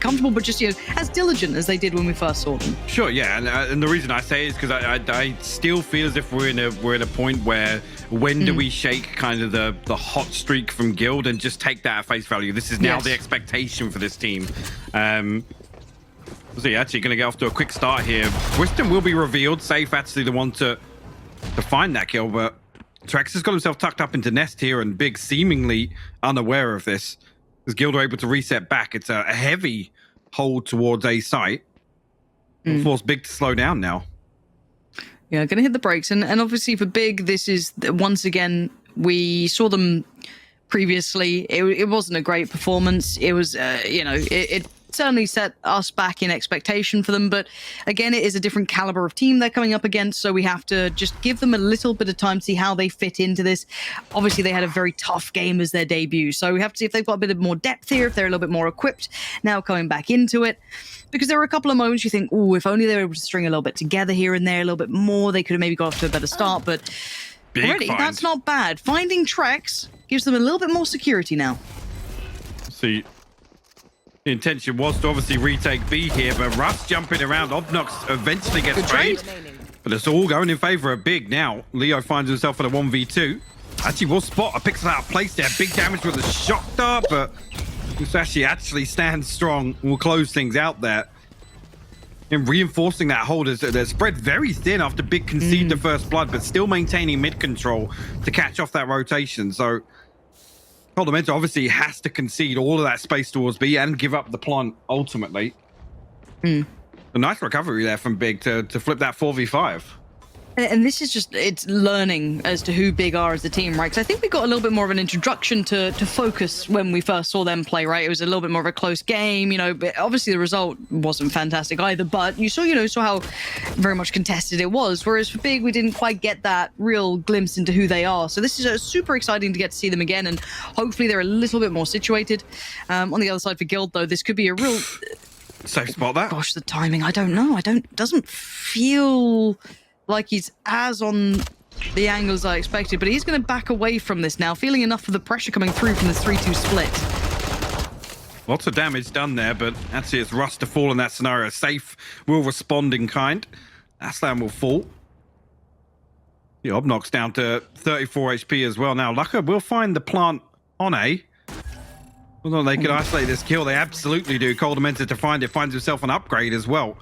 comfortable, but just, you know, as diligent as they did when we first saw them. Sure, yeah, and the reason I say it is because I still feel as if we're in a point where when do we shake kind of the hot streak from Guild and just take that at face value? This is now the expectation for this team. So yeah, actually going to get off to a quick start here. Twiston will be revealed. Safe actually the one to find that kill, but Trex has got himself tucked up into nest here, and Big seemingly unaware of this. As Guild are able to reset back, it's a heavy hold towards A site. Force Big to slow down now. Yeah, going to hit the brakes. And obviously for Big, this is, once again, we saw them previously. It wasn't a great performance. It was, you know, it certainly set us back in expectation for them. But again, it is a different caliber of team they're coming up against. So we have to just give them a little bit of time to see how they fit into this. Obviously, they had a very tough game as their debut. So we have to see if they've got a bit of more depth here, if they're a little bit more equipped now coming back into it. Because there were a couple of moments you think, oh, if only they were able to string a little bit together here and there, a little bit more, they could have maybe got off to a better start. But already, that's not bad. Finding Trex gives them a little bit more security now. See, the intention was to obviously retake B here, but Russ jumping around. Obnox eventually gets sprayed. But it's all going in favor of Big now. Leo finds himself in a 1v2. Actually will spot a pixel out of place there. Big damage with a shock dart, but Musashi actually stands strong and will close things out there. And reinforcing that hold is they're spread very thin after Big concede the first blood, but still maintaining mid control to catch off that rotation. So Coldamenta obviously has to concede all of that space towards B and give up the plant ultimately. A nice recovery there from Big to flip that 4v5. And this is just, it's learning as to who Big are as a team, right? Because I think we got a little bit more of an introduction to focus when we first saw them play, right? It was a little bit more of a close game, you know, but obviously the result wasn't fantastic either, but you saw, you know, how very much contested it was. Whereas for Big, we didn't quite get that real glimpse into who they are. So this is super exciting to get to see them again, and hopefully they're a little bit more situated. On the other side for Guild, though, this could be a real... Safe spot that. Gosh, the timing, I don't know. Doesn't feel like he's as on the angle as I expected, but he's going to back away from this now, feeling enough of the pressure coming through from this 3-2 split. Lots of damage done there, but actually it's Russ to fall in that scenario. Safe will respond in kind. Aslan will fall. The Obnox down to 34 HP as well. Now, Lucka will find the plant on A. Although they could isolate this kill, they absolutely do. Coldamenta to find it, finds himself an upgrade as well.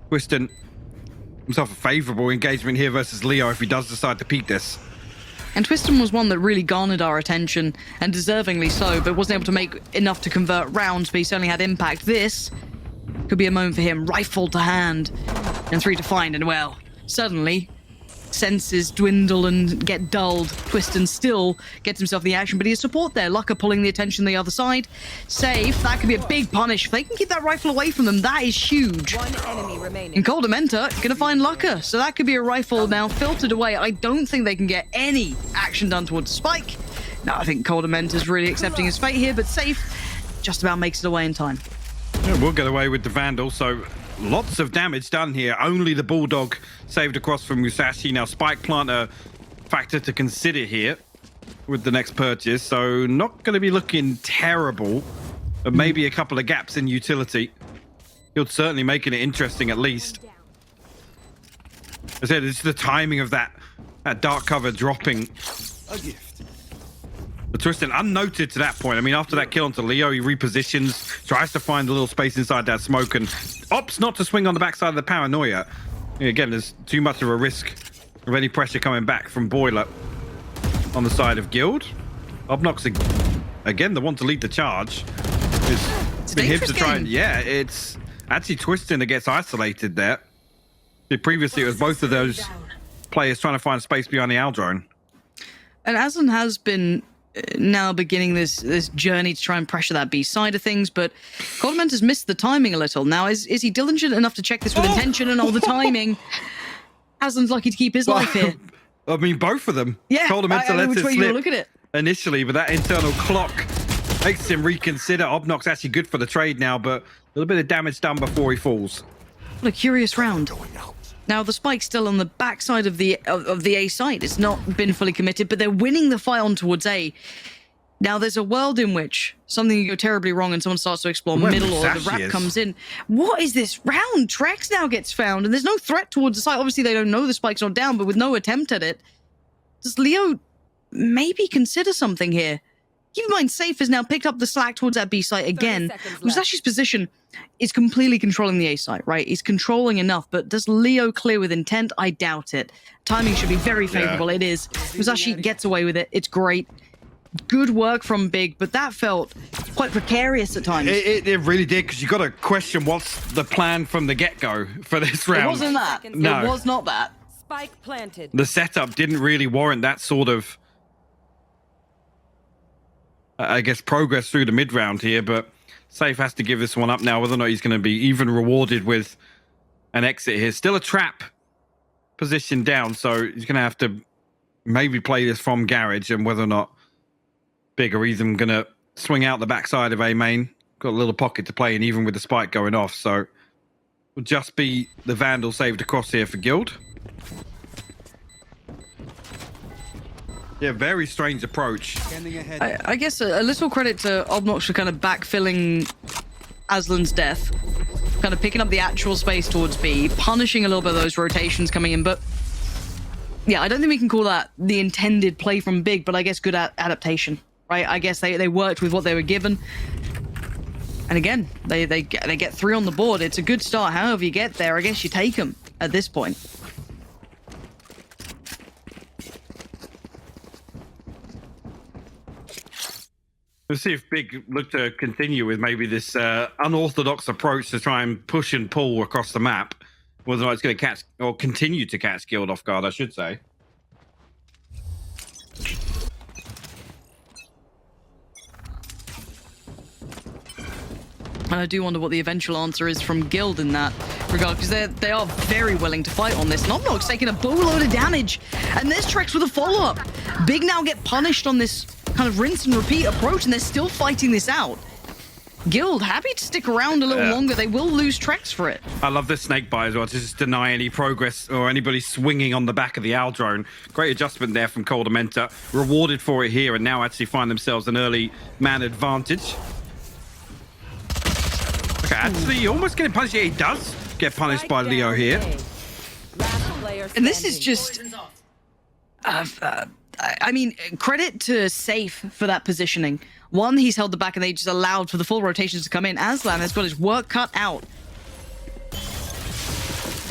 Twiston himself a favorable engagement here versus Leo if he does decide to peek this. And Twiston was one that really garnered our attention, and deservingly so, but wasn't able to make enough to convert rounds, but he certainly had impact. This could be a moment for him. Rifle to hand and 3 to find, and well, suddenly senses dwindle and get dulled. Twiston still gets himself the action, but he has support there. Lucka pulling the attention the other side. Safe. That could be a big punish. If they can keep that rifle away from them, that is huge. One enemy remaining. And Coldamenta gonna find Lucka, so that could be a rifle now filtered away. I don't think they can get any action done towards Spike. No, I think Coldamenta's really accepting his fate here, but Safe just about makes it away in time. Yeah, we'll get away with the Vandal, so lots of damage done here. Only the Bulldog saved across from Musashi. Now, Spike plant a factor to consider here with the next purchase, so not going to be looking terrible, but maybe a couple of gaps in utility. He'll certainly making it interesting at least. As I said, it's the timing of that dark cover dropping. A gift. But Twiston unnoted to that point. I mean, after that kill onto Leo, he repositions, tries to find a little space inside that smoke, and opts not to swing on the backside of the paranoia. Again, there's too much of a risk of any pressure coming back from Boiler on the side of Guild. Obnox again, the one to lead the charge. It's been him to try and it's actually Twiston that gets isolated there. Previously, it was both of those players trying to find space behind the Owl drone. And Aslan has been now beginning this journey to try and pressure that B side of things, but Coldamenta's missed the timing a little. Now, is he diligent enough to check this with intention and all the timing? Aslan's lucky to keep his life here. I mean, both of them. Yeah, Coldamenta lets it slip look at it initially, but that internal clock makes him reconsider. Obnox actually good for the trade now, but a little bit of damage done before he falls. What a curious round. Now, the spike's still on the backside of the A site. It's not been fully committed, but they're winning the fight on towards A. Now, there's a world in which something can go terribly wrong and someone starts to explore Where middle or the Musashi wrap comes in. What is this round? Trex now gets found, and there's no threat towards the site. Obviously, they don't know the spike's not down, but with no attempt at it, does Leo maybe consider something here? Keep in mind, Safe has now picked up the slack towards that B site again. Musashi's position is completely controlling the A site, right? He's controlling enough, but does Leo clear with intent? I doubt it. Timing should be very favorable. Yeah. It is. Musashi gets away with it. It's great. Good work from Big, but that felt quite precarious at times. It really did, because you got to question what's the plan from the get-go for this round. It wasn't that. No. It was not that. Spike planted. The setup didn't really warrant that sort of, I guess, progress through the mid-round here, but Safe has to give this one up now, whether or not he's going to be even rewarded with an exit here. Still a trap position down, so he's going to have to maybe play this from garage, and whether or not Big are even going to swing out the backside of A main. Got a little pocket to play in, even with the spike going off, so will just be the Vandal saved across here for Guild. Yeah, very strange approach. I guess a little credit to Obnox for kind of backfilling Aslan's death, kind of picking up the actual space towards B, punishing a little bit of those rotations coming in, but yeah, I don't think we can call that the intended play from Big, but I guess good adaptation, right? I guess they worked with what they were given. And again, they get 3 on the board. It's a good start. However you get there, I guess you take them at this point. Let's see if Big look to continue with maybe this unorthodox approach to try and push and pull across the map. Whether or not it's going to catch, or continue to catch Guild off guard, I should say. And I do wonder what the eventual answer is from Guild in that regard, because they are very willing to fight on this. Obnox taking a boatload of damage, and there's Trex with a follow-up. Big now get punished on this kind of rinse and repeat approach, and they're still fighting this out. Guild happy to stick around a little longer. They will lose Trex for it. I love this snake bite as well, to just deny any progress or anybody swinging on the back of the owl drone. Great adjustment there from Coldamenta. Rewarded for it here, and now actually find themselves an early man advantage. Okay, actually almost getting punished. Yeah, he does get punished by Leo here. And this is just... I mean, credit to Safe for that positioning. One, he's held the back and they just allowed for the full rotations to come in. Aslan has got his work cut out.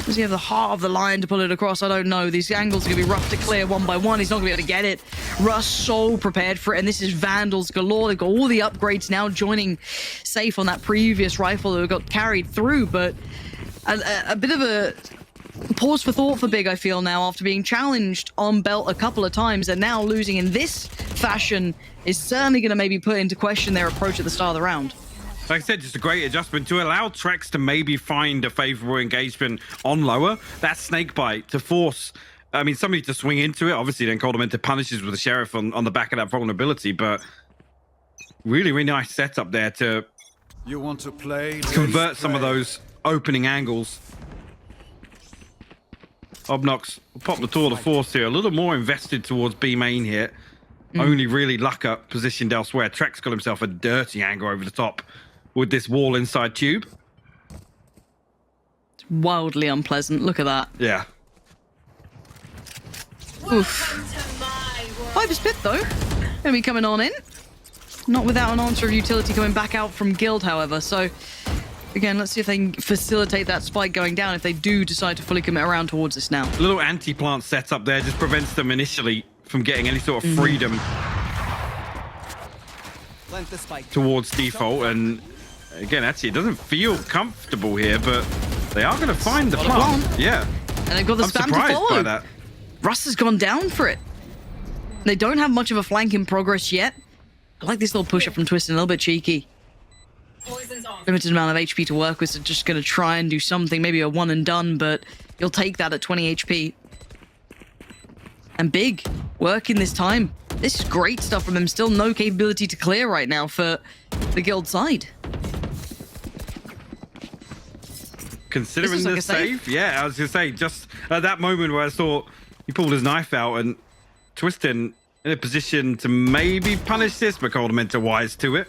Does he have the heart of the lion to pull it across? I don't know. These angles are going to be rough to clear one by one. He's not going to be able to get it. Russ so prepared for it, and this is Vandals galore. They've got all the upgrades now joining Safe on that previous rifle that got carried through, but a bit of a pause for thought for Big, I feel, now, after being challenged on belt a couple of times, and now losing in this fashion is certainly going to maybe put into question their approach at the start of the round. Like I said, just a great adjustment to allow Trex to maybe find a favorable engagement on lower. That snake bite to force, I mean, somebody to swing into it. Obviously, then Coldamenta punishes with the Sheriff on the back of that vulnerability, but really, really nice setup there to convert some of those opening angles. Obnox will pop the tour de force here. A little more invested towards B main here. Only really Lucker positioned elsewhere. Trex got himself a dirty angle over the top with this wall inside tube. It's wildly unpleasant. Look at that. Yeah. Oof. Viper's Pit, though. Gonna be coming on in. Not without an answer of utility coming back out from Guild, however. So, again, let's see if they can facilitate that spike going down if they do decide to fully commit around towards this now. A little anti-plant setup there just prevents them initially from getting any sort of freedom towards default. And again, actually, it doesn't feel comfortable here, but they are going to find the plant. Yeah. And they've got the spam to follow. By that. Russ has gone down for it. They don't have much of a flank in progress yet. I like this little push-up from Twisted, a little bit cheeky. Limited amount of HP to work with, so just going to try and do something, maybe a one and done, but you'll take that at 20 HP. And Big, working this time. This is great stuff from him. Still no capability to clear right now for the Guild side. Considering the save? Yeah, I was going to say, just at that moment where I saw he pulled his knife out and Twistin in a position to maybe punish this, but Coldamenta wise to it.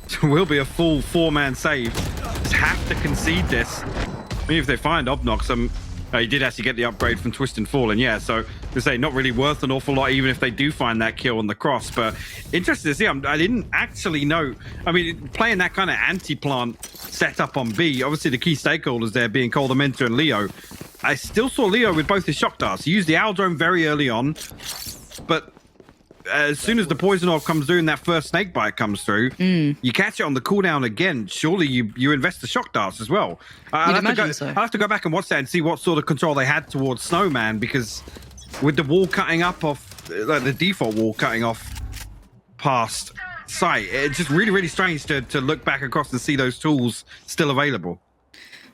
So will be a full 4-man save. Just have to concede this. Maybe if they find Obnox, he did actually get the upgrade from Twist and Fall, and yeah, so to say not really worth an awful lot, even if they do find that kill on the cross. But interesting to see. I didn't actually know. I mean, playing that kind of anti-plant setup on B, obviously the key stakeholders there being Coldamenta and Leo. I still saw Leo with both his shock darts. He used the Owl Drone very early on, but as soon as the poison orb comes through and that first snake bite comes through, you catch it on the cooldown again. Surely you invest the shock darts as well. I'll have to go back and watch that and see what sort of control they had towards Snowman, because with the wall cutting up off, like the default wall cutting off past sight, it's just really, really strange to look back across and see those tools still available.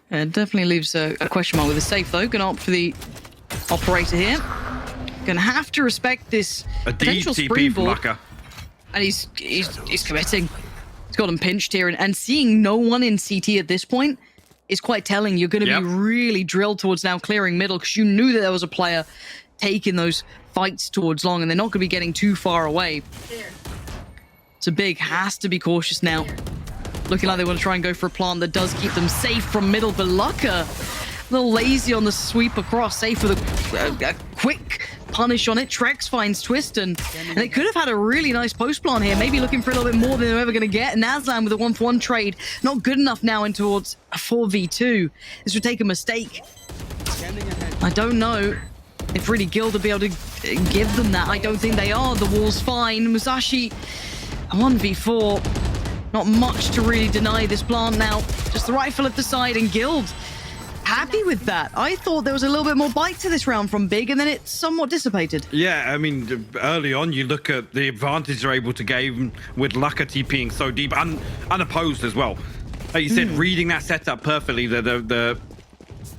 It definitely leaves a question mark with the safe, though. Gonna opt for the operator here. Gonna have to respect this potential springboard. And he's committing. He's got him pinched here, and seeing no one in CT at this point is quite telling. You're gonna be really drilled towards now clearing middle, because you knew that there was a player taking those fights towards long, and they're not gonna be getting too far away. So Big has to be cautious now. Looking like they want to try and go for a plant that does keep them safe from middle, but Lucka a little lazy on the sweep across, safe with a quick punish on it. Trex finds Twist, and they could have had a really nice post plant here, maybe looking for a little bit more than they're ever going to get. Nazlan with a 1-for-1 trade, not good enough now in towards a 4v2. This would take a mistake. I don't know if really Guild will be able to give them that. I don't think they are. The wall's fine. Musashi, a 1v4. Not much to really deny this plant now. Just the rifle at the side, and Guild happy with that. I thought there was a little bit more bite to this round from Big, and then it somewhat dissipated. Yeah, I mean, early on, you look at the advantage they're able to gain with Lucka TPing so deep, unopposed as well. Like you said, reading that setup perfectly, the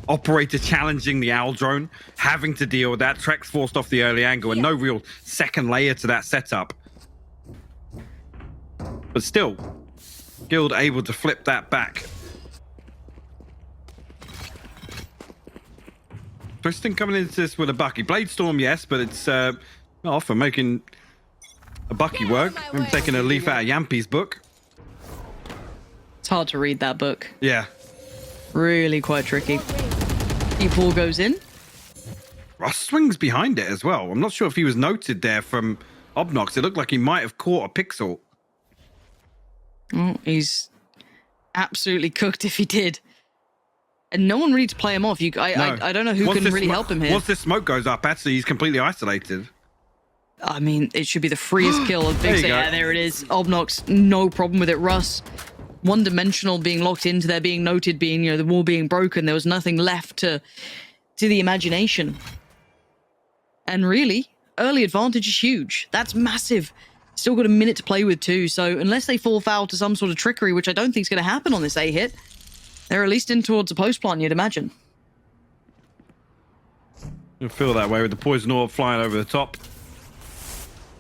operator challenging the Owl Drone, having to deal with that. Trex forced off the early angle, and no real second layer to that setup. But still, Guild able to flip that back. Tristan coming into this with a Bucky. Bladestorm, yes, but it's off for making a Bucky work. I'm taking a leaf out of Yampi's book. It's hard to read that book. Yeah. Really quite tricky. E4 goes in. Ross swings behind it as well. I'm not sure if he was noted there from Obnox. It looked like he might have caught a pixel. Oh, he's absolutely cooked if he did. And no one really to play him off. I don't know who can really help him here. Once this smoke goes up, actually, he's completely isolated. I mean, it should be the freest kill of Big. Yeah, there it is. Obnox, no problem with it. Russ, one-dimensional, being locked into there, being noted, being, the wall being broken. There was nothing left to the imagination. And really, early advantage is huge. That's massive. Still got a minute to play with too. So unless they fall foul to some sort of trickery, which I don't think is going to happen on this A hit, they're at least in towards a post plant, you'd imagine. You'll feel that way with the poison orb flying over the top.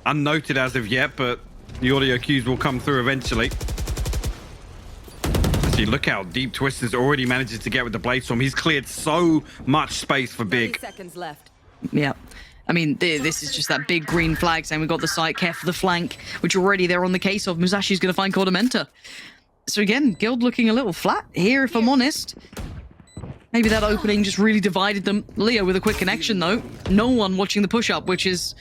Unnoted as of yet, but the audio cues will come through eventually. See, look how deep Twist is already managing to get with the Bladestorm. He's cleared so much space for Big. 30 seconds left. Yeah. I mean, this is just that big green flag saying we've got the site, care for the flank, which already they're on the case of. Musashi's going to find Coldamenta. So again, Guild looking a little flat here, if I'm honest. Maybe that opening just really divided them. Leo with a quick connection, though. No one watching the push-up, which is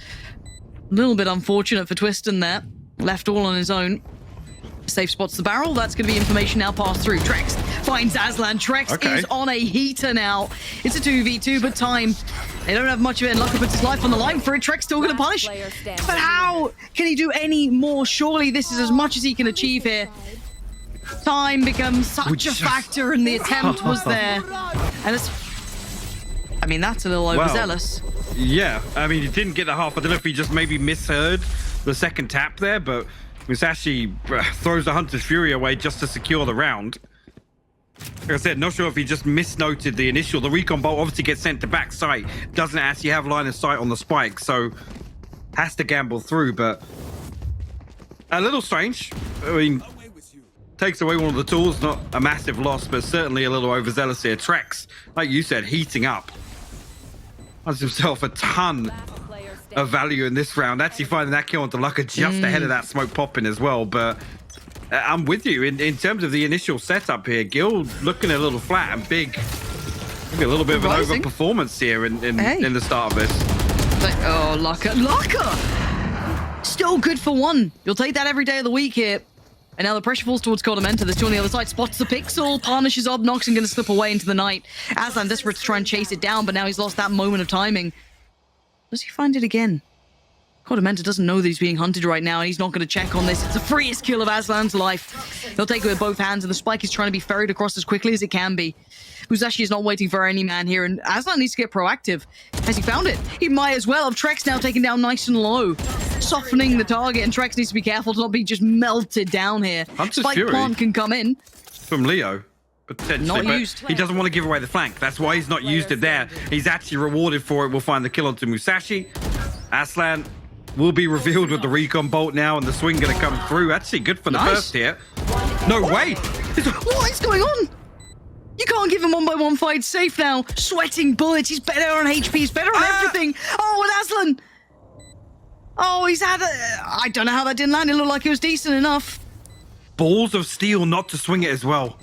a little bit unfortunate for Twiston there. Left all on his own. Safe spots the barrel. That's going to be information now passed through. Trex finds Aslan. Trex is on a heater now. It's a 2v2, but time. They don't have much of it, and Lucka puts his life on the line for it. Trex still going to punish. But how can he do any more? Surely this is as much as he can achieve here. Time becomes such a factor, and the attempt was there. And it's... I mean, that's a little overzealous. Yeah, I mean, he didn't get the half. I don't know if he just maybe misheard the second tap there, but Musashi throws the Hunter's Fury away just to secure the round. Like I said, not sure if he just misnoted the initial. The recon bolt obviously gets sent to back sight. Doesn't actually have line of sight on the spike, so has to gamble through, but a little strange. I mean, takes away one of the tools, not a massive loss, but certainly a little overzealous here. Trex, like you said, heating up. Has himself a ton of value in this round. Actually finding that kill onto Lucka just ahead of that smoke popping as well. But I'm with you in terms of the initial setup here. Guild looking a little flat and big. Maybe a little bit of an overperformance here in the start of this. But, oh, Lucka. Still good for one. You'll take that every day of the week here. And now the pressure falls towards Cordamenta. There's two on the other side. Spots the pixel, punishes Obnox, and going to slip away into the night. Aslan desperate to try and chase it down, but now he's lost that moment of timing. Does he find it again? Cordamenta doesn't know that he's being hunted right now, and he's not going to check on this. It's the freest kill of Aslan's life. He'll take it with both hands, and the spike is trying to be ferried across as quickly as it can be. Musashi is not waiting for any man here, and Aslan needs to get proactive. Has he found it? He might as well have. Trex now taken down nice and low, softening the target, and Trex needs to be careful to not be just melted down here. Hunter's Spike Fury plant can come in. from Leo, potentially. Not but used. he doesn't want to give away the flank. That's why he's not used it there. He's actually rewarded for it. We'll find the kill onto Musashi. Aslan will be revealed with the recon bolt now, and the swing going to come through. Actually good for the first here. No way! What is going on? You can't give him one-by-one fight. Safe now. Sweating bullets. He's better on HP. He's better on everything. Oh, and Aslan. Oh, he's had a... I don't know how that didn't land. It looked like it was decent enough. Balls of steel not to swing it as well.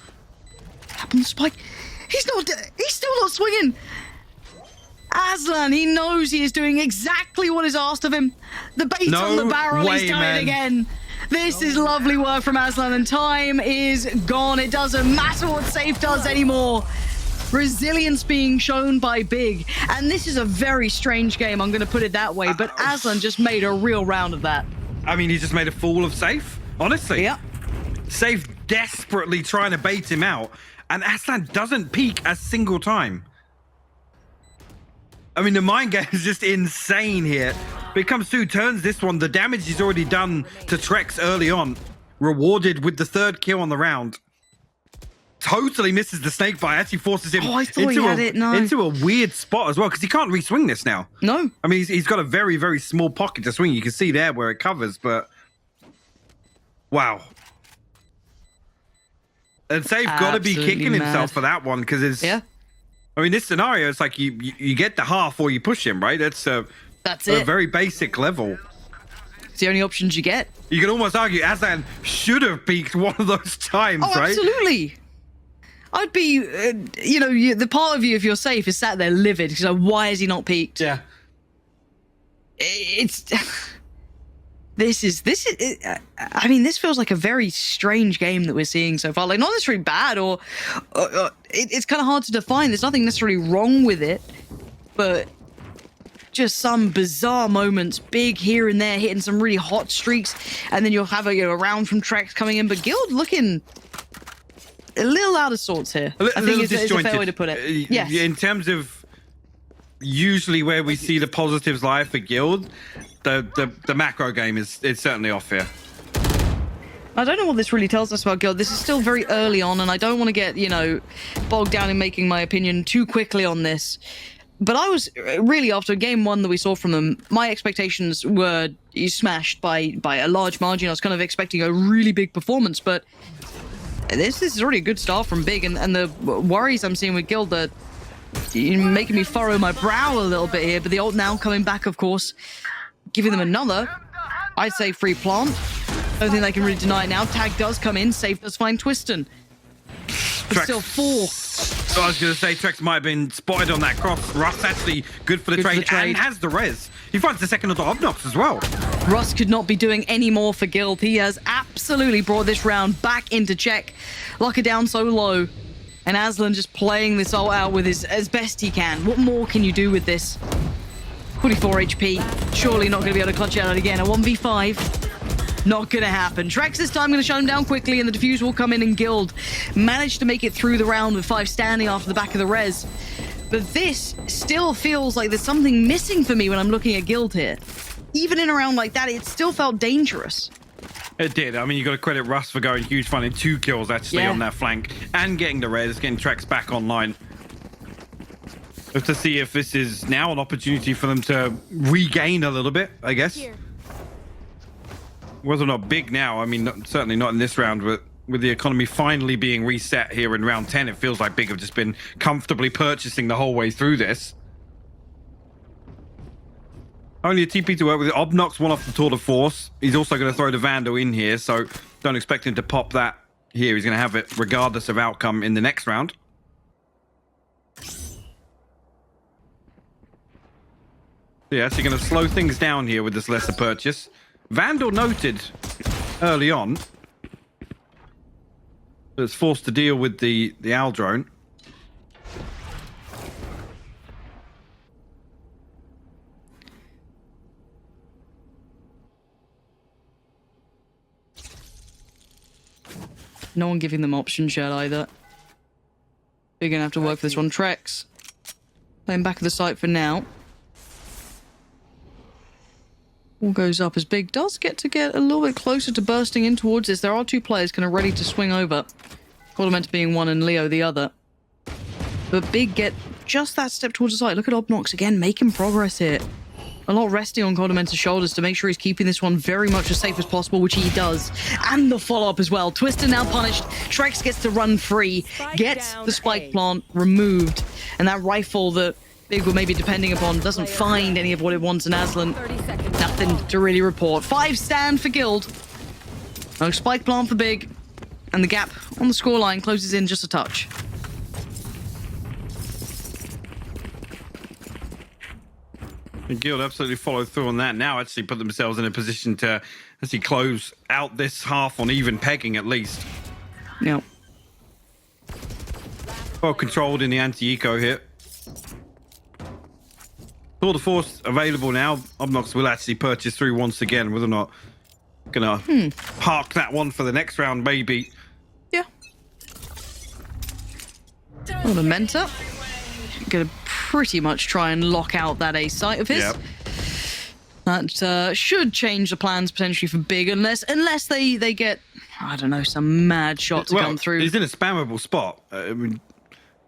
Tap on the spike. He's still not swinging. Aslan, he knows he is doing exactly what is asked of him. The bait on the barrel. He's done it again. This is lovely work from Aslan, and time is gone. It doesn't matter what Safe does anymore. Resilience being shown by Big. And this is a very strange game, I'm going to put it that way. But Aslan just made a real round of that. I mean, he just made a fool of Safe, honestly. Yeah. Safe desperately trying to bait him out, and Aslan doesn't peek a single time. I mean, the mind game is just insane here. But it comes through, turns this one. The damage he's already done to Trex early on. Rewarded with the third kill on the round. Totally misses the snake bite. Actually forces him into a weird spot as well, because he can't re-swing this now. No. I mean, he's got a very, very small pocket to swing. You can see there where it covers, but... Wow. And Safe got to be kicking himself for that one, because it's... Yeah. I mean, this scenario, it's like you get the half or you push him, right? That's a very basic level. It's the only options you get. You can almost argue Aslan should have peaked one of those times, right? Absolutely. I'd be, the part of you, if you're Safe, is sat there livid because why has he not peaked? Yeah. It's... This is. I mean, this feels like a very strange game that we're seeing so far. Like, not necessarily bad, or it's kind of hard to define. There's nothing necessarily wrong with it, but just some bizarre moments, Big here and there, hitting some really hot streaks, and then you'll have a round from Trex coming in. But Guild looking a little out of sorts here. I think it's a fair way to put it. Yes. In terms of usually where we see the positives lie for Guild. The macro game is certainly off here. I don't know what this really tells us about Guild. This is still very early on, and I don't want to get, bogged down in making my opinion too quickly on this. But I was really, after game one that we saw from them, my expectations were smashed by a large margin. I was kind of expecting a really big performance, but this is already a good start from Big, and the worries I'm seeing with Guild are making me furrow my brow a little bit here. But the ult now coming back, of course, giving them another, I'd say, free plant. Don't think they can really deny it now. Tag does come in. Safe does find Twiston. But still 4. So I was going to say, Trex might have been spotted on that cross. Russ actually good for the trade and has the res. He finds the second onto Obnox as well. Russ could not be doing any more for Guild. He has absolutely brought this round back into check. Lock it down so low. And Aslan just playing this all out with as best he can. What more can you do with this? 44 HP. Surely not going to be able to clutch out again. A 1v5. Not going to happen. Trex this time going to shut him down quickly, and the defuse will come in, and Guild managed to make it through the round with 5 standing after the back of the res. But this still feels like there's something missing for me when I'm looking at Guild here. Even in a round like that, it still felt dangerous. It did. I mean, you got to credit Russ for going huge, finding 2 kills actually on that flank and getting the res, getting Trex back online. Just to see if this is now an opportunity for them to regain a little bit, I guess. Whether or not Big now, I mean, certainly not in this round, but with the economy finally being reset here in round 10, it feels like Big have just been comfortably purchasing the whole way through this. Only a TP to work with. Obnox one off the tour de force. He's also going to throw the Vandal in here, so don't expect him to pop that here. He's going to have it regardless of outcome in the next round. Yeah, so you're going to slow things down here with this lesser purchase. Vandal noted early on. It's forced to deal with the owl drone. No one giving them options yet either. They're going to have to work for this one. Trex playing back of the site for now. All goes up as Big does get a little bit closer to bursting in towards this. There are two players kind of ready to swing over. Cordamenta being one and Leo the other. But Big get just that step towards the site. Look at Obnox again, making progress here. A lot resting on Cordamenta's shoulders to make sure he's keeping this one very much as safe as possible, which he does. And the follow-up as well. Twister now punished. Trex gets to run free, gets the spike plant removed. And that rifle that Big were maybe depending upon doesn't find any of what it wants in Aslan. Nothing to really report. 5 stand for Guild. No spike plant for Big. And the gap on the scoreline closes in just a touch. The Guild absolutely followed through on that. Now actually put themselves in a position to actually close out this half on even pegging at least. Yep. Well controlled in the anti-eco here. Tour de force available now. Obnox will actually purchase through once again. Whether or not gonna park that one for the next round, maybe. Yeah. Oh, the Menta. Gonna pretty much try and lock out that A site of his. Yep. That should change the plans potentially for Big, unless they get, I don't know, some mad shot to come through. He's in a spammable spot. I mean,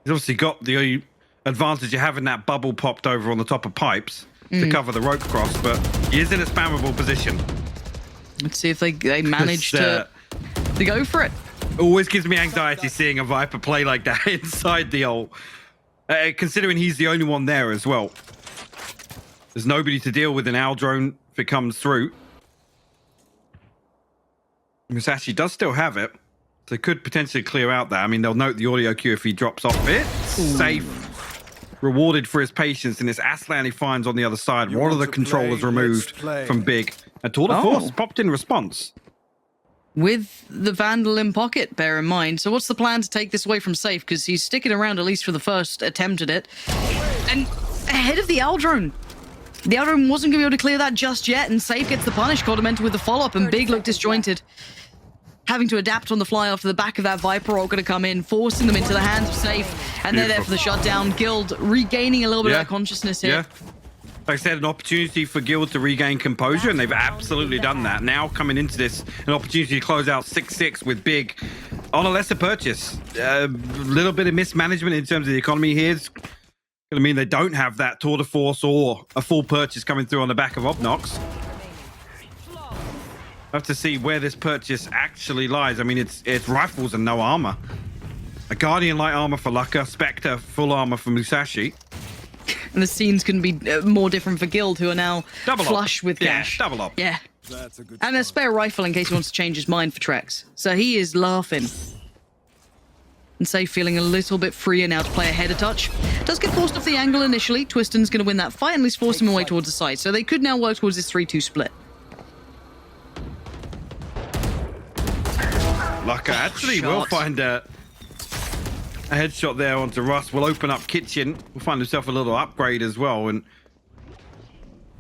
he's obviously got the advantage of having that bubble popped over on the top of pipes to cover the rope cross, but he is in a spammable position. Let's see if they manage to go for it. Always gives me anxiety seeing a Viper play like that inside the hole. Considering he's the only one there as well. There's nobody to deal with an owl drone if it comes through. Musashi does still have it. So they could potentially clear out that. I mean, they'll note the audio cue if he drops off it. Safe. Rewarded for his patience. And this Aslan he finds on the other side. One of the controllers removed from Big. A tour de force popped in response. With the Vandal in pocket, bear in mind. So what's the plan to take this away from Safe? Because he's sticking around at least for the first attempt at it. And ahead of the Owl Drone. The Owl Drone wasn't going to be able to clear that just yet, and Safe gets the punish. Cordamenta with the follow-up, and Big looked disjointed. Having to adapt on the fly after the back of that Viper all going to come in, forcing them into the hands of Safe. And they're there for the shutdown. Guild regaining a little bit of that consciousness here. Yeah. Like I said, an opportunity for Guild to regain composure, and they've absolutely done that. Now coming into this, an opportunity to close out 6-6 with Big on a lesser purchase. A little bit of mismanagement in terms of the economy here. It's going to mean they don't have that tour de force or a full purchase coming through on the back of Obnox. Have to see where this purchase actually lies. I mean, it's rifles and no armor. A Guardian light armor for Lucka, Spectre full armor for Musashi. And the scenes can be more different for Guild, who are now flush with cash. Double up. Yeah. And a spare rifle in case he wants to change his mind for Trex. So he is laughing. And Safe feeling a little bit freer now to play ahead a touch. Does get forced off the angle initially. Twiston's going to win that fight and at least force him away towards the side. So they could now work towards this 3-2 split. Lucka actually will find a headshot there onto Russ. Will open up Kitchen. Will find himself a little upgrade as well. And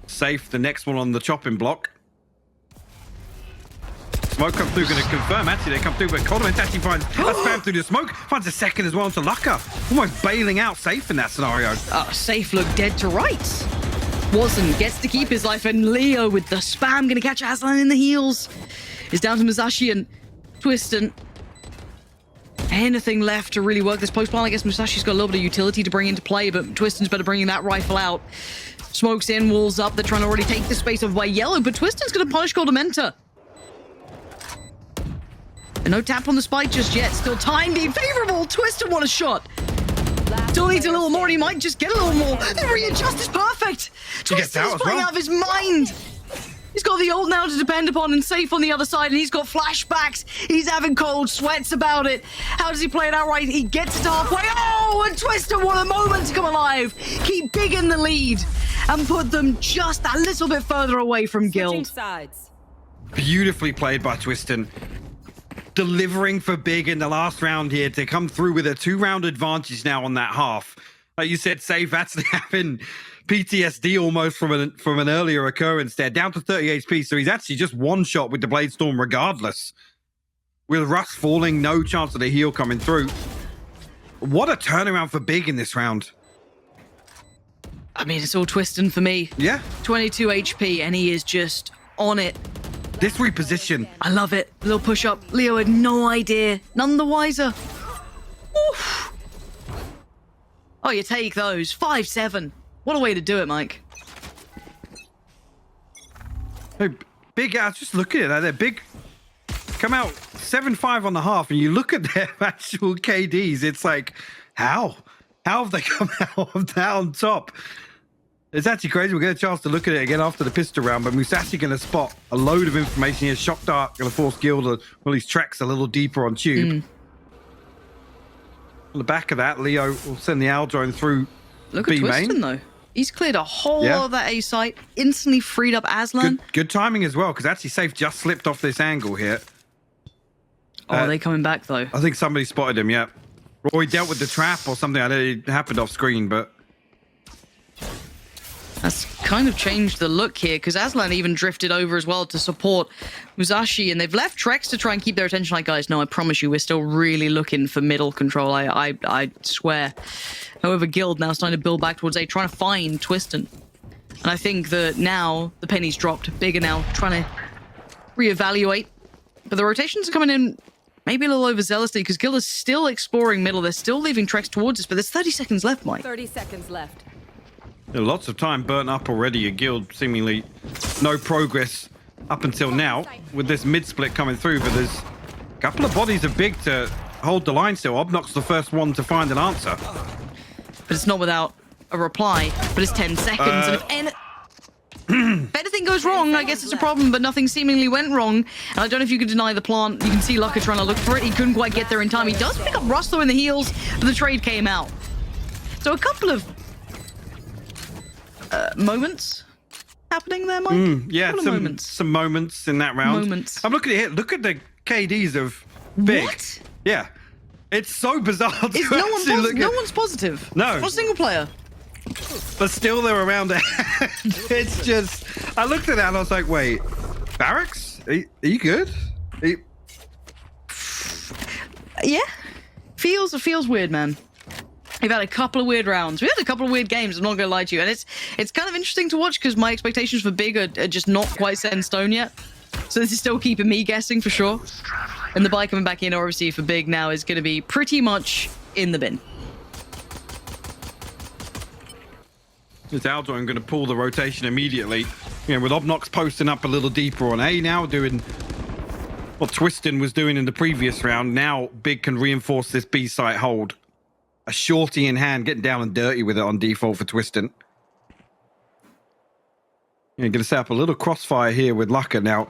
Safe, the next one on the chopping block. Smoke come through, going to confirm. Actually, they come through, but Cordamenta actually finds a spam through the smoke. Finds a second as well onto Lucka. Almost bailing out Safe in that scenario. Safe looked dead to rights. Wasn't. Gets to keep his life. And Leo with the spam. Going to catch Aslan in the heels. Is down to Musashi and Twiston. Anything left to really work this post plan? I guess Musashi's got a little bit of utility to bring into play, but Twiston's better bringing that rifle out. Smokes in, walls up. They're trying to already take the space over by Yellow, but Twiston's going to punish Cordamenta. And no tap on the spike just yet. Still time being favorable. Twiston, what a shot. Still needs a little more, and he might just get a little more. The readjust is perfect. gets out Twiston's as playing well. out of his mind. He's got the ult now to depend upon and safe on the other side, and he's got flashbacks. He's having cold sweats about it. How does he play it out right? He gets it to halfway. Oh, and Twister, what a moment to come alive. Keep big in the lead and put them just a little bit further away from Guild. Sides. Beautifully played by Twiston. Delivering for big in the last round here to come through with a 2-round advantage now on that half. Like you said, Save, that's having PTSD almost from an earlier occurrence there. Down to 30 HP, so he's actually just one shot with the Blade Storm regardless. With Russ falling, no chance of the heal coming through. What a turnaround for big in this round. I mean, it's all Twiston for me. Yeah. 22 HP, and he is just on it. This reposition. I love it. Little push up. Leo had no idea. None the wiser. Oof. Oh, you take those. 5-7. What a way to do it, Mike. Hey, big, just look at it. They're big. Come out 7-5 on the half, and you look at their actual KDs. It's like, how? How have they come out of that on top? It's actually crazy. We'll get a chance to look at it again after the pistol round, but Musashi going to spot a load of information here. Shock Dart going to force Guild to well, his tracks a little deeper on Tube. On the back of that, Leo will send the Owl drone through Look at B main. Twiston, though. He's cleared a whole lot of that A site, instantly freed up Aslan. Good timing as well, because actually Safe just slipped off this angle here. Oh, are they coming back, though? I think somebody spotted him, yeah. Or he dealt with the trap or something. I know it happened off screen, but... That's kind of changed the look here, because Aslan even drifted over as well to support Musashi, and they've left Trex to try and keep their attention. Like, guys, no, I promise you, we're still really looking for middle control. I swear. However, Guild now starting to build back towards A, trying to find Twiston. And I think that now the penny's dropped. Bigger now, trying to reevaluate. But the rotations are coming in maybe a little overzealously, because Guild is still exploring middle. They're still leaving Trex towards us, but there's 30 seconds left, Mike. 30 seconds left. Lots of time burnt up already. A Guild seemingly no progress up until now with this mid-split coming through, but there's a couple of bodies of big to hold the line still. Obnox the first one to find an answer. But it's not without a reply, but it's 10 seconds, and if anything goes wrong, I guess it's a problem, but nothing seemingly went wrong. And I don't know if you can deny the plant. You can see Lucka trying to look for it. He couldn't quite get there in time. He does pick up Russell in the heels, but the trade came out. So a couple of moments happening there, Mike? Yeah, some moments in that round. Moments. I'm looking at it. Look at the KDs of big. What? Yeah. It's so bizarre to Is no actually look no at. one's positive. No. Not a single player. But still they're around it. It's just... I looked at that and I was like, wait, Barracks? Are you good? Yeah. Feels weird, man. We've had a couple of weird rounds. We had a couple of weird games, I'm not going to lie to you. And it's kind of interesting to watch because my expectations for big are just not quite set in stone yet. So this is still keeping me guessing for sure. And the buy coming back in, obviously, for big now is going to be pretty much in the bin. This Aldo, I'm going to pull the rotation immediately. You know, with Obnox posting up a little deeper on A now, doing what Twiston was doing in the previous round. Now Big can reinforce this B site hold. A shorty in hand, getting down and dirty with it on default for Twiston. You're going to set up a little crossfire here with Lucka now.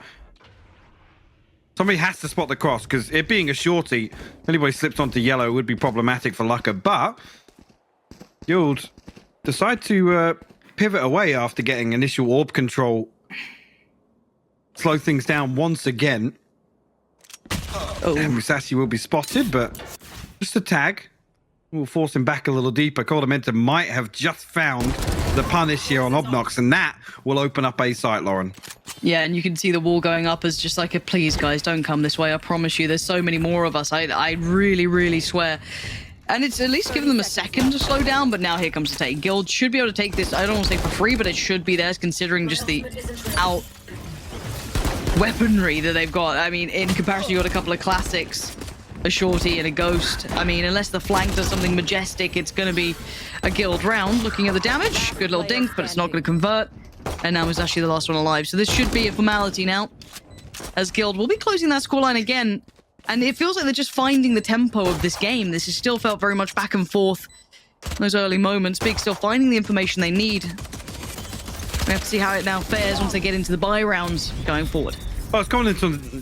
Somebody has to spot the cross, because it being a shorty, if anybody slips onto yellow, it would be problematic for Lucka. But Guild decide to pivot away after getting initial orb control. Slow things down once again. Oh. And Musashi will be spotted, but just a tag. We'll force him back a little deeper. Cordamenta might have just found the punish here on Obnox, and that will open up A site, Lauren. Yeah, and you can see the wall going up as just like a, please, guys, don't come this way. I promise you, there's so many more of us. I really, really swear. And it's at least given them a second to slow down, but now here comes the take. Guild should be able to take this, I don't want to say for free, but it should be theirs considering just the out weaponry that they've got. I mean, in comparison, you got a couple of classics, a shorty and a ghost. I mean, unless the flank does something majestic, it's going to be a Guild round. Looking at the damage, good little dink, but it's not going to convert. And now is actually the last one alive. So this should be a formality now, as Guild will be closing that scoreline again. And it feels like they're just finding the tempo of this game. This has still felt very much back and forth. those early moments. Big still finding the information they need. We have to see how it now fares once they get into the buy rounds going forward. I was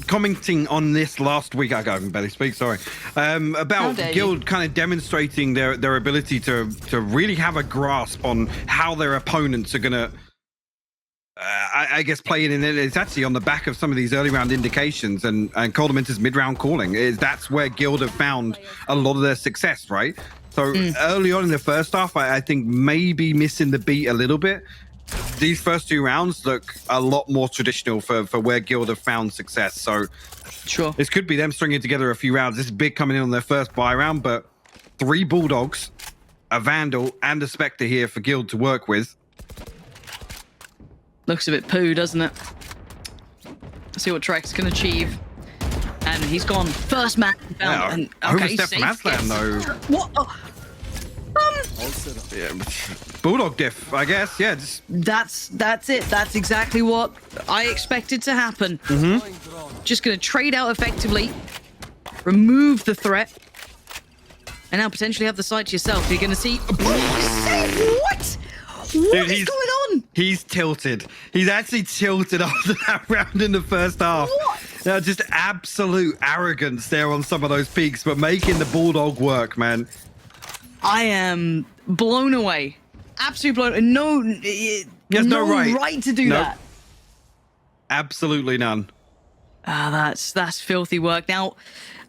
commenting on this last week. I can barely speak. Sorry, about Guild kind of demonstrating their ability to really have a grasp on how their opponents are gonna, I guess, play in it. It's actually on the back of some of these early round indications and Coldamenter's mid round calling. That's where Guild have found a lot of their success, right? So early on in the first half, I think maybe missing the beat a little bit. These first 2 rounds look a lot more traditional for where Guild have found success. So sure, this could be them stringing together a few rounds. This is Big coming in on their first buy round, but 3 Bulldogs, a Vandal, and a Spectre here for Guild to work with. Looks a bit poo, doesn't it? Let's see what Trex can achieve. And he's gone. First man found. Yeah, and, okay, overstep from Aslan, though. What? Oh. Yeah, Bulldog diff, I guess. Yeah, just... That's it. That's exactly what I expected to happen. Just going to trade out effectively, remove the threat, and now potentially have the site to yourself. You're going to see... What? What is going on? He's tilted. He's actually tilted after that round in the first half. What? Now, just absolute arrogance there on some of those peaks, but making the Bulldog work, man. I am blown away. Absolutely blown. No right to do that. Absolutely none. That's filthy work. Now,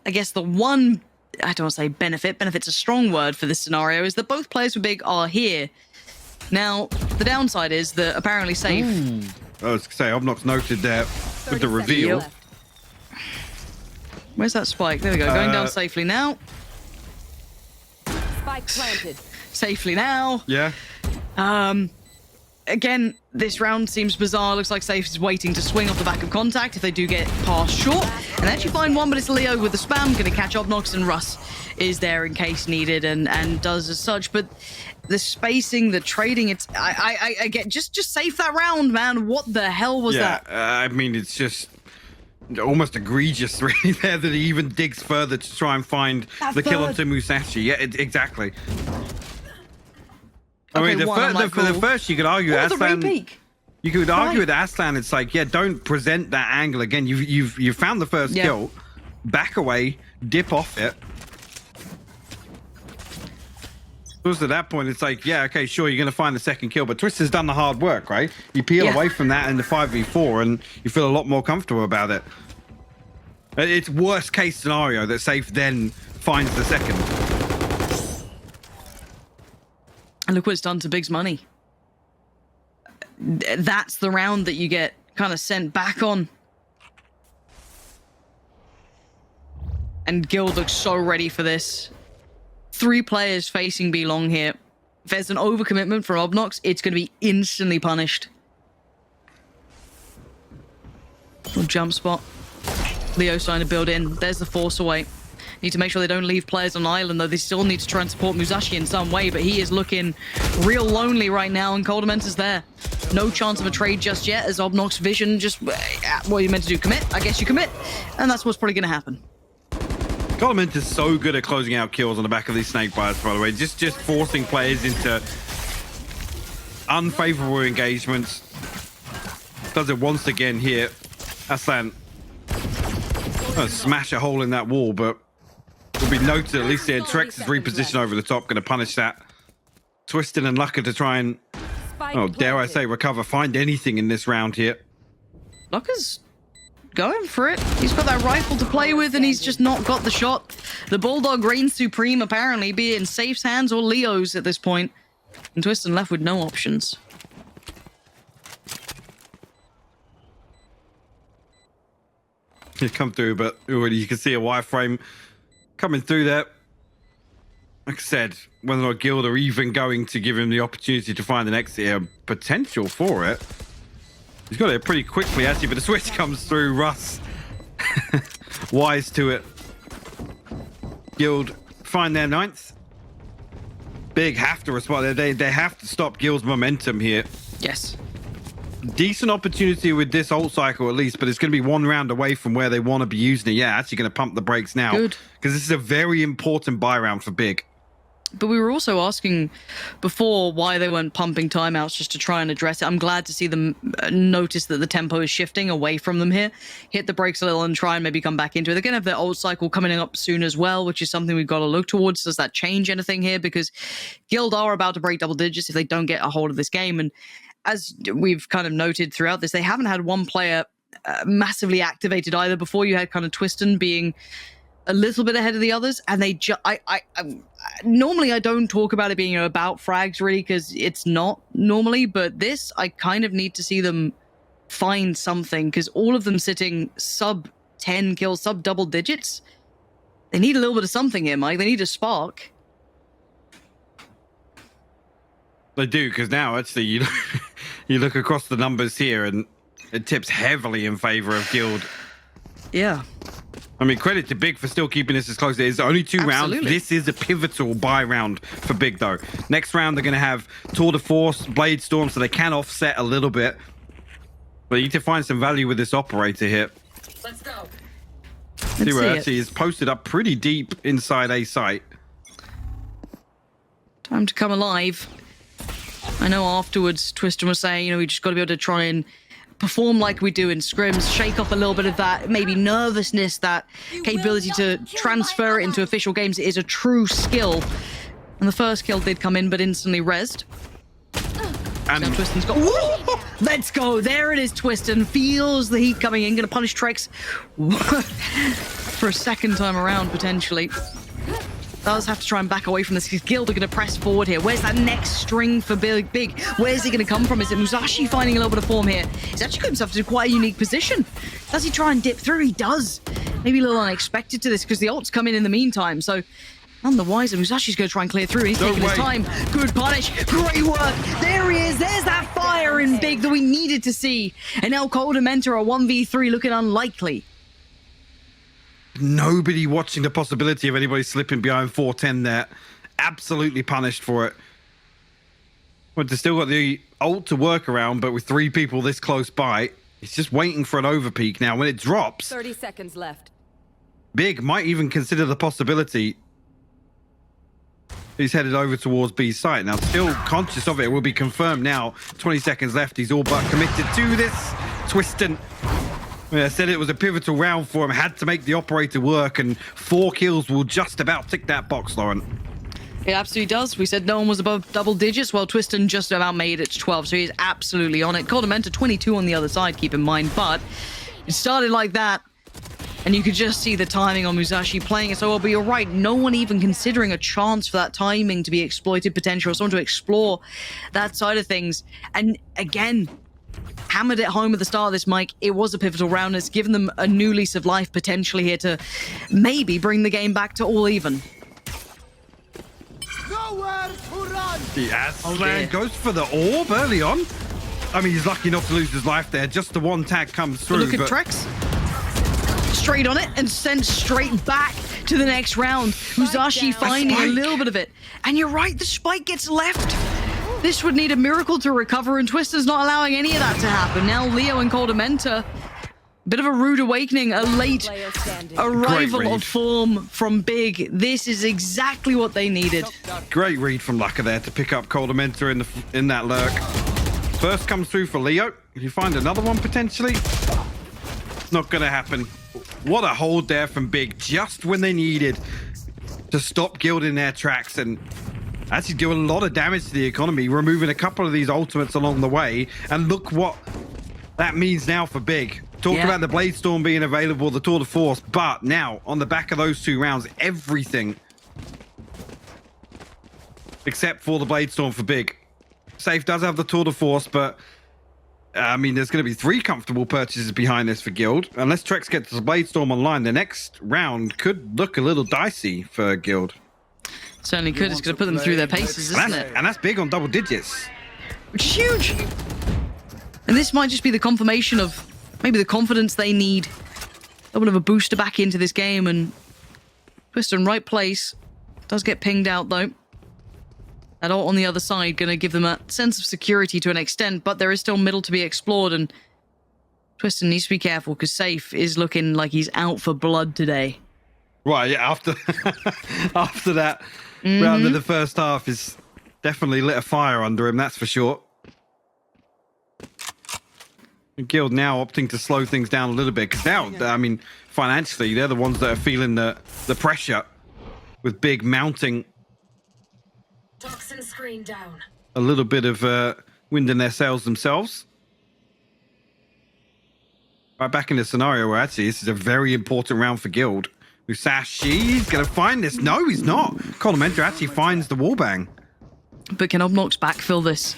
I guess the one, I don't want to say benefit's a strong word for this scenario, is that both players for Big are here. Now, the downside is that apparently Safe... I was going to say, Obnox noted there with the reveal. Where's that spike? There we go. Going down safely now. Spike planted. Safely now. Yeah. Again, this round seems bizarre. Looks like Safe is waiting to swing off the back of contact if they do get past short. And they actually find one, but it's Leo with the spam. Going to catch Obnox, and Russ is there in case needed and does as such. But the spacing, the trading, it's... I get... Just safe that round, man. What the hell was that? I mean, it's just... almost egregious really there that he even digs further to try and find the kill onto Musashi. Yeah, exactly. I mean, for the first, you could argue Aslan. You could argue with Aslan. It's like, yeah, don't present that angle again. You've found the first kill. Back away, dip off it. So at that point, it's like, yeah, okay, sure, you're going to find the second kill, but Twister's done the hard work, right? You peel away from that in the 5v4, and you feel a lot more comfortable about it. It's worst case scenario that Safe then finds the second. And look what it's done to Big's money. That's the round that you get kind of sent back on. And Guild looks so ready for this. 3 players facing B long here. If there's an overcommitment from Obnox, it's going to be instantly punished. Little jump spot. Leo trying to build in. There's the force away. Need to make sure they don't leave players on island, though they still need to try and support Musashi in some way, but he is looking real lonely right now, and Coldamenter's there. No chance of a trade just yet, as Obnox vision just... what are you meant to do? Commit? I guess you commit. And that's what's probably going to happen. Coldament is so good at closing out kills on the back of these snake bites, by the way. Just forcing players into unfavorable engagements. Does it once again here. Aslan smash a hole in that wall, but will be noted at least here. Trex is repositioned over the top, going to punish that. Twisted and Lucker to try and, dare I say, recover, find anything in this round here. Lucker's going for it. He's got that rifle to play with, and he's just not got the shot. The Bulldog reigns supreme, apparently, be it in Safe's hands or Leo's at this point. And Twisted left with no options. He's come through, but already you can see a wireframe coming through there. Like I said, whether or not Guild are even going to give him the opportunity to find an exit here, potential for it. He's got it pretty quickly, actually, but the switch comes through. Russ, wise to it. Guild find their 9th. Big have to respond. They have to stop Guild's momentum here. Yes. Decent opportunity with this ult cycle at least, but it's going to be 1 round away from where they want to be using it. Yeah, actually going to pump the brakes now. Good. Because this is a very important buy round for Big. But we were also asking before why they weren't pumping timeouts just to try and address it. I'm glad to see them notice that the tempo is shifting away from them here. Hit the brakes a little and try and maybe come back into it. They're going to have their old cycle coming up soon as well, which is something we've got to look towards. Does that change anything here? Because Guild are about to break double digits if they don't get a hold of this game. And as we've kind of noted throughout this, they haven't had one player massively activated either. Before you had kind of Twiston being a little bit ahead of the others, and they normally I don't talk about it being about frags really, because it's not normally, but this I kind of need to see them find something, because all of them sitting sub 10 kills, sub double digits. They need a little bit of something here, Mike. They need a spark. They do, because now actually you look across the numbers here and it tips heavily in favor of Guild. Yeah. I mean, credit to Big for still keeping this as close. It is only 2 rounds. This is a pivotal buy round for Big, though. Next round, they're going to have Tour de Force, Blade Storm, so they can offset a little bit. But you need to find some value with this operator here. Let's go. See where actually is posted up pretty deep inside a site. Time to come alive. I know afterwards, Twiston was saying, we just got to be able to try and perform like we do in scrims, shake off a little bit of that maybe nervousness, that capability to transfer it into official games. It is a true skill. And the first kill did come in, but instantly rezzed. And now Twiston's got... Whoa! Let's go! There it is, Twiston. Feels the heat coming in. Gonna punish Trex for a second time around, potentially. Does have to try and back away from this. Guild are going to press forward here. Where's that next string for Big? Where's he going to come from? Is it Musashi finding a little bit of form here? He's actually got himself to quite a unique position. Does he try and dip through? He does. Maybe a little unexpected to this because the ults come in the meantime. So none the wiser. Musashi's going to try and clear through. He's taking his time. Good punish. Great work. There he is. There's that fire in Big that we needed to see. And now Cold and Mentor are 1v3 looking unlikely. Nobody watching the possibility of anybody slipping behind 410 there. Absolutely punished for it. But they've still got the ult to work around, but with 3 people this close by, it's just waiting for an overpeak. Now, when it drops... 30 seconds left. Big might even consider the possibility he's headed over towards B's site. Now, still conscious of it. It will be confirmed now. 20 seconds left. He's all but committed to this. Twiston. I said it was a pivotal round for him. Had to make the operator work, and 4 kills will just about tick that box, Lauren. It absolutely does. We said no one was above double digits. Well, Twiston just about made it to 12, so he's absolutely on it. Coldamenta 22 on the other side, keep in mind, but it started like that, and you could just see the timing on Musashi playing it so well. But you're right, no one even considering a chance for that timing to be exploited potential, or someone to explore that side of things. And again, hammered it home at the start of this, Mike. It was a pivotal round. It's given them a new lease of life potentially here to maybe bring the game back to all even. Nowhere to run. The Aslan goes for the orb early on. I mean, he's lucky not to lose his life there. Just the one tag comes through. But look at Trex. Straight on it and sent straight back to the next round. Musashi finding a little bit of it. And you're right, the spike gets left. This would need a miracle to recover, and Twister's not allowing any of that to happen. Now Leo and Coldamenta, bit of a rude awakening, a late arrival of form from Big. This is exactly what they needed. Great read from Laka there to pick up Coldamenta in that lurk. First comes through for Leo. If you find another one potentially, it's not going to happen. What a hold there from Big, just when they needed to stop Guild in their tracks, and actually doing a lot of damage to the economy, removing a couple of these ultimates along the way. And look what that means now for Big. Talked about the Blade Storm being available, the Tour de Force, but now on the back of those 2 rounds, everything except for the Blade Storm for Big. Safe does have the Tour de Force, but I mean, there's going to be 3 comfortable purchases behind this for Guild. Unless Trex gets the Blade Storm online, the next round could look a little dicey for Guild. Certainly could. It's going to put them through their paces, isn't it? And that's big on double digits. Which is huge. And this might just be the confirmation of maybe the confidence they need. A little bit of a booster back into this game, and Twiston, right place. Does get pinged out, though. That ult on the other side going to give them a sense of security to an extent, but there is still middle to be explored, and Twiston needs to be careful because Safe is looking like he's out for blood today. Right, yeah, after that round of the first half is definitely lit a fire under him, that's for sure. Guild now opting to slow things down a little bit because now, I mean, financially, they're the ones that are feeling the pressure with Big mounting Toxin screen down. a little bit of wind in their sails themselves. Right back in the scenario where actually this is a very important round for Guild. Musashi's going to find this. No, he's not. Colomentor actually finds the wallbang. But can Obnox backfill this?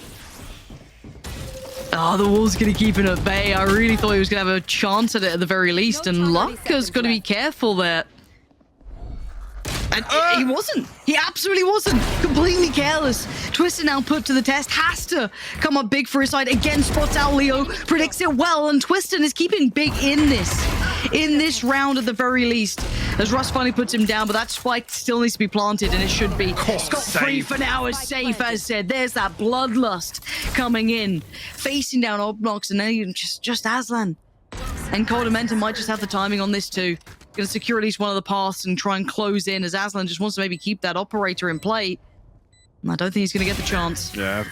Oh, the wall's going to keep him at bay. I really thought he was going to have a chance at it at the very least, and Lucka's got to be careful there. And he wasn't. He absolutely wasn't. Completely careless. Twister now put to the test. Has to come up big for his side. Again, spots out Leo. Predicts it well. And Twiston is keeping big in this round at the very least. As Russ finally puts him down, but that spike still needs to be planted, and it should be. Scot-free for now is safe, as said. There's that bloodlust coming in. Facing down Obnox, and then just Aslan. And Codimenta might just have the timing on this too. Going to secure at least one of the paths and try and close in, as Aslan just wants to maybe keep that operator in play. And I don't think he's going to get the chance. Yeah.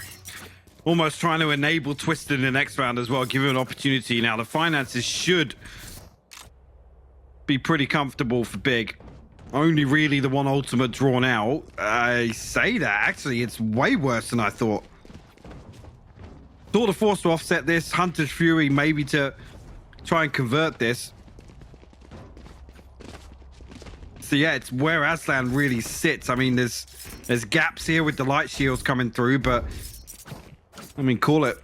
Almost trying to enable Twisted in the next round as well, give him an opportunity. Now, the finances should be pretty comfortable for Big. Only really the one ultimate drawn out. I say that, actually, it's way worse than I thought. Thought of force to offset this. Hunter's Fury maybe to try and convert this. So yeah, it's where Aslan really sits. I mean, there's gaps here with the light shields coming through, but I mean, call it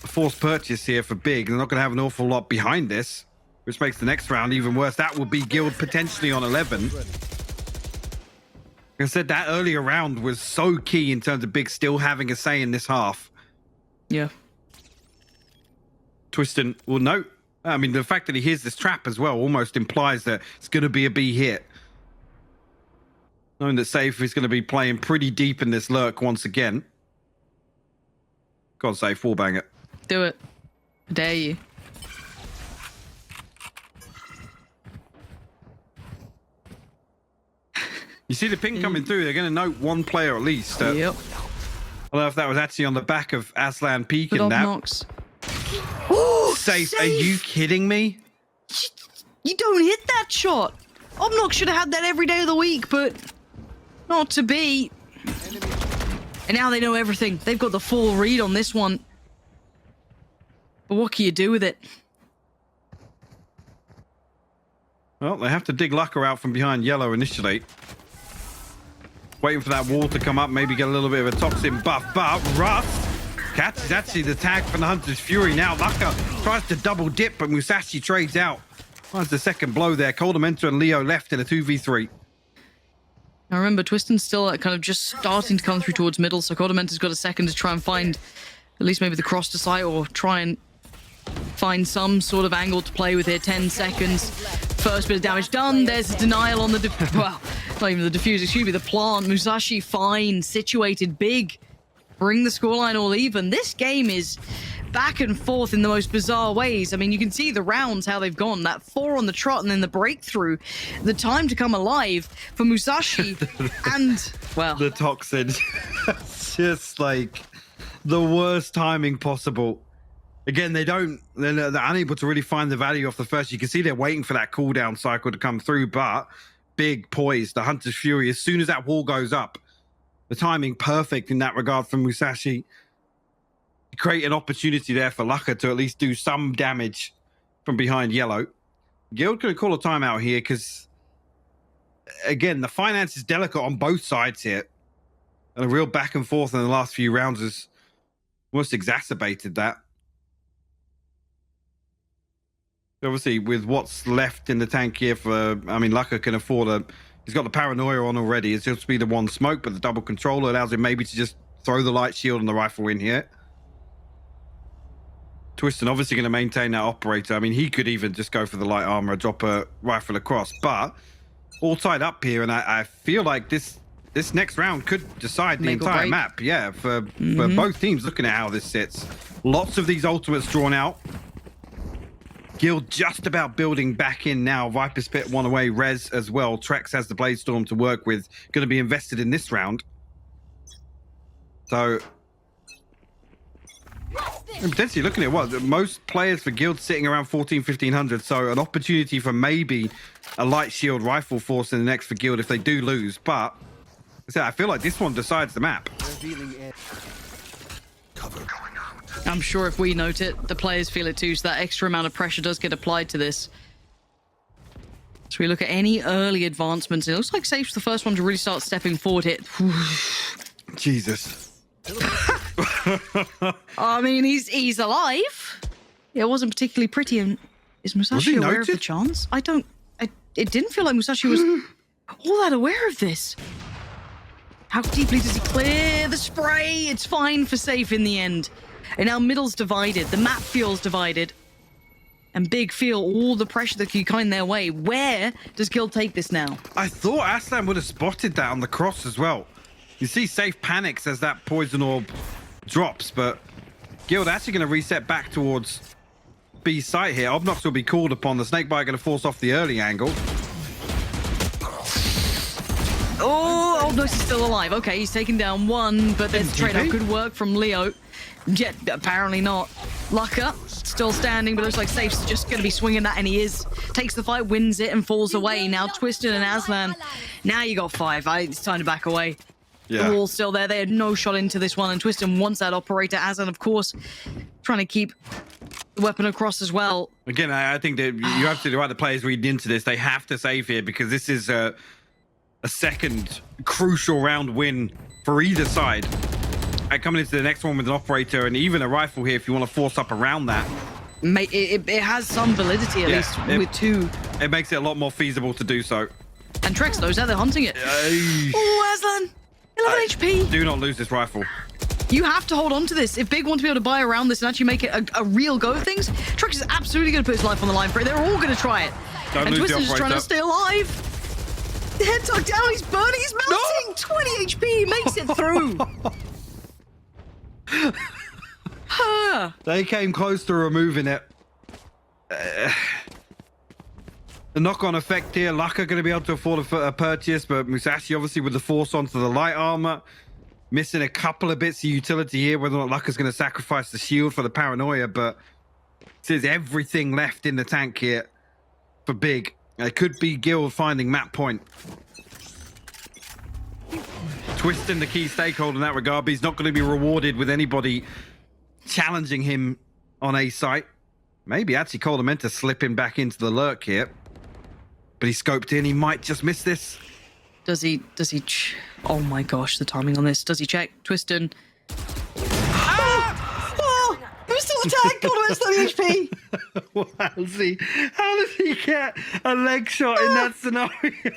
a forced purchase here for Big. They're not going to have an awful lot behind this, which makes the next round even worse. That would be Guild potentially on 11. Like I said, that earlier round was so key in terms of Big still having a say in this half. Yeah. Twiston will note. I mean, the fact that he hears this trap as well almost implies that it's going to be a B hit. Knowing that Safe is going to be playing pretty deep in this lurk once again. Go on, Safe, wallbang it. Do it. I dare you. You see the ping coming through. They're going to note one player at least. Yep. I don't know if that was actually on the back of Aslan peeking that. Obnox. Safe, are you kidding me? You don't hit that shot. Obnox should have had that every day of the week, but not to be. And now they know everything. They've got the full read on this one. But what can you do with it? Well, they have to dig Lucker out from behind yellow initially. Waiting for that wall to come up, maybe get a little bit of a toxin buff. But Russ catches actually the tag from the Hunter's Fury. Now Lucker tries to double dip, but Musashi trades out. Finds the second blow there. Codimenta and Leo left in a 2v3. I remember Twiston's still kind of just starting to come through towards middle, so Codimenta's got a second to try and find at least maybe the cross to sight, or try and find some sort of angle to play with here. 10 seconds. First bit of damage done. There's a denial on the well, not even the defuse, excuse me, the plant. Musashi fine, situated big. Bring the scoreline all even. This game is back and forth in the most bizarre ways. I mean, you can see the rounds, how they've gone. That 4 on the trot and then the breakthrough. The time to come alive for Musashi and, well... The toxin. It's just like the worst timing possible. Again, they're unable to really find the value off the first. You can see they're waiting for that cooldown cycle to come through, but Big poised. The Hunter's Fury, as soon as that wall goes up, the timing perfect in that regard from Musashi. Create an opportunity there for Lucker to at least do some damage from behind yellow. Guild could call a timeout here because, again, the finance is delicate on both sides here. And a real back and forth in the last few rounds has almost exacerbated that. Obviously, with what's left in the tank here for, I mean, Lucker can afford he's got the paranoia on already. It's just be the one smoke, but the double controller allows him maybe to just throw the light shield and the rifle in here. Twiston obviously going to maintain that operator. I mean, he could even just go for the light armor, drop a rifle across, but all tied up here. And I feel like this next round could decide the entire map. Yeah, for both teams looking at how this sits. Lots of these ultimates drawn out. Guild just about building back in now. Viper's Pit one away, Rez as well. Trex has the Bladestorm to work with. Going to be invested in this round. So, and potentially looking at what most players for Guild sitting around 1500. So an opportunity for maybe a light shield rifle force in the next for Guild if they do lose. But I feel like this one decides the map. I'm sure if we note it, the players feel it too, so that extra amount of pressure does get applied to this. So we look at any early advancements. It looks like Safe's the first one to really start stepping forward here. Jesus. I mean, he's alive. It wasn't particularly pretty. And is Musashi aware of the chance? It didn't feel like Musashi was all that aware of this. How deeply does he clear the spray? It's fine for Safe in the end. And now middle's divided. The map feels divided. And Big feel all the pressure that can come their way. Where does Guild take this now? I thought Aslan would have spotted that on the cross as well. You see Safe panics as that poison orb drops, but Guild actually going to reset back towards B site here. Obnox will be called upon. The Snakebite going to force off the early angle. Oh, Obnox is still alive. Okay, he's taken down one, but there's a trade-off. Good work from Leo. Yet, apparently not. Lucka, still standing, but looks like Safe's just going to be swinging that, and he is. Takes the fight, wins it, and falls away. Now Twisted and Aslan. Now you got 5. It's time to back away. Yeah. The wall's still there. They had no shot into this one, and Twisted wants that operator. Aslan, of course, trying to keep the weapon across as well. Again, I think that you're absolutely right. The players reading into this, they have to save here because this is a second crucial round win for either side. And coming into the next one with an operator and even a rifle here if you want to force up around that. It has some validity, at least with 2. It makes it a lot more feasible to do so. And Trex knows that they're hunting it. Oh, Aslan! 11 HP! Do not lose this rifle. You have to hold on to this. If Big want to be able to buy around this and actually make it a real go of things, Trex is absolutely going to put his life on the line for it. They're all going to try it. And Twister's just trying to stay alive. The head tucked down, he's burning, he's melting! No! 20 HP, makes it through! They came close to removing it. The knock-on effect here, Lucka going to be able to afford a purchase, but Musashi obviously with the force onto the light armor. Missing a couple of bits of utility here, whether or not Lucka's going to sacrifice the shield for the paranoia, but there's everything left in the tank here for Big. It could be Guild finding map point. Twisting the key stakeholder in that regard, but he's not going to be rewarded with anybody challenging him on A site. Maybe actually Calder meant to slip him back into the lurk here. But he scoped in, he might just miss this. Does he oh my gosh, the timing on this. Does he check? Twiston. Oh, he was still attacked, Calder has 30 HP. Well, how does he get a leg shot in that scenario?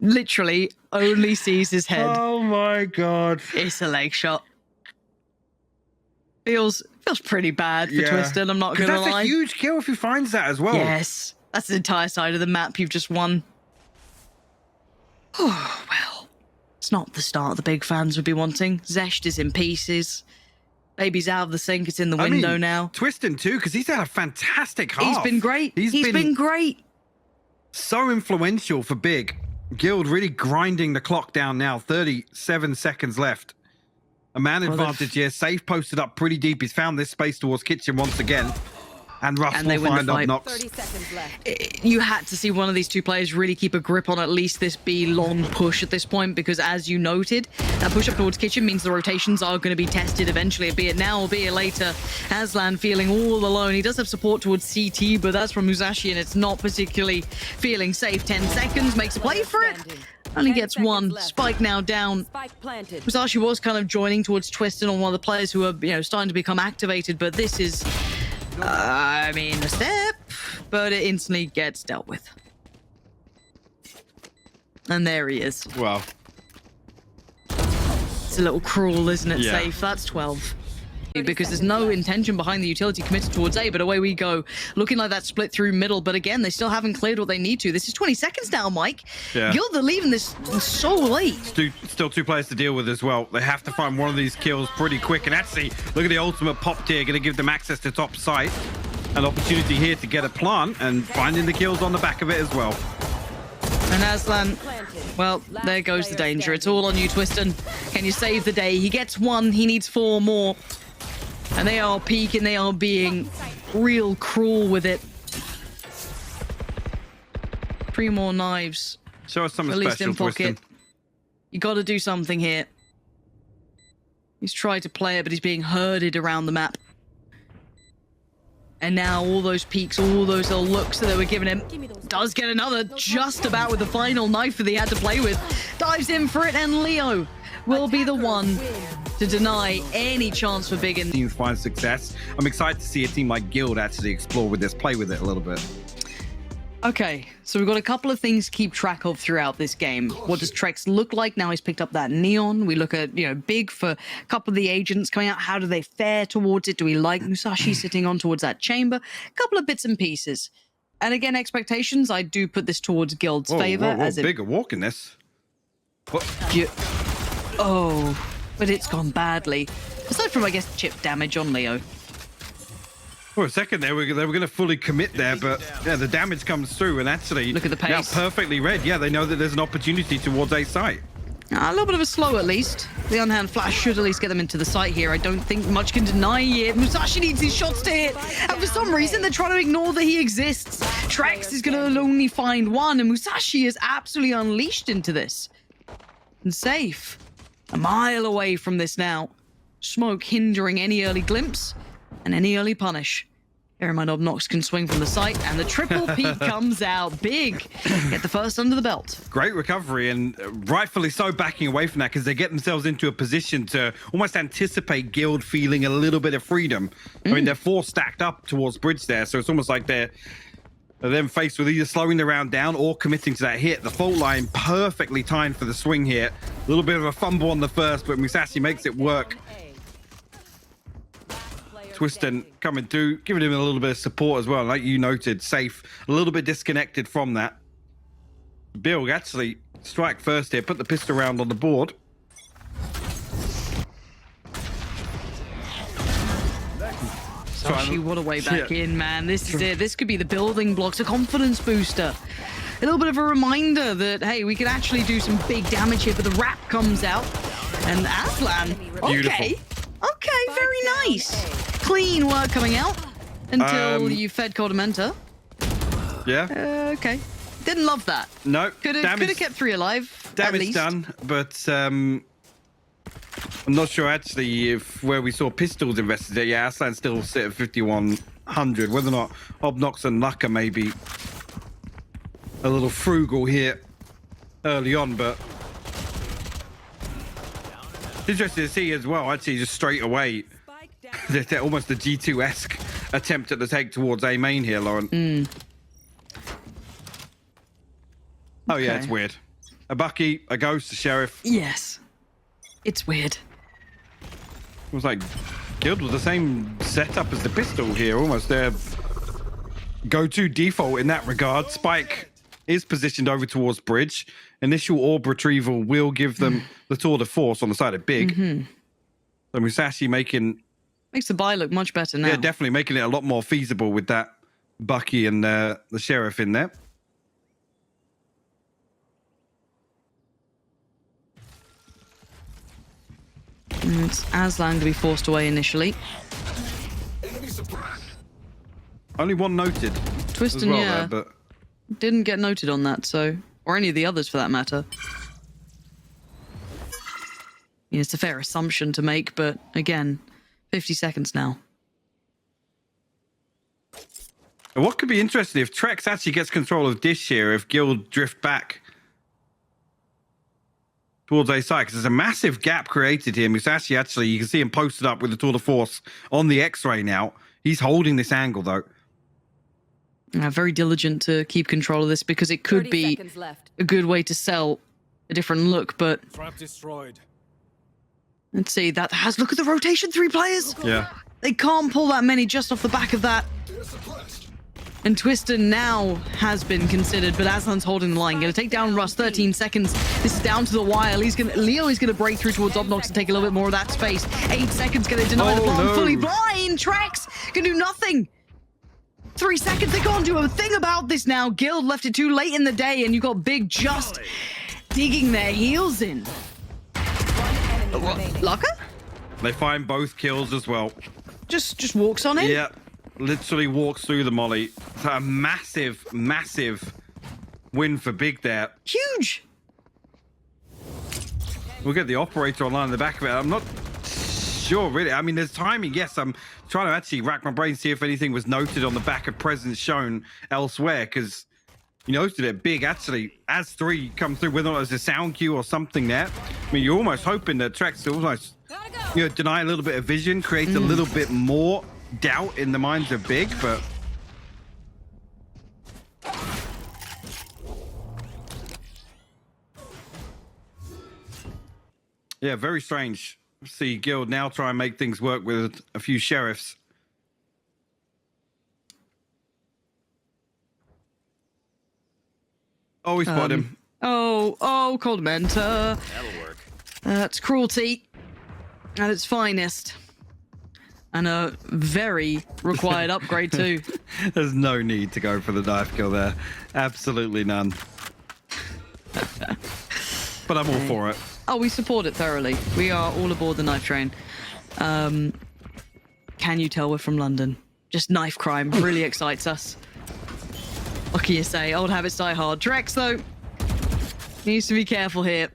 Literally only sees his head. Oh my god. It's a leg shot. Feels pretty bad for Twisted, I'm not gonna lie. That's a huge kill if he finds that as well. Yes. That's the entire side of the map you've just won. Oh, well. It's not the start the big fans would be wanting. Zesht is in pieces. Baby's out of the sink, it's in the window now. Twisting too, because he's had a fantastic half. He's been great. He's been great. So influential for Big. Guild really grinding the clock down now. 37 seconds left. A man advantage here. Safe posted up pretty deep. He's found this space towards kitchen once again. And Russ will find Obnox. 30 seconds left. You had to see one of these two players really keep a grip on at least this B long push at this point, because as you noted, that push up towards kitchen means the rotations are going to be tested eventually, be it now or be it later. Aslan feeling all alone. He does have support towards CT, but that's from Musashi, and it's not particularly feeling safe. 10 seconds, makes a play for it. Only gets one. Left. Spike now down. Spike planted. Musashi was kind of joining towards Twisted on one of the players who are, starting to become activated, but this is, I mean, a step, but it instantly gets dealt with. And there he is. Wow. It's a little cruel, isn't it, yeah. Safe? That's 12. Because there's no intention behind the utility committed towards A, but away we go. Looking like that split through middle, but again, they still haven't cleared what they need to. This is 20 seconds now, Mike. Yeah. Guild are leaving this so late. Still two players to deal with as well. They have to find one of these kills pretty quick. And actually, look at the ultimate pop tier, going to give them access to top site. An opportunity here to get a plant and finding the kills on the back of it as well. And Aslan, well, there goes the danger. It's all on you, Twiston. Can you save the day? He gets 1, he needs 4 more. And they are peeking, they are being real cruel with it. 3 more knives. Show us something At least special, in pocket. Twiston. You got to do something here. He's tried to play it, but he's being herded around the map. And now all those peeks, all those little looks that they were giving him, does get another just about with the final knife that he had to play with. Dives in for it, and Leo will be the one to deny any chance for Big. Teams find success. I'm excited to see a team like Guild actually explore with this, play with it a little bit. Okay, so we've got a couple of things to keep track of throughout this game. What does Trex look like now he's picked up that neon? We look at, Big for a couple of the agents coming out. How do they fare towards it? Do we like Musashi sitting on towards that chamber? A couple of bits and pieces. And again, expectations, I do put this towards Guild's favor. Whoa, as Big are walking this. Oh, but it's gone badly. Aside from, I guess, chip damage on Leo. For a second there, they were going to fully commit there, but yeah, the damage comes through, and actually, look at the pace. Now perfectly read. Yeah, they know that there's an opportunity towards A site. A little bit of a slow, at least. The unhand flash should at least get them into the site here. I don't think much can deny it. Musashi needs these shots to hit, and for some reason, they're trying to ignore that he exists. Trex is going to only find 1, and Musashi is absolutely unleashed into this. And safe. A mile away from this now. Smoke hindering any early glimpse and any early punish. Bear in mind, Obnox can swing from the site, and the triple peak comes out. Big. Get the first under the belt. Great recovery, and rightfully so backing away from that, because they get themselves into a position to almost anticipate Guild feeling a little bit of freedom. I mean, they're 4 stacked up towards bridge there, so it's almost like they're then faced with either slowing the round down or committing to that hit. The fault line perfectly timed for the swing here. A little bit of a fumble on the first, but Musashi makes it work. Twiston coming through, giving him a little bit of support as well. Like you noted, safe, a little bit disconnected from that. Bill actually strike first here, put the pistol round on the board. Musashi, what a way back in, man. This is it. This could be the building blocks, a confidence booster. A little bit of a reminder that, hey, we can actually do some big damage here, but the wrap comes out. And Aslan, okay, very nice. Clean work coming out until you fed Cordamenta. Yeah. Okay. Didn't love that. No. Could have kept 3 alive. Damage done, but I'm not sure actually if where we saw pistols invested there. Yeah, Aslan still sit at 5,100. Whether or not Obnox and Nuka may be a little frugal here early on, but it's interesting to see as well, actually, just straight away. They're almost a G2-esque attempt at the take towards A main here, Lauren. Oh, yeah, it's weird. A Bucky, a Ghost, a Sheriff. Yes. It's weird. It was like Guild with the same setup as the pistol here, almost their go-to default in that regard. Spike is positioned over towards bridge. Initial orb retrieval will give them the tour de force on the side of Big. So Musashi makes the buy look much better now. Yeah, definitely making it a lot more feasible with that Bucky and the Sheriff in there. It's Aslan to be forced away initially. Only 1 noted. Twiston, well yeah, there, but didn't get noted on that, so, or any of the others for that matter. Yeah, it's a fair assumption to make, but again, 50 seconds now. And what could be interesting if Trex actually gets control of Dish here, if Guild drift back towards A side, because there's a massive gap created here. Musashi actually, you can see him posted up with the tour de force on the X-ray now. He's holding this angle though. Very diligent to keep control of this, because it could be a good way to sell a different look, but Trap destroyed. Let's see, that has, look at the rotation, 3 players. Yeah. They can't pull that many just off the back of that. And Twiston now has been considered, but Aslan's holding the line. Going to take down Russ, 13 seconds. This is down to the wire. Leo is going to break through towards Obnox and take a little bit more of that space. 8 seconds, going to deny the bomb. No. Fully blind. Trex can do nothing. 3 seconds. They can't do a thing about this now. Guild left it too late in the day, and you got Big just digging their heels in. Locker? They find both kills as well. Just walks on it? Yeah, literally walks through the molly. So a massive, massive win for Big there. Huge. We'll get the operator online in the back of it. I'm not sure, really. I mean, there's timing. Yes, I'm trying to actually rack my brain, see if anything was noted on the back of presence shown elsewhere, because you noted it. Big actually, as 3 come through, whether or not there's a sound cue or something there. I mean, you're almost hoping that Trex almost, deny a little bit of vision, create a little bit more doubt in the minds of Big, but yeah, very strange. See Guild now try and make things work with a few sheriffs. Oh, we spotted him. Oh, Cold Mentor. That'll work. That's cruelty at its finest. And a very required upgrade too. There's no need to go for the knife kill there. Absolutely none. But I'm all for it. Oh, we support it thoroughly. We are all aboard the knife train. Can you tell we're from London? Just knife crime really excites us. What can you say? Old habits die hard. Trex, though, needs to be careful here.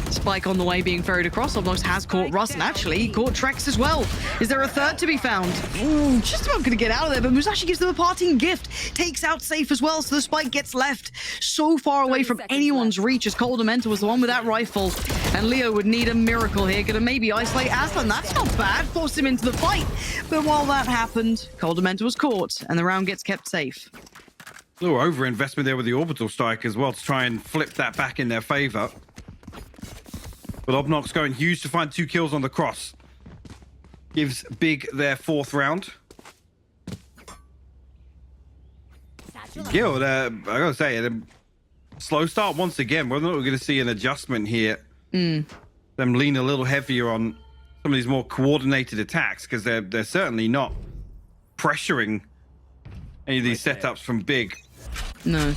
Spike on the way being ferried across. Obnox has caught Russ, and actually he caught Trex as well. Is there a third to be found? Ooh, just about gonna get out of there, but Musashi gives them a parting gift. Takes out Safe as well, so the Spike gets left so far away from anyone's reach, as Cold Dementor was the one with that rifle. And Leo would need a miracle here. Gonna maybe isolate Aslan. That's not bad. Force him into the fight. But while that happened, Cold Dementor was caught, and the round gets kept safe. A little over-investment there with the orbital strike as well to try and flip that back in their favor. But Obnox going huge to find 2 kills on the cross. Gives Big their 4th round. Guild, I gotta say, a slow start once again. Whether or not we're gonna see an adjustment here. Them lean a little heavier on some of these more coordinated attacks, because they're certainly not pressuring any of these setups from Big. No.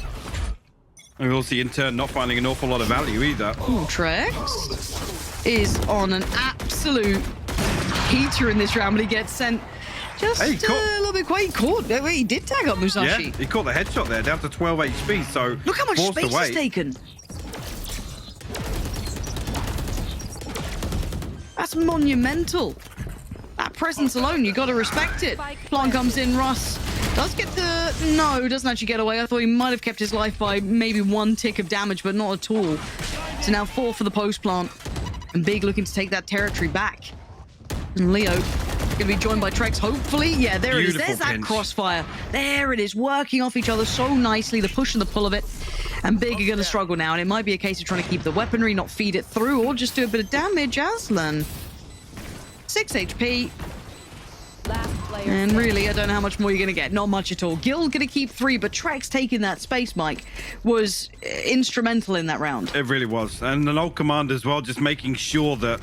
And we also in turn not finding an awful lot of value either. Ooh, Trex is on an absolute heater in this round, but he gets sent just a little bit quick. He caught. He did tag up Musashi. Yeah, he caught the headshot there, down to 12 HP. So look how much space away. he's taken. That's monumental. That presence alone, you got to respect it. Plant comes in, Russ does get the... No, doesn't actually get away. I thought he might have kept his life by maybe 1 tick of damage, but not at all. So now 4 for the post plant. And Big looking to take that territory back. And Leo going to be joined by Trex, hopefully. Yeah, there it is. There's that crossfire. There it is, working off each other so nicely. The push and the pull of it. And Big are going to struggle now. And it might be a case of trying to keep the weaponry, not feed it through, or just do a bit of damage. Aslan. 6 HP. And really, I don't know how much more you're going to get. Not much at all. Guild going to keep 3, but Trex taking that space, Mike, was instrumental in that round. It really was. And an old command as well, just making sure that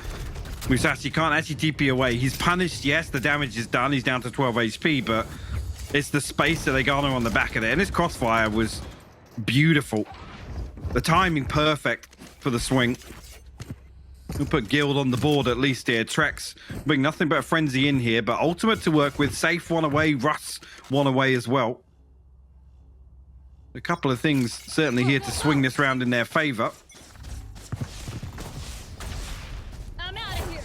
Musashi can't actually TP away. He's punished, yes, the damage is done. He's down to 12 HP, but it's the space that they garner on the back of it. And his crossfire was beautiful. The timing perfect for the swing. We'll put Guild on the board at least here. Trex bring nothing but a frenzy in here, but Ultimate to work with. Safe 1 away, Russ 1 away as well. A couple of things certainly here to swing this round in their favor. I'm out of here.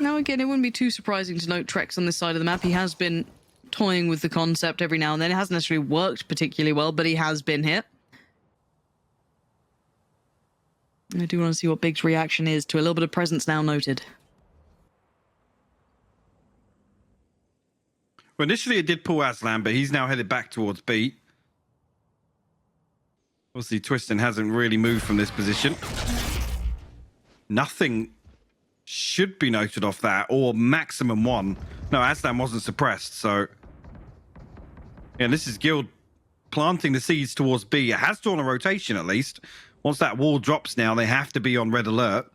Now again, it wouldn't be too surprising to note Trex on this side of the map. He has been toying with the concept every now and then. It hasn't necessarily worked particularly well, but he has been hit. I do want to see what Big's reaction is to a little bit of presence now noted. Well, initially it did pull Aslan, but he's now headed back towards B. Obviously, Twiston hasn't really moved from this position. Nothing should be noted off that, or maximum 1. No, Aslan wasn't suppressed, so... Yeah, this is Guild planting the seeds towards B. It has drawn a rotation, at least. Once that wall drops now, they have to be on red alert.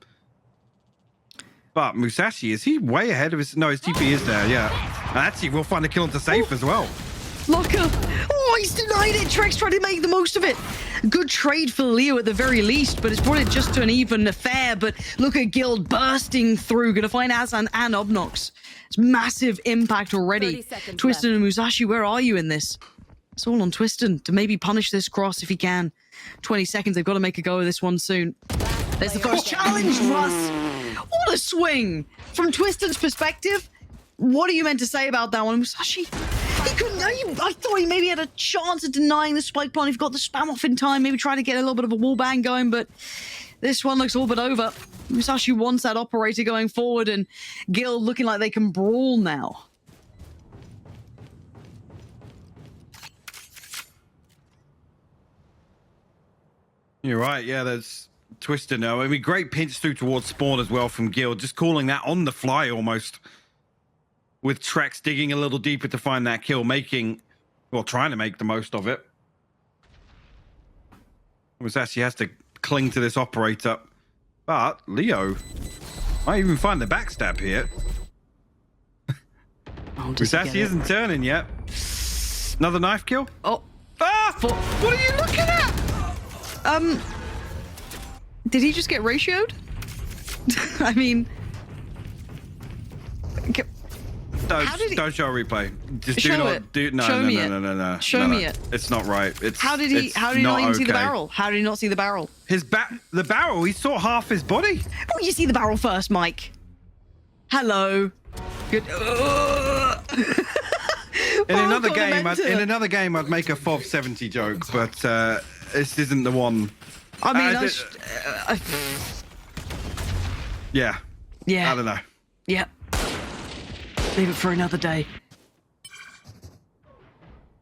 But Musashi, is he way ahead of his... No, his TP is there, yeah. And actually, we'll find a kill into safe as well. Locker. Oh, he's denied it. Trex tried to make the most of it. Good trade for Leo at the very least, but it's brought it just to an even affair. But look at Guild bursting through. Going to find Azan and Obnox. It's massive impact already. Twiston and Musashi, where are you in this? It's all on Twiston to maybe punish this cross if he can. 20 seconds. They've got to make a go of this one soon. There's the first challenge, Russ. What a swing. From Twiston's perspective, what are you meant to say about that one? Musashi, he couldn't. I thought he maybe had a chance of denying the spike plant. If he got the spam off in time, maybe trying to get a little bit of a wall bang going, but this one looks all but over. Musashi wants that operator going forward, and Gil looking like they can brawl now. You're right, yeah, there's Twister now. I mean, great pinch through towards spawn as well from Gil, just calling that on the fly almost. With Trex digging a little deeper to find that kill, trying to make the most of it. Musashi has to cling to this operator. But Leo might even find the backstab here. Musashi isn't turning yet. Another knife kill? Oh. Ah! What are you looking at? Did he just get ratioed? I mean... Don't show a replay. Just show do not it. do no show no me no, it. no no no. Show no, me no. it. It's not right. It's how did he not even see the barrel? How did he not see the barrel? The barrel, he saw half his body. Oh, you see the barrel first, Mike. Hello. Good. In another game, I'd make a FOV 70 joke, but this isn't the one. I mean, yeah. Yeah. I don't know. Yeah. Leave it for another day.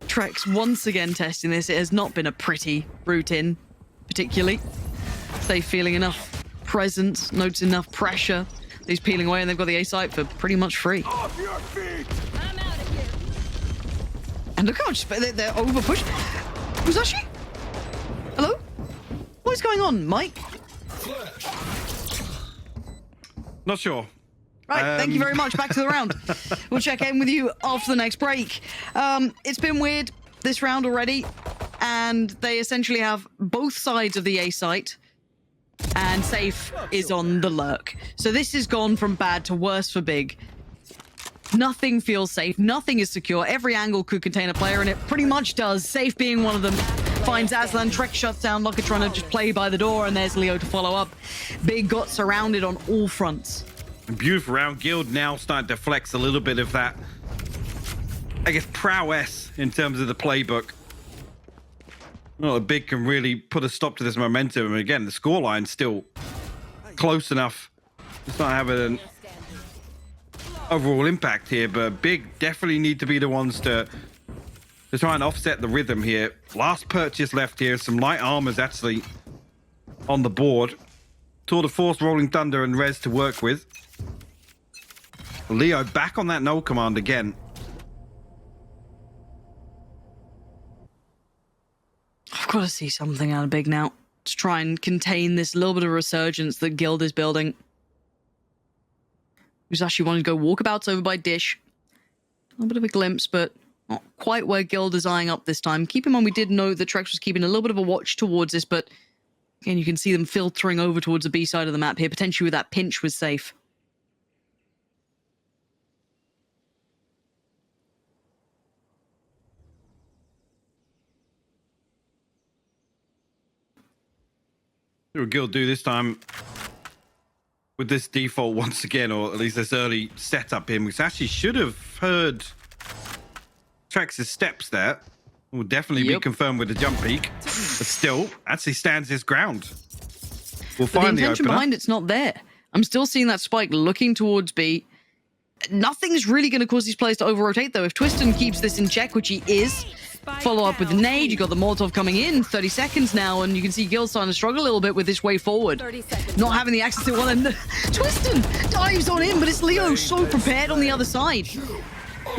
Trex once again testing this. It has not been a pretty route in, particularly. They feeling enough presence, notes enough pressure. He's peeling away, and they've got the A site for pretty much free. I'm out of here. And look how much they're over pushed. Musashi? Hello? What is going on, Mike? Not sure. Right, thank you very much. Back to the round. We'll check in with you after the next break. It's been weird this round already, and they essentially have both sides of the A site, and Safe is on the lurk. So this has gone from bad to worse for Big. Nothing feels safe. Nothing is secure. Every angle could contain a player, and it pretty much does. Safe being one of them. Finds Aslan. Trex shuts down. Locker trying to just play by the door, and there's Leo to follow up. Big got surrounded on all fronts. Beautiful round. Guild now starting to flex a little bit of that, I guess, prowess in terms of the playbook. Well, the Big can really put a stop to this momentum. And again, the scoreline's still close enough. It's not having an overall impact here, but Big definitely need to be the ones to try and offset the rhythm here. Last purchase left here. Some light armors actually on the board. Tour de Force, Rolling Thunder, and Rez to work with. Leo back on that null command again. I've got to see something out of Big now to try and contain this little bit of resurgence that Guild is building. Musashi wanted to go walkabouts over by Dish. A little bit of a glimpse, but not quite where Guild is eyeing up this time. Keep in mind, we did know that Trex was keeping a little bit of a watch towards this, but again, you can see them filtering over towards the B side of the map here, potentially with that pinch was Safe. What will Guild do this time with this default once again, or at least this early setup here? Musashi should have heard Trex's steps there. Will definitely be confirmed with the jump peak, but still actually stands his ground. We'll find the intention opener. behind it's not there. I'm still seeing that spike looking towards B. Nothing's really going to cause these players to over-rotate, though. If Twiston keeps this in check, which he is, follow up with Nade. You got the Molotov coming in. 30 seconds now, and you can see Gil starting to struggle a little bit with this way forward. Not having the access to one, and Twiston dives on in, but it's Leo so prepared on the other side.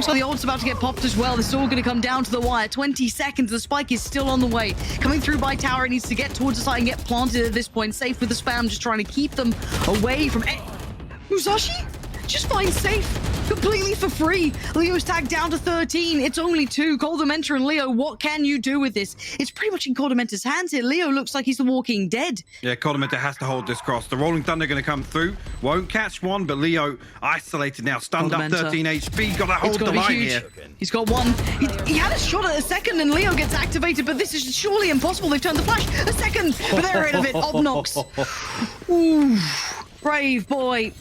So the ult's about to get popped as well. This is all going to come down to the wire. 20 seconds. The spike is still on the way. Coming through by tower. It needs to get towards the side and get planted at this point. Safe with the spam, just trying to keep them away from... Musashi just finds safe completely for free. Leo's tagged down to 13. It's only 2. Coldamenta and Leo, what can you do with this? It's pretty much in Coldamenta's hands here. Leo looks like he's the walking dead. Yeah, Coldamenta has to hold this cross. The Rolling Thunder going to come through. Won't catch one, but Leo isolated now. Stunned up 13 HP. Got to hold the line here. He's got one. He had a shot at a second and Leo gets activated, but this is surely impossible. They've turned the flash. A second, but they're rid of it. Obnox. Ooh, brave boy.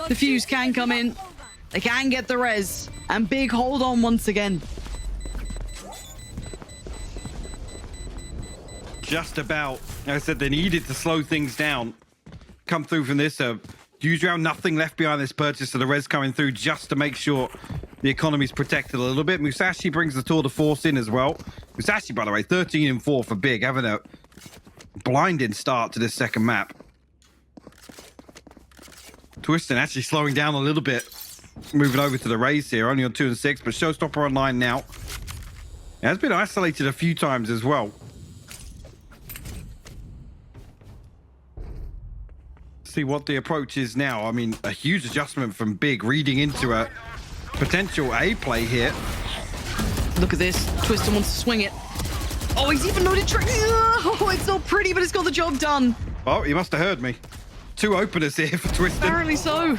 The fuse can come in. They can get the res. And Big hold on once again. Just about. Like I said, they needed to slow things down. Come through from this. Huge round, nothing left behind this purchase. So the res coming through just to make sure the economy's protected a little bit. Musashi brings the tour de force in as well. Musashi, by the way, 13-4 for Big. Having a blinding start to this second map. Twiston actually slowing down a little bit. Moving over to the race here, only on 2 and 6, but Showstopper online now. It has been isolated a few times as well. See what the approach is now. I mean, a huge adjustment from Big, reading into a potential A play here. Look at this. Twiston wants to swing it. Oh, he's even loaded trick. Oh, it's not pretty, but it's got the job done. Oh, he must have heard me. 2 openers here for Twiston. Apparently so.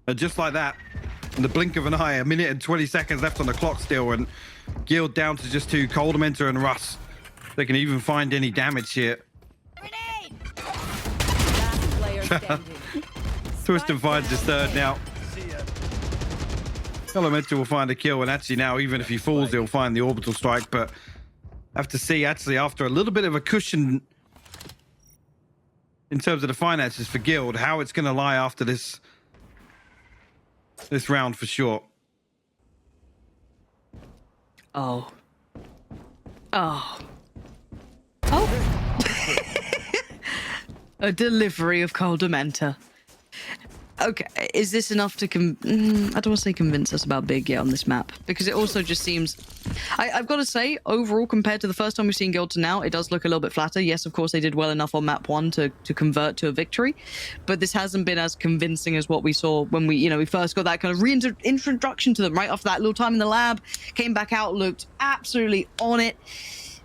And just like that, in the blink of an eye, 1 minute and 20 seconds left on the clock still, and Guild down to just 2. Coldamenta and Russ. They can even find any damage here. Twiston finds his 3rd now. Coldamenta will find a kill, and actually now, even if he falls, he'll find the orbital strike, but have to see, actually, after a little bit of a cushion in terms of the finances for Guild, how it's going to lie after this round for sure. Oh. Oh. Oh. A delivery of Coldamenta. Okay, is this enough to I don't want to say convince us about Big yet on this map, because it also just seems... I've got to say, overall, compared to the first time we've seen Guild to now, it does look a little bit flatter. Yes, of course, they did well enough on map 1 to convert to a victory, but this hasn't been as convincing as what we saw when we first got that kind of reintroduction to them right after that little time in the lab, came back out, looked absolutely on it.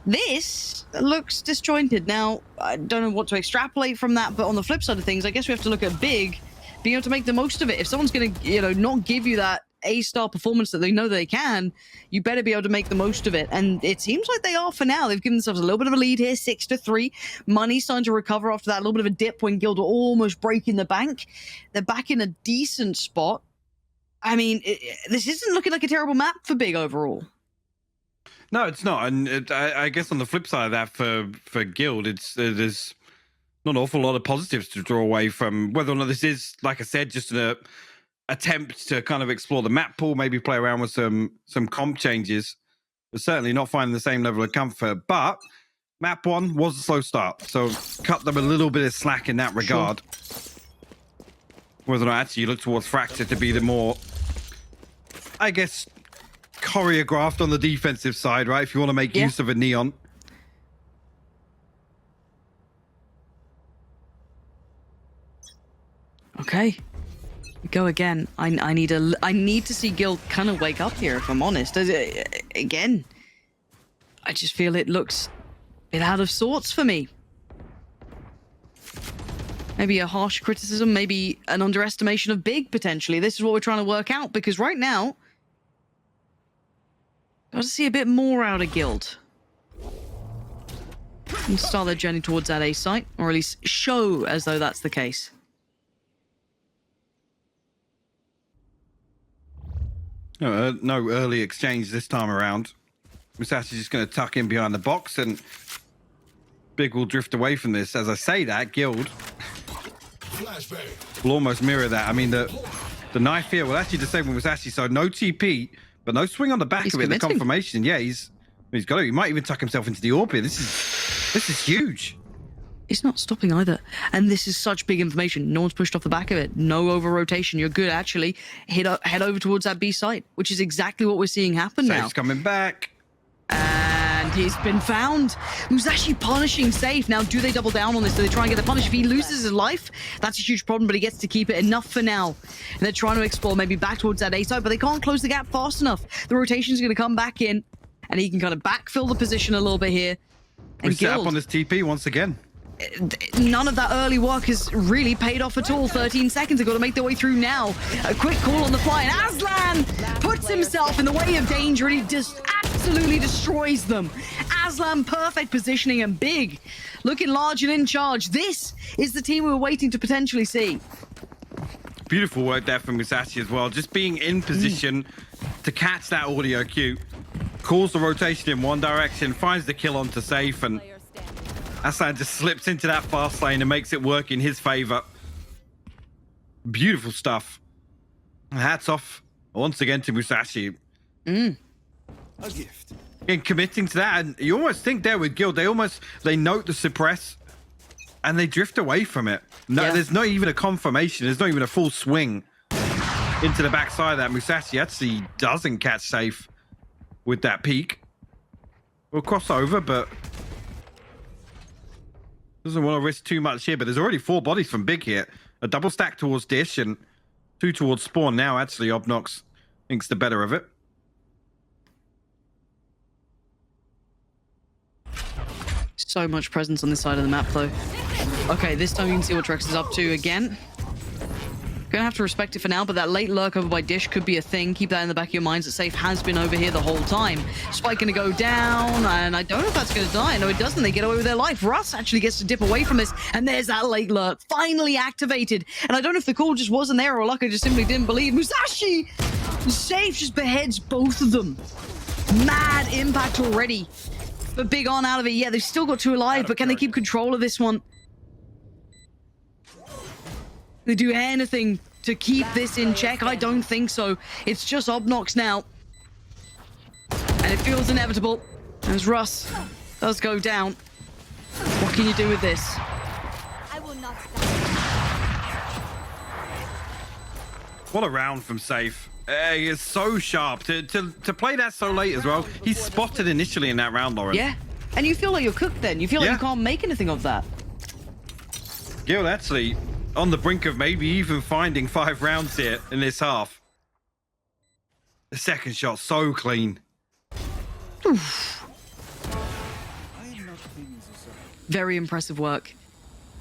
This looks disjointed. Now, I don't know what to extrapolate from that, but on the flip side of things, I guess we have to look at Big being able to make the most of it. If someone's going to, not give you that A-star performance that they know they can, you better be able to make the most of it. And it seems like they are for now. They've given themselves a little bit of a lead here, 6-3. Money's starting to recover after that little bit of a dip when Guild were almost breaking the bank. They're back in a decent spot. I mean, this isn't looking like a terrible map for Big overall. No, it's not. And I guess on the flip side of that, for Guild, there's not an awful lot of positives to draw away from whether or not this is, like I said, just an attempt to kind of explore the map pool, maybe play around with some comp changes, but certainly not finding the same level of comfort. But map 1 was a slow start, so cut them a little bit of slack in that regard. Sure. Whether or not actually you look towards Fracture to be the more, I guess, choreographed on the defensive side, right? If you want to make use of a Neon. Okay, go again. I need to see Guild kind of wake up here, if I'm honest. Again, I just feel it looks a bit out of sorts for me. Maybe a harsh criticism, maybe an underestimation of Big, potentially. This is what we're trying to work out, because right now, got to see a bit more out of Guild. And start their journey towards that A site, or at least show as though that's the case. No early exchange this time around. Musashi's just going to tuck in behind the box, and Big will drift away from this. As I say that, Guild will almost mirror that. I mean, the knife here will actually disable Musashi, so no TP, but no swing on the back of it. The confirmation, yeah, he's got it. He might even tuck himself into the orb here. This is huge. It's not stopping either. And this is such big information. No one's pushed off the back of it. No over-rotation. You're good, actually. Head over towards that B site, which is exactly what we're seeing happen now. Safe's coming back. And And he's been found. Musashi punishing Safe. Now, do they double down on this? Do they try and get the punish? If he loses his life, that's a huge problem, but he gets to keep it enough for now. And they're trying to explore maybe back towards that A side, but they can't close the gap fast enough. The rotation's going to come back in, and he can kind of backfill the position a little bit here. We set up on this TP once again. None of that early work has really paid off at all. 13 seconds have got to make their way through now. A quick call on the fly, and Aslan puts himself in the way of danger, and he just absolutely destroys them. Aslan, perfect positioning and big, looking large and in charge. This is the team we were waiting to potentially see. Beautiful work there from Musashi as well. Just being in position to catch that audio cue. Calls the rotation in one direction, finds the kill onto Safe, and Aslan just slips into that fast lane and makes it work in his favor. Beautiful stuff. Hats off once again to Musashi. A gift. In committing to that, and you almost think there with Guild, they note the suppress and they drift away from it. No, there's not even a confirmation. There's not even a full swing into the backside of that. Musashi actually doesn't catch Safe with that peak. We'll cross over, but doesn't want to risk too much here. But there's already 4 bodies from Big here. A double stack towards Dish and 2 towards Spawn. Now actually Obnox thinks the better of it. So much presence on this side of the map, though. Okay, this time you can see what Trex is up to again. Gonna have to respect it for now, but that late lurk over by Dish could be a thing. Keep that in the back of your minds that Safe has been over here the whole time. Spike gonna go down, and I don't know if that's gonna die. No, it doesn't. They get away with their life. Russ actually gets to dip away from this, and there's that late lurk, finally activated. And I don't know if the call just wasn't there or Lucker just simply didn't believe. Musashi! Safe just beheads both of them. Mad impact already. But Big on out of it. Yeah, they've still got 2 alive, but can they keep control of this one? They do anything to keep this in check? I don't think so. It's just Obnox now. And it feels inevitable as Russ does go down. What can you do with this? I will not stop. What a round from Safe. He is so sharp to play that so late as well. He's spotted initially in that round, Lauren. Yeah, and you feel like you're cooked then. You feel like you can't make anything of that. Guild actually on the brink of maybe even finding 5 rounds here in this half. The second shot so clean. Oof. Very impressive work.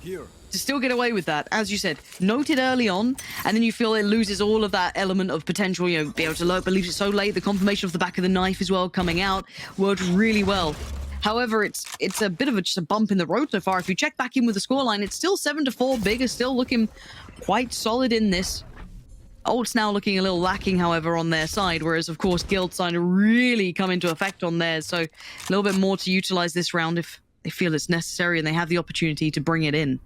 Here. To still get away with that, as you said, noted early on, and then you feel it loses all of that element of potential, you know, be able to lurk, but leaves it so late. The confirmation of the back of the knife as well coming out worked really well. However, it's a bit of just a bump in the road so far. If you check back in with the scoreline, it's still 7-4. Big is still looking quite solid in this. Ult's now looking a little lacking, however, on their side, whereas, of course, Guild's starting to really come into effect on theirs. So a little bit more to utilize this round if they feel it's necessary and they have the opportunity to bring it in.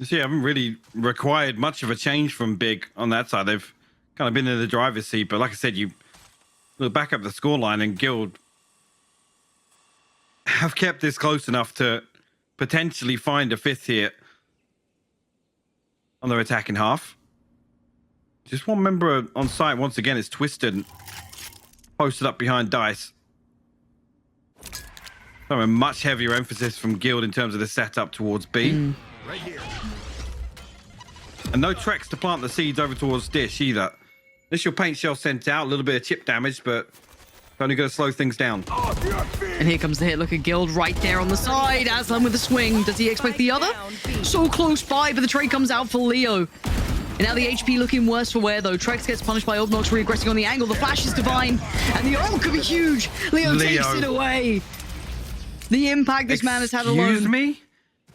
So yeah, haven't really required much of a change from Big on that side. They've kind of been in the driver's seat, but like I said, you look back up the scoreline and Guild have kept this close enough to potentially find a 5th here on their attacking half. Just one member on site once again is Twisted, posted up behind Dice. So a much heavier emphasis from Guild in terms of the setup towards B. Right here. And no Trex to plant the seeds over towards Dish either. Initial paint shell sent out, a little bit of chip damage, but only going to slow things down. And here comes the hit. Look at Guild right there on the side. Aslan with the swing. Does he expect the other? So close by, but the trade comes out for Leo. And now the HP looking worse for wear, though. Trex gets punished by Obnox, reaggressing on the angle. The flash is divine, and the ult could be huge. Leo takes it away. The impact this man has had alone. Excuse me?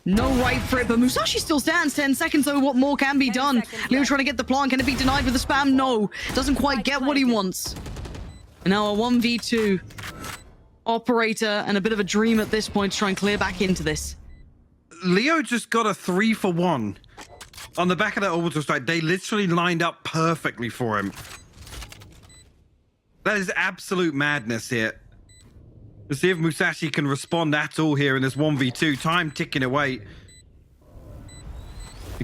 No right for it, but Musashi still stands. 10 seconds, though. What more can be done? Leo trying to get the plant. Can it be denied with the spam? No. Doesn't quite get what he wants. And now a 1v2. Operator and a bit of a dream at this point to try and clear back into this. Leo just got a 3-for-1 on the back of that orbital strike. They literally lined up perfectly for him. That is absolute madness here. To see if Musashi can respond at all here in this 1v2. Time ticking away.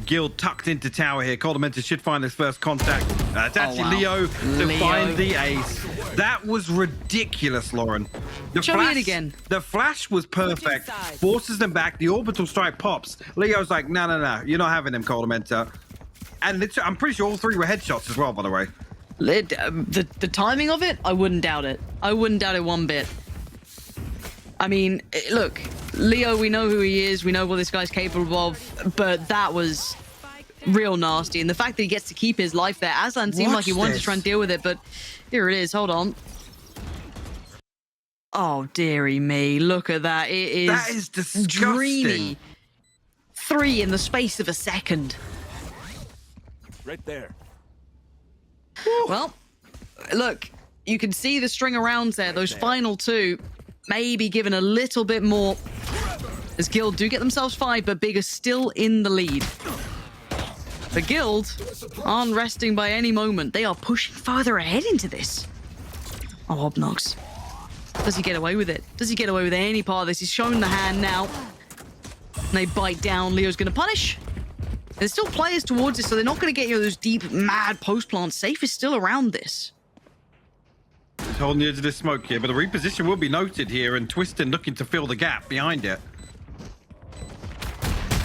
Guild tucked into tower here. Coldamenta should find his first contact. It's actually wow. Leo to Leo. find the ace. That was ridiculous, Lauren. The Show me it again. The flash was perfect. Forces them back. The orbital strike pops. Leo's like, no. You're not having him, Coldamenta. And I'm pretty sure all three were headshots as well, by the way. The timing of it, I wouldn't doubt it. I wouldn't doubt it one bit. I mean, look, Leo, we know who he is. We know what this guy's capable of. But that was real nasty. And the fact that he gets to keep his life there, Aslan seemed like he wanted to try and deal with it. But here it is. Hold on. Oh, dearie me. Look at that. That is disgusting. Dreamy. 3 in the space of a second. Right there. Well, look, you can see the string of rounds there. Those final 2 maybe given a little bit more. As Guild do get themselves 5, but Big are still in the lead. The Guild aren't resting by any moment. They are pushing further ahead into this. Oh, Obnox. Does he get away with it? Does he get away with any part of this? He's shown the hand now. And they bite down. Leo's going to punish. There's still players towards it, so they're not going to get those deep, mad post-plants. Safe is still around this. He's holding the edge of this smoke here, but the reposition will be noted here, and Twiston looking to fill the gap behind it.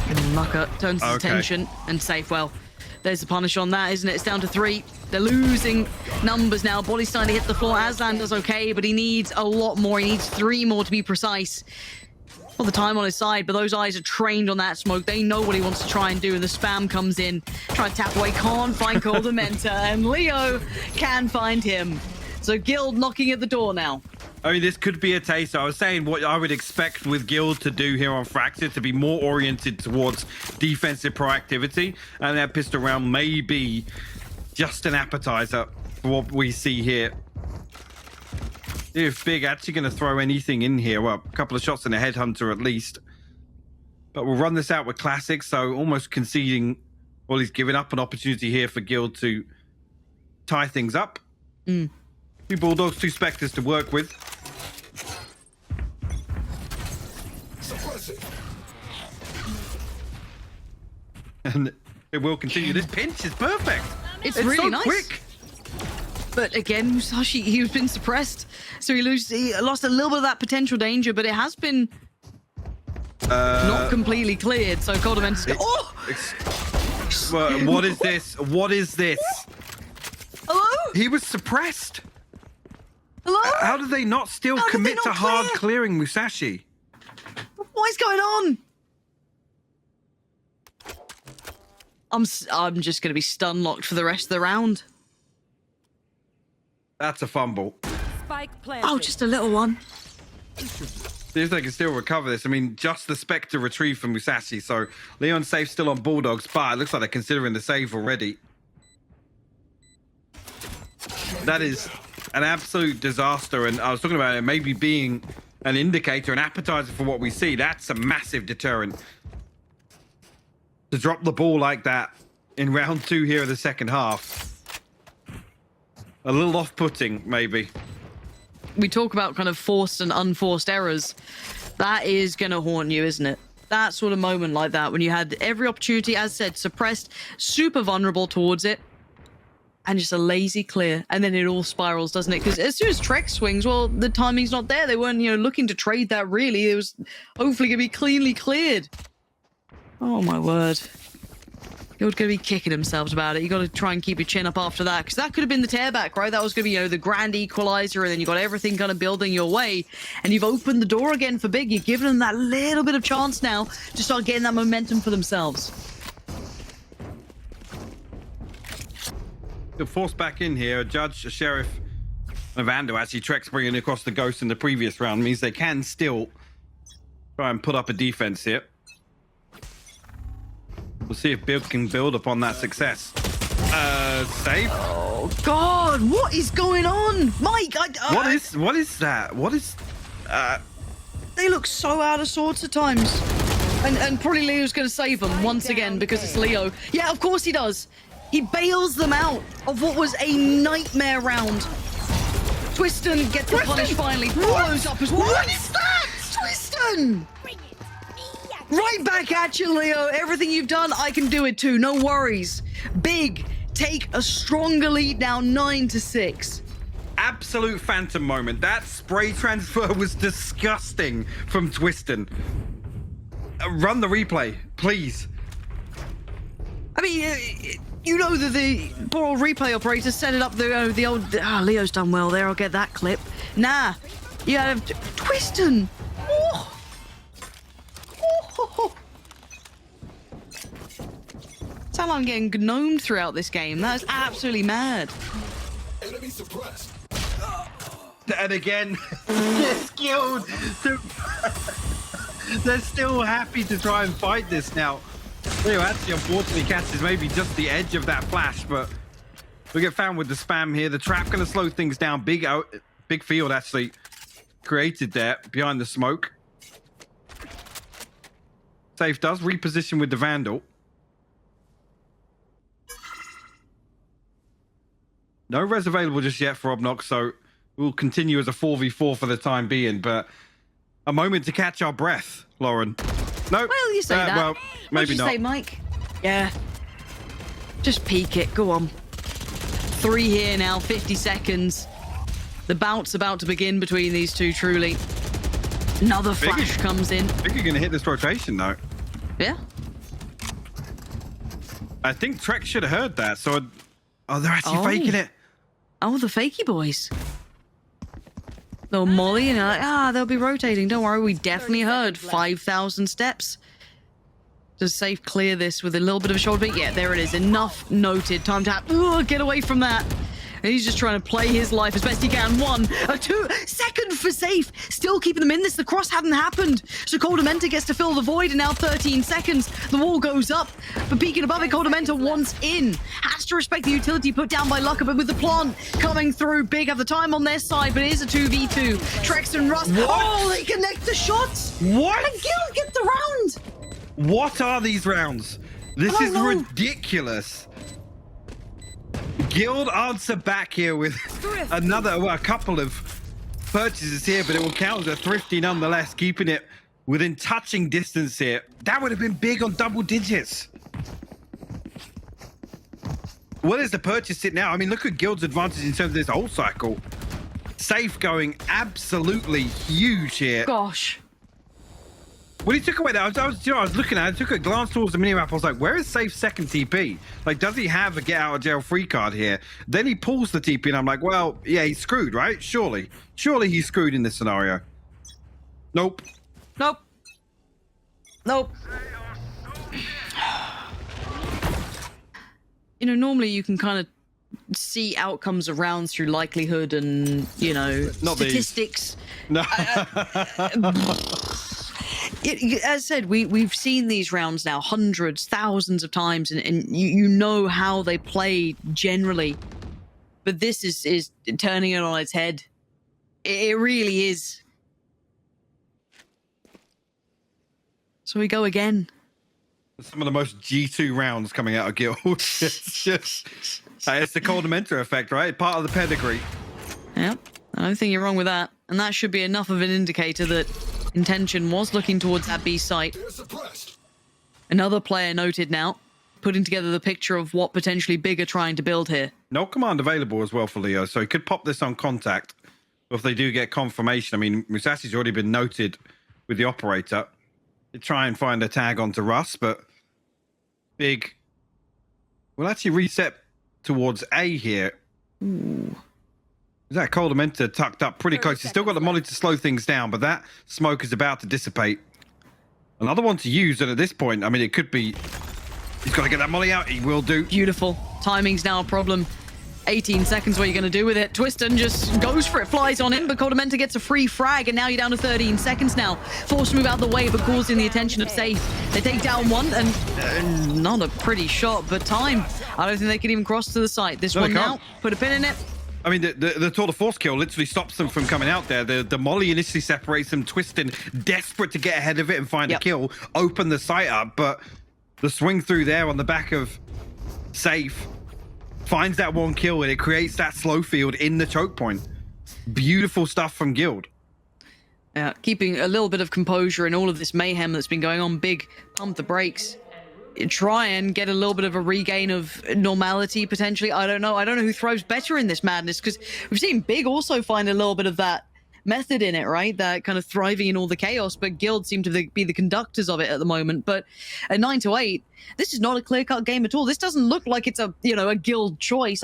And Mucker turns his attention, and Safe, well, there's the punish on that, isn't it? It's down to 3. They're losing numbers now. Body's starting to hit the floor. Aslan does okay, but he needs a lot more. He needs 3 more to be precise. All the time on his side, but those eyes are trained on that smoke. They know what he wants to try and do, and the spam comes in. Try to tap away, can't find Coldamenta, and Leo can find him. So Guild knocking at the door now. I mean, this could be a taste. I was saying what I would expect with Guild to do here on Fracture, to be more oriented towards defensive proactivity, and that pistol round may be just an appetizer for what we see here. If Big actually going to throw anything in here, well, a couple of shots in a headhunter at least. But we'll run this out with Classic, so almost conceding, well, he's giving up an opportunity here for Guild to tie things up. 2 Bulldogs, 2 Spectres to work with. And it will continue. This pinch is perfect. It's really so nice. Quick. But again, Musashi, he's been suppressed. So he lost a little bit of that potential danger, but it has been not completely cleared. So Coldamenta's Well, what is this? What is this? Hello? He was suppressed. Hello? How did they not still How did commit they to not hard clear? clearing Musashi? What is going on? I'm just going to be stun locked for the rest of the round. That's a fumble. Spike planted. Oh, just a little one. See if they can still recover this. I mean, just the Spectre retrieve from Musashi. So Leon's safe still on Bulldogs, but it looks like they're considering the save already. That is an absolute disaster. And I was talking about it maybe being an indicator, an appetizer for what we see. That's a massive deterrent. To drop the ball like that in round 2 here of the second half. A little off-putting, maybe. We talk about kind of forced and unforced errors. That is going to haunt you, isn't it? That sort of moment like that, when you had every opportunity, as said, suppressed, super vulnerable towards it, and just a lazy clear, and then it all spirals, doesn't it? Because as soon as Trek swings, well, the timing's not there. They weren't, looking to trade that, really. It was hopefully going to be cleanly cleared. Oh, my word. You're going to be kicking themselves about it. You got to try and keep your chin up after that, because that could have been the tearback, right? That was going to be, the grand equalizer, and then you got everything kind of building your way, and you've opened the door again for Big. You've given them that little bit of chance now to start getting that momentum for themselves. They're forced back in here. A judge, a sheriff, and a vandal. Actually, Trek's bringing across the ghost in the previous round means they can still try and put up a defense here. We'll see if Bill can build upon that success. Save. Oh, God, what is going on? Mike, What is that? What is... They look so out of sorts at times. And probably Leo's going to save them once again because it's Leo. Yeah, of course he does. He bails them out of what was a nightmare round. Twiston gets the punish finally. Follows up as well. What is that? Twiston! Bring it. Right back at you, Leo. Everything you've done, I can do it too. No worries. Big take a stronger lead now, 9-6. Absolute phantom moment. That spray transfer was disgusting from Twiston. Run the replay, please. I mean, you know that the poor old replay operator set it up. The old Leo's done well there. I'll get that clip. Nah, you have Twiston. Oh. Oh. Sound like I'm getting gnomed throughout this game. That is absolutely mad. Enemy suppressed. And again, they're skilled. They're still happy to try and fight this now. Leo actually unfortunately catches maybe just the edge of that flash, but we get found with the spam here. The trap going to slow things down. Big field actually created there behind the smoke. Safe does reposition with the Vandal. No res available just yet for Obnox, so we'll continue as a 4v4 for the time being, but a moment to catch our breath, Lauren. No. Well, you say that. Well, maybe What'd you not. say, Mike? Yeah. Just peek it. Go on. 3 here now, 50 seconds. The bout's about to begin between these two, truly. Another flash comes in. I think you're going to hit this rotation, though. Yeah. I think Trek should have heard that, so... Oh, they're actually faking it. Oh, the fakey boys. Little Molly, and like, they'll be rotating. Don't worry, we definitely heard 5,000 steps. Does Safe clear this with a little bit of a shoulder beat? Yeah, there it is. Enough noted. Time to get away from that. And he's just trying to play his life as best he can. 1, 2, second for Safe. Still keeping them in this. The cross hadn't happened. So Coldamenta gets to fill the void, and now 13 seconds. The wall goes up, but peeking above it, Coldamenta wants in. Has to respect the utility put down by Lucker, but with the plant coming through, Big have the time on their side, but it is a 2v2. Trex and Rust. What? Oh, they connect the shots. What? And Gil get the round. What are these rounds? This is know. ridiculous. Guild answer back here with a couple of purchases here, but it will count as a thrifty nonetheless, keeping it within touching distance here. That would have been big on double digits. What is the purchase sit now? I mean, look at Guild's advantage in terms of this whole cycle. Safe going absolutely huge here. Gosh. When he took away that, I was looking at it, I took a glance towards the minimap. I was like, where is Safe's second TP? Like, does he have a get out of jail free card here? Then he pulls the TP, and I'm like, well, yeah, he's screwed, right? Surely he's screwed in this scenario. Nope. You know, normally you can kind of see outcomes of rounds through likelihood and, you know, Not statistics. No. As I said, we've seen these rounds now hundreds, thousands of times, and you know how they play generally. But this is turning it on its head. It really is. So we go again. Some of the most G2 rounds coming out of Guild. It's just... it's the Coldamenta effect, right? Part of the pedigree. Yep, I don't think you're wrong with that. And that should be enough of an indicator that intention was looking towards that B site. Another player noted now, putting together the picture of what potentially Big are trying to build here. No command available as well for Leo, so he could pop this on contact. If they do get confirmation, I mean, Musashi's already been noted with the operator. They try and find a tag onto Russ, but Big will actually reset towards A here. Ooh. Is that Coldamenta tucked up pretty close? He's still got the molly to slow things down, but that smoke is about to dissipate. Another one to use, and at this point, I mean, it could be... He's got to get that molly out. He will do. Beautiful. Timing's now a problem. 18 seconds, what are you going to do with it? Twiston just goes for it, flies on in, but Coldamenta gets a free frag, and now you're down to 13 seconds now. Forced to move out of the way, but causing the attention of Safe. They take down one, and not a pretty shot, but time. I don't think they can even cross to the site. This one now, put a pin in it. I mean, the tour de force kill literally stops them from coming out there. The molly initially separates them. Twiston, desperate to get ahead of it and find a kill, open the site up, but the swing through there on the back of Safe finds that one kill, and it creates that slow field in the choke point. Beautiful stuff from Guild. Keeping a little bit of composure in all of this mayhem that's been going on. Big pump the brakes. Try and get a little bit of a regain of normality, potentially. I don't know who thrives better in this madness, because we've seen Big also find a little bit of that method in it, right? That kind of thriving in all the chaos, but Guild seem to be the conductors of it at the moment. But at 9-8, this is not a clear-cut game at all. This doesn't look like it's a Guild choice.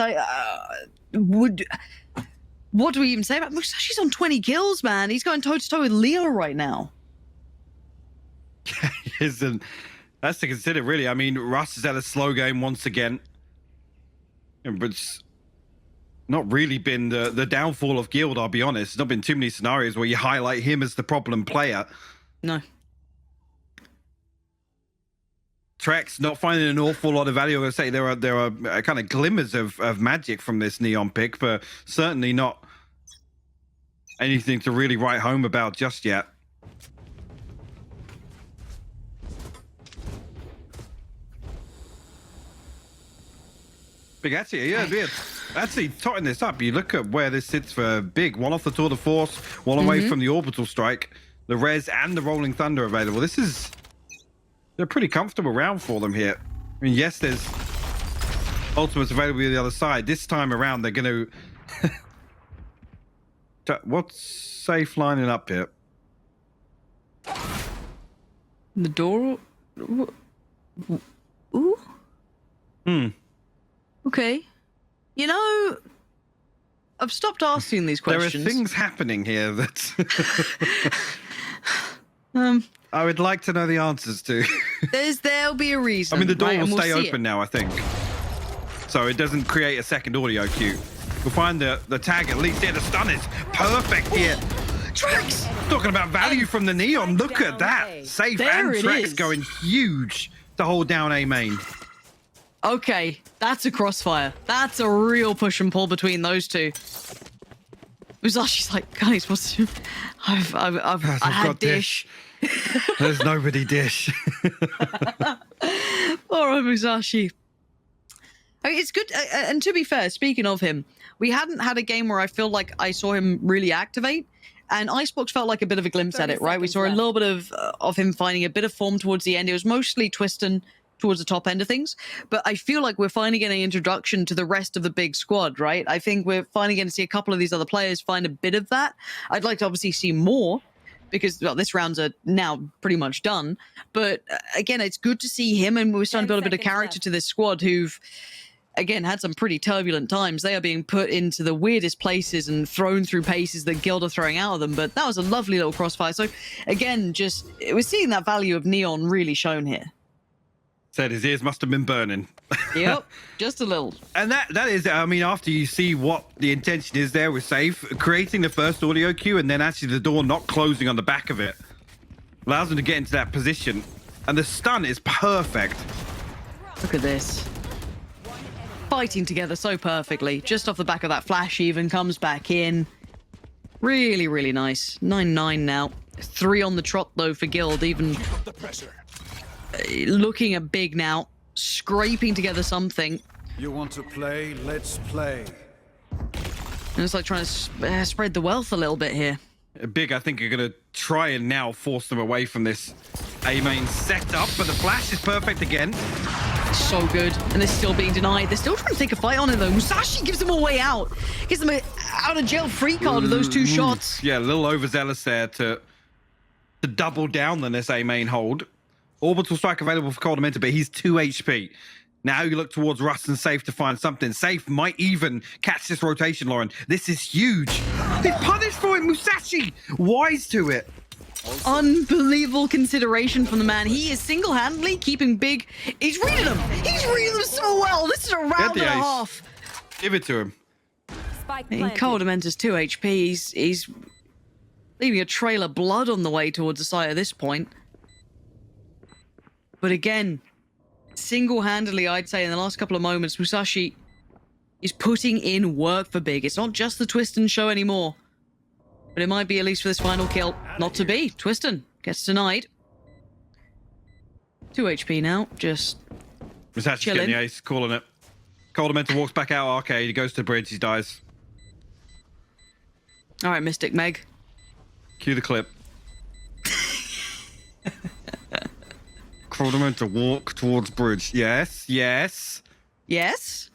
What do we even say about Musashi's on 20 kills, man? He's going toe-to-toe with Leo right now. That's to consider, really. I mean, Russ has had a slow game once again. But it's not really been the downfall of Guild, I'll be honest. There's not been too many scenarios where you highlight him as the problem player. No. Trex not finding an awful lot of value. I'm going to say there are kind of glimmers of magic from this Neon pick, but certainly not anything to really write home about just yet. Big, actually, actually totting this up. You look at where this sits for Big. One off the Tour de Force, one away from the Orbital Strike, the Res and the Rolling Thunder available. This is a pretty comfortable round for them here. I mean, yes, there's ultimates available on the other side. This time around, they're going to... What's safe lining up here? The door... Ooh? Okay. You know, I've stopped asking these questions. There are things happening here that... I would like to know the answers to. There'll be a reason. I mean, the door right? will stay we'll open now, I think. So it doesn't create a second audio cue. We'll find the tag at least here. The stun is perfect here. Trex! Talking about value from the Neon. Look at that. Safe There and it Trex is. going huge to hold down A main. Okay, that's a crossfire. That's a real push and pull between those two. Musashi's like, guys, what's... I had Dish. There's nobody Dish. Poor old Musashi. I mean, it's good. And to be fair, speaking of him, we hadn't had a game where I feel like I saw him really activate. And Icebox felt like a bit of a glimpse at it, right? We saw a little bit of him finding a bit of form towards the end. It was mostly Twiston towards the top end of things. But I feel like we're finally getting an introduction to the rest of the big squad, right? I think we're finally going to see a couple of these other players find a bit of that. I'd like to obviously see more, because, well, this round's are now pretty much done. But again, it's good to see him, and we're starting to build a bit of character to this squad who've, again, had some pretty turbulent times. They are being put into the weirdest places and thrown through paces that Guild are throwing out of them. But that was a lovely little crossfire. So again, we're seeing that value of Neon really shown here. Said his ears must have been burning. Yep, just a little. And that is, I mean, after you see what the intention is there with Safe, creating the first audio cue and then actually the door not closing on the back of it allows them to get into that position. And the stun is perfect. Look at this. Fighting together so perfectly. Just off the back of that flash even comes back in. Really, really nice. 9-9 now. 3 on the trot, though, for Guild. Even The pressure. looking at Big now. Scraping together something. You want to play? Let's play. And it's like trying to spread the wealth a little bit here. Big, I think, are going to try and now force them away from this A main setup, but the flash is perfect again. So good. And they're still being denied. They're still trying to take a fight on it, though. Musashi gives them a way out. Gives them a out-of-jail-free card with those 2 shots. Yeah, a little overzealous there to double down on this A main hold. Orbital Strike available for Cold Mentor, but he's 2 HP. Now you look towards Russ and Safe to find something. Safe might even catch this rotation, Lauren. This is huge. He's punished for it, Musashi. Wise to it. Unbelievable consideration from the man. He is single-handedly keeping Big. He's reading them. He's reading them so well. This is a round and a half. Give it to him. Cold Dementor's 2 HP. He's leaving a trail of blood on the way towards the site at this point. But again, single-handedly, I'd say, in the last couple of moments, Musashi is putting in work for Big. It's not just the Twiston show anymore. But it might be, at least for this final kill. Not to be. Twiston gets denied. 2 HP now. Just Musashi's chilling. getting the ace, calling it. Cold Mentor walks back out arcade. He goes to the bridge. He dies. All right, Mystic Meg. Cue the clip. Crawdament to walk towards bridge. Yes, yes. Yes.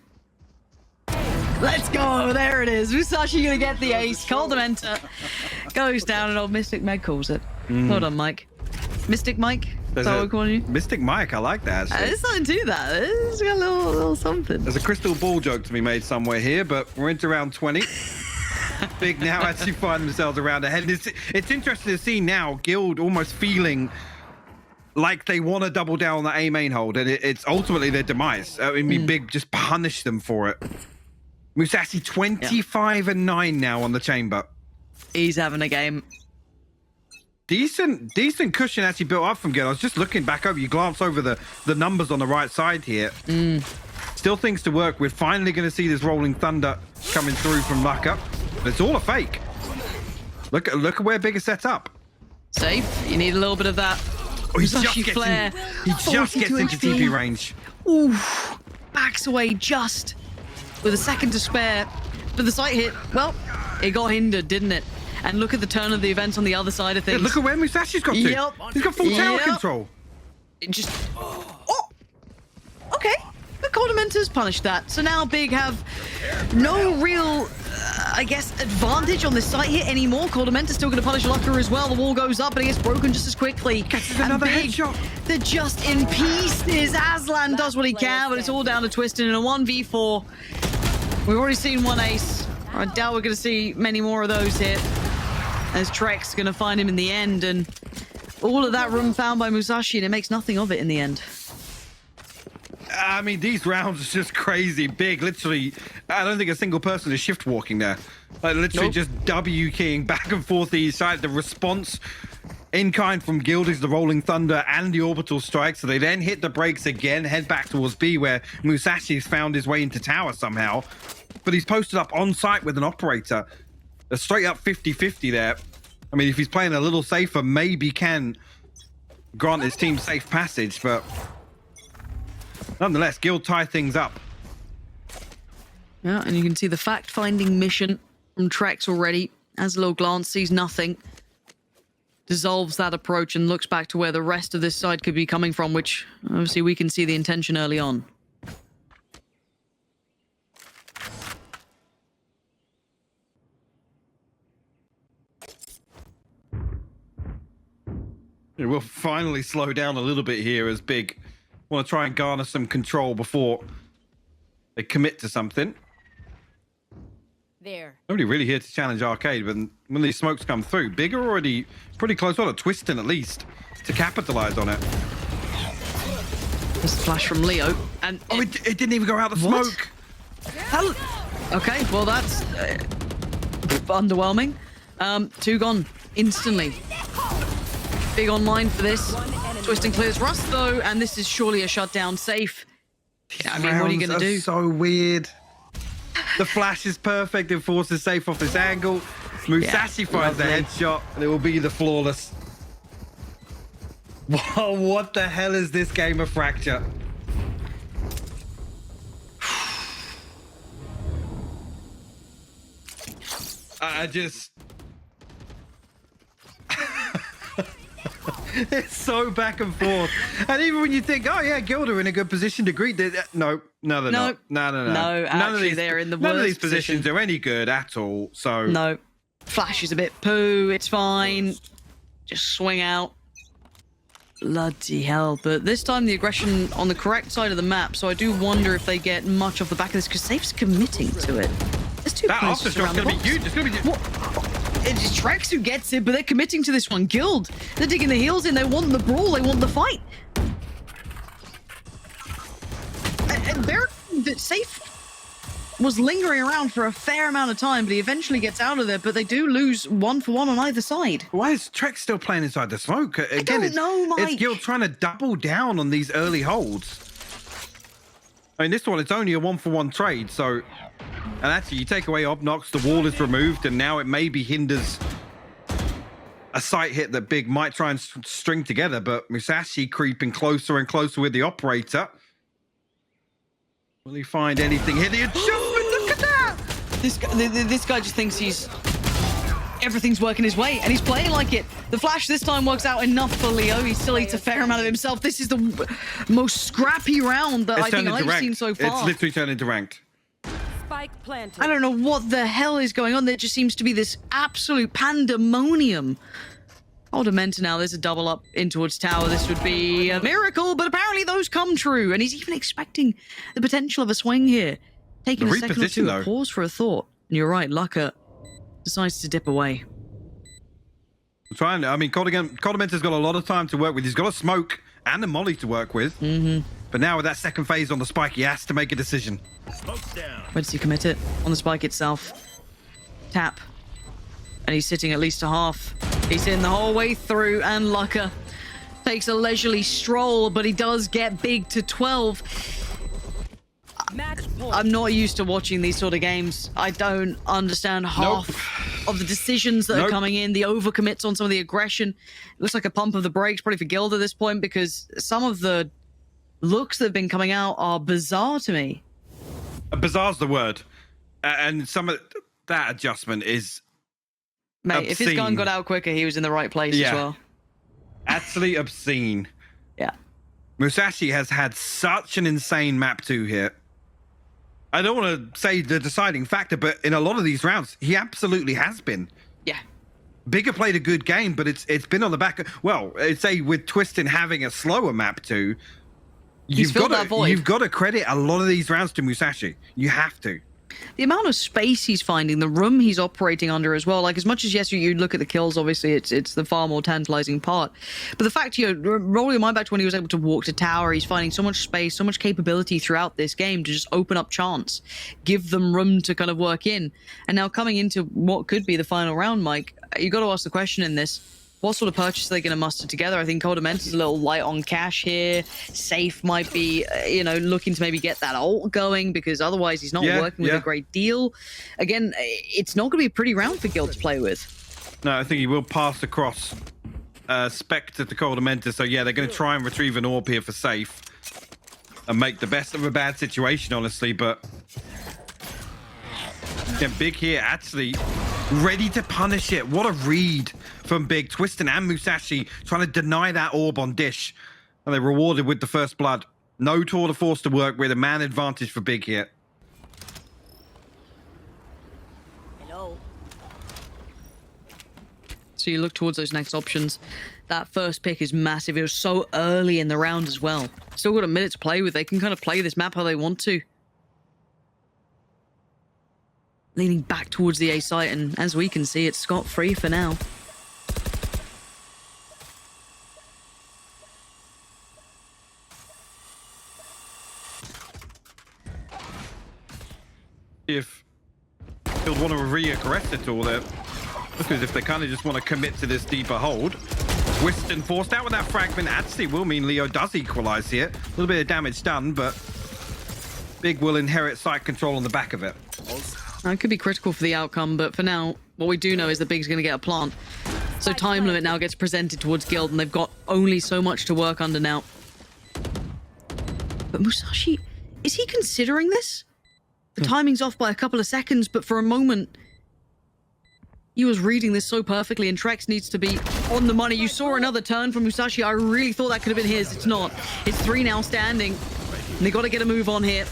Let's go. There it is. Musashi gonna get the ace. Coldamenta goes down and old Mystic Meg calls it. Hold on, Mike. Mystic Mike? That's what we're calling you? Mystic Mike, I like that. There's something to that. It's got a little something. There's a crystal ball joke to be made somewhere here, but we're into round 20. Big now actually find themselves around ahead. It's interesting to see now Guild almost feeling like they want to double down on the A main hold, and it's ultimately their demise. I mean, Big just punish them for it. Musashi 25-9 now on the chamber. He's having a game. Decent cushion actually built up from Guild. I was just looking back over. You glance over the numbers on the right side here. Still things to work with. Finally going to see this rolling thunder coming through from Luck Up. It's all a fake. Look at where Big is set up. Safe. You need a little bit of that. Oh, he just gets into TP range. Oof. Backs away just with a second to spare. But the sight hit, well, it got hindered, didn't it? And look at the turn of the events on the other side of things. Yeah, look at where Musashi's got to. Yep. He's got full tower control. It just... Oh! Okay. But Coldamenta's punished that. So now Big have no real, I guess, advantage on this site hit anymore. Coldamenta's still going to punish Lucker as well. The wall goes up and it gets broken just as quickly. Catches another headshot. They're just in pieces. Aslan does what he can, but it's all down to Twistin in a 1v4. We've already seen one ace. I doubt we're going to see many more of those here, as Trek's going to find him in the end, and all of that room found by Musashi, and it makes nothing of it in the end. I mean, these rounds are just crazy. Big, literally, I don't think a single person is shift walking there. Like, literally just W keying back and forth each side. The response in kind from Guild is the Rolling Thunder and the Orbital Strike, so they then hit the brakes again, head back towards B, where Musashi's found his way into tower somehow. But he's posted up on site with an operator. A straight up 50-50 there. I mean, if he's playing a little safer, maybe can grant his team safe passage, but nonetheless, Guild tie things up. Yeah, and you can see the fact-finding mission from Trex already. Has a little glance, sees nothing. Dissolves that approach and looks back to where the rest of this side could be coming from, which obviously we can see the intention early on. It will finally slow down a little bit here as Big want to try and garner some control before they commit to something. There. Nobody really here to challenge Arcade, but when these smokes come through, Big are already pretty close on a Twisting at least to capitalize on it. There's a flash from Leo, and it didn't even go out the smoke. Okay, well that's underwhelming. 2 gone instantly. Big online for this. Twisting clears Rust though, and this is surely a shutdown safe. I mean, what are you going to do? So weird. The flash is perfect. It forces safe off this angle. Musashi finds the headshot, and it will be the flawless. Wow, what the hell is this game of Fracture? I just... It's so back and forth. And even when you think, oh yeah, Guild are in a good position to greet this. No, they're not. No. No, actually, they're in the worst None of these positions position. are any good at all, so... No. Flash is a bit poo, it's fine. Just swing out. Bloody hell. But this time the aggression on the correct side of the map, so I do wonder if they get much off the back of this, because Safe's committing to it. There's 2 that players just around aftershot's the going to be box. huge. It's going to be... What? It's Trex who gets it, but they're committing to this one. Guild, they're digging the heels in. They want the brawl. They want the fight. And they're Safe was lingering around for a fair amount of time, but he eventually gets out of there. But they do lose 1-for-1 on either side. Why is Trex still playing inside the smoke? Again, I don't know, Mike. It's Guild trying to double down on these early holds. I mean, this one, it's only a 1-for-1 trade, so... And actually, you take away Obnox, the wall is removed, and now it maybe hinders a sight hit that Big might try and string together, but Musashi creeping closer and closer with the operator. Will he find anything here? The adjustment, look at that! This guy just thinks he's everything's working his way, and he's playing like it. The flash this time works out enough for Leo. He still eats a fair amount of himself. This is the most scrappy round that I think I've seen so far. It's literally turned into ranked. Spike planted. I don't know what the hell is going on. There just seems to be this absolute pandemonium. Dementa now, there's a double up in towards tower. This would be a miracle, but apparently those come true. And he's even expecting the potential of a swing here. Taking a second or two, a pause for a thought. And you're right, Lucka decides to dip away. I mean, Dementa's got a lot of time to work with. He's got a smoke and a molly to work with. But now with that second phase on the spike, he has to make a decision. Smoke's down. Where does he commit it? On the spike itself. Tap. And he's sitting at least a half. He's in the whole way through, and Lucka takes a leisurely stroll, but he does get big to 12. Match point. I'm not used to watching these sort of games. I don't understand half of the decisions that are coming in, the overcommits on some of the aggression. It looks like a pump of the brakes, probably for Guild at this point, because some of the looks that have been coming out are bizarre to me. Bizarre's the word. And some of that adjustment is Mate, if his gun got out quicker, he was in the right place as well. Absolutely obscene. Yeah. Musashi has had such an insane map 2 here. I don't want to say the deciding factor, but in a lot of these rounds, he absolutely has been. Yeah. Bigger played a good game, but it's been on the back of, well, I'd say with Twistin having a slower map 2, you've got to credit a lot of these rounds to Musashi. You have to. The amount of space he's finding, the room he's operating under as well. Like, as much as, yes, you look at the kills, obviously, it's the far more tantalizing part. But the fact, roll your mind back to when he was able to walk to tower, he's finding so much space, so much capability throughout this game to just open up chance, give them room to kind of work in. And now coming into what could be the final round, Mike, you got to ask the question in this. What sort of purchase are they going to muster together? I think Dementa's a little light on cash here. Safe might be, looking to maybe get that ult going, because otherwise he's not working with a great deal. Again, it's not going to be a pretty round for Guild to play with. No, I think he will pass across Spectre to Dementa. So, yeah, they're going to try and retrieve an orb here for safe and make the best of a bad situation, honestly. But yeah, Big here actually ready to punish it. What a read from Big. Twistin and Musashi trying to deny that orb on Dish. And they rewarded with the first blood. No tour de force to work with. A man advantage for Big here. Hello. So you look towards those next options. That first pick is massive. It was so early in the round as well. Still got a minute to play with. They can kind of play this map how they want to. Leaning back towards the A site, and as we can see, it's scot-free for now. If he'll want to re-aggress it all there, because if they kind of just want to commit to this deeper hold, Twistin forced out with that fragment actually will mean Leo does equalize here. A little bit of damage done, but Big will inherit site control on the back of it. It could be critical for the outcome, but for now, what we do know is that Big's going to get a plant. So time limit now gets presented towards Guild, and they've got only so much to work under now. But Musashi, is he considering this? The timing's off by a couple of seconds, but for a moment, he was reading this so perfectly, and Trex needs to be on the money. You saw another turn from Musashi. I really thought that could have been his. It's not. It's 3 now standing, and they got to get a move on here.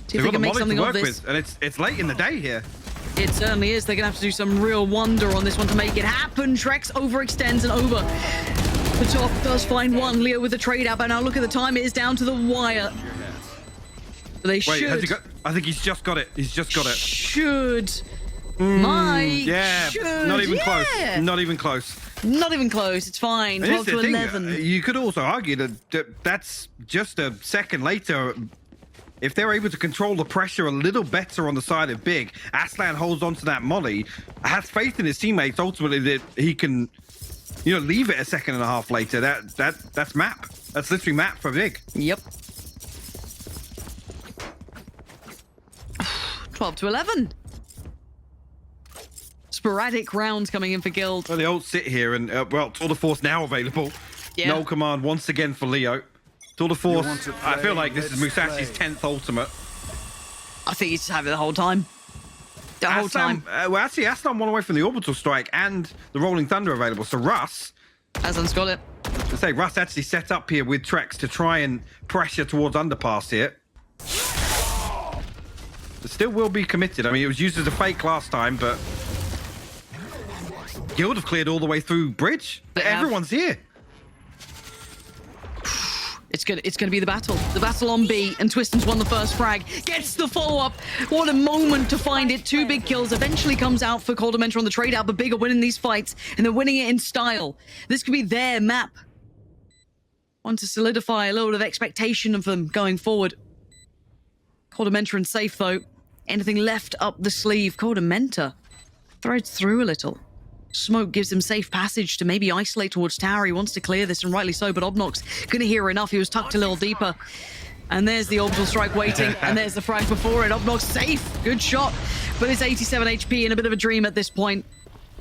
See if they can make something of this. And it's late in the day here. It certainly is. They're going to have to do some real wonder on this one to make it happen. Trex overextends and over. The top does find one. Leo with the trade out. But now look at the time. It is down to the wire. They should. Has he got? I think he's just got it. He's just got it. Should. Mike. Yeah. Should. Not even close. Not even close. Not even close. It's fine. 12 to 11. You could also argue that that's just a second later. If they're able to control the pressure a little better on the side of Big, Aslan holds on to that molly, has faith in his teammates ultimately that he can, leave it a second and a half later. That's map. That's literally map for Big. Yep. 12 to 11. Sporadic rounds coming in for Guild. Well, the ult sit here and, tour de force now available. Yeah. No command once again for Leo. Tour de force, I feel like this is Musashi's 10th ultimate. I think he's just having it the whole time. The whole time. Well, actually, Aslan one away from the orbital strike and the rolling thunder available. So Russ, Aslan's got it. I say Russ actually set up here with Trex to try and pressure towards underpass here. It still will be committed. I mean, it was used as a fake last time, but Guild have cleared all the way through bridge. Everyone's here. It's gonna be the battle on B, and Twiston's won the first frag, gets the follow-up. What a moment to find it. 2 big kills, eventually comes out for Cold Dementor on the trade out, but Big are winning these fights, and they're winning it in style. This could be their map. Want to solidify a little bit of expectation of them going forward. Cold Dementor and safe though. Anything left up the sleeve? Cold Dementor threads through a little. Smoke gives him safe passage to maybe isolate towards tower. He wants to clear this, and rightly so, but Obnox gonna hear enough. He was tucked a little deeper. And there's the orbital strike waiting, and there's the frag before it. Obnox safe, good shot, but it's 87 HP and a bit of a dream at this point.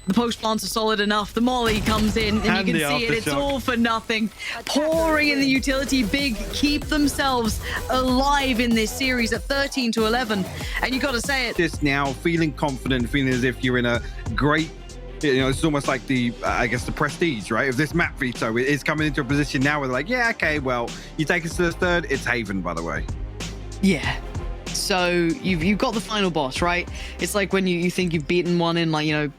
The post plants are solid enough. The molly comes in, and you can see it. It's all for nothing. Pouring in the utility. Big keep themselves alive in this series at 13-11, and you got to say it. Just now, feeling confident, feeling as if you're in a great. You know, it's almost like the, I guess, the prestige, right? Of this map veto is coming into a position now where they're like, yeah, okay, well, you take us to the third. It's Haven, by the way. Yeah. So you've got the final boss, right? It's like when you think you've beaten one in, like, you know,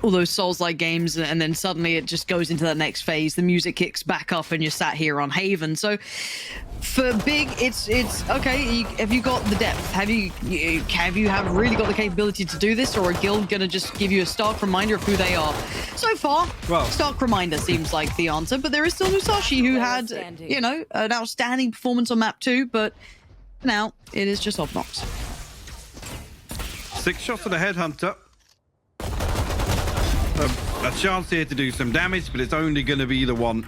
all those Souls-like games, and then suddenly it just goes into that next phase. The music kicks back up, and you're sat here on Haven. So for Big, it's okay. Have you got the depth? Have you really got the capability to do this, or are Guild gonna just give you a stark reminder of who they are? So far, well, stark reminder seems like the answer, but there is still Musashi, who had, you know, an outstanding performance on map 2, but now it is just Obnox. 6 shots of the Headhunter. A chance here to do some damage, but it's only going to be the one.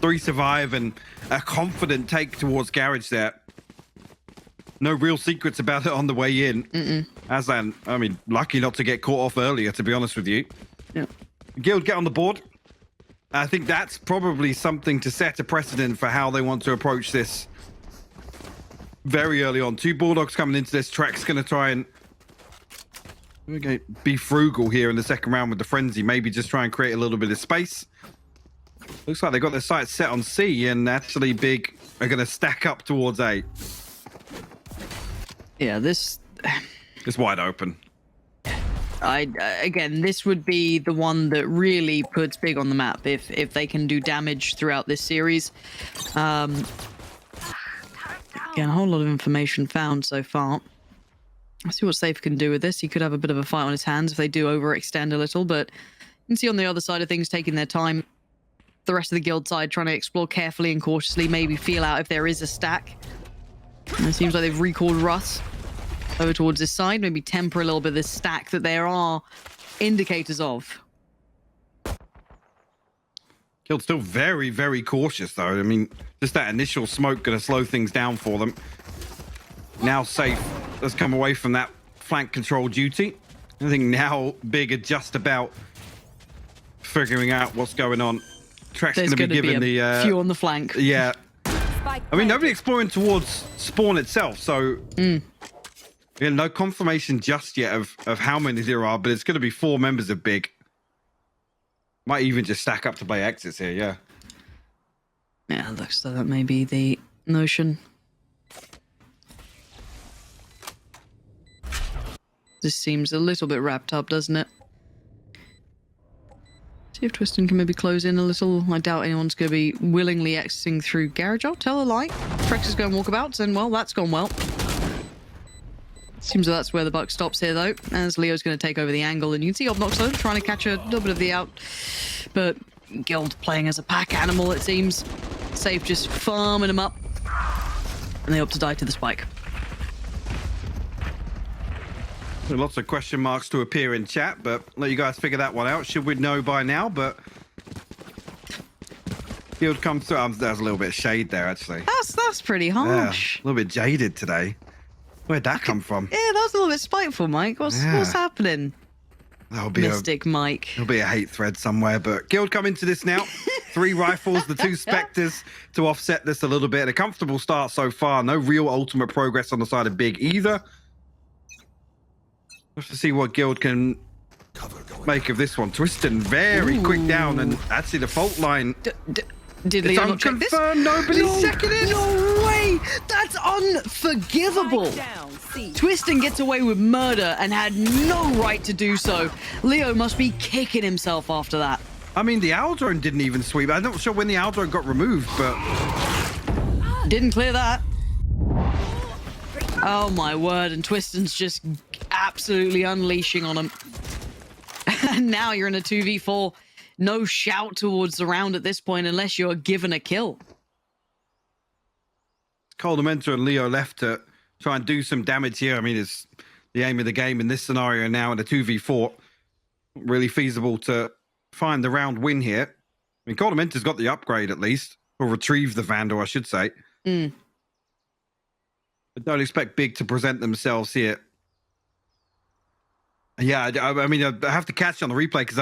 3 survive and a confident take towards Garage there. No real secrets about it on the way in. Aslan, I mean, lucky not to get caught off earlier, to be honest with you. Yeah. Guild get on the board. I think that's probably something to set a precedent for how they want to approach this very early on. 2 Bulldogs coming into this. Trex going to try and be frugal here in the second round with the frenzy. Maybe just try and create a little bit of space. Looks like they got their sights set on C, and actually Big are going to stack up towards A. Yeah, this... It's wide open. Again, this would be the one that really puts Big on the map if they can do damage throughout this series. Again, a whole lot of information found so far. Let's see what Safe can do with this. He could have a bit of a fight on his hands if they do overextend a little, but you can see on the other side of things taking their time. The rest of the Guild side trying to explore carefully and cautiously, maybe feel out if there is a stack. And it seems like they've recalled Russ over towards this side, maybe temper a little bit of this stack that there are indicators of. Guild still very, very cautious, though. I mean, just that initial smoke going to slow things down for them. Now Safe has come away from that flank control duty. I think now Big are just about figuring out what's going on. Trex going to be given the few on the flank. Yeah. I mean, nobody exploring towards spawn itself, so yeah, no confirmation just yet of how many there are, but it's going to be 4 members of Big. Might even just stack up to play exits here, yeah. Yeah, looks like that may be the notion. This seems a little bit wrapped up, doesn't it? See if Twiston can maybe close in a little. I doubt anyone's going to be willingly exiting through Garage. I'll tell a lie. Trex is going walkabouts, and well, that's gone well. Seems like that's where the buck stops here, though, as Leo's going to take over the angle. And you can see Obnox, though, trying to catch a little bit of the out. But Guild playing as a pack animal, it seems. Safe just farming them up. And they opt to die to the spike. Lots of question marks to appear in chat, but let you guys figure that one out. Should we know by now, but Guild comes through. There's a little bit of shade there, actually. That's pretty harsh. Yeah, a little bit jaded today. Where'd that come from? Yeah, that was a little bit spiteful, Mike. What's happening? That'll be Mystic Mike. There'll be a hate thread somewhere, but Guild come into this now. 3 rifles, the 2 Spectres to offset this a little bit. A comfortable start so far. No real ultimate progress on the side of Big either. Just to see what Guild can make of this one. Twiston very quick down, and actually the fault line. Did It's Leo not check this? unconfirmed. Nobody's checking it. No way! That's unforgivable. Spike down. C. Twiston gets away with murder and had no right to do so. Leo must be kicking himself after that. I mean, the owl drone didn't even sweep. I'm not sure when the owl drone got removed, but Didn't clear that. Oh my word, and Twiston's just absolutely unleashing on him. And now you're in a 2v4. No shout towards the round at this point unless you're given a kill. Coldamenta and Leo left to try and do some damage here. I mean, it's the aim of the game in this scenario now in a 2v4. Really feasible to find the round win here. I mean, Coldamenta's got the upgrade at least, or retrieve the Vandal, I should say. Mm. But don't expect Big to present themselves here. Yeah, I mean, I have to catch on the replay because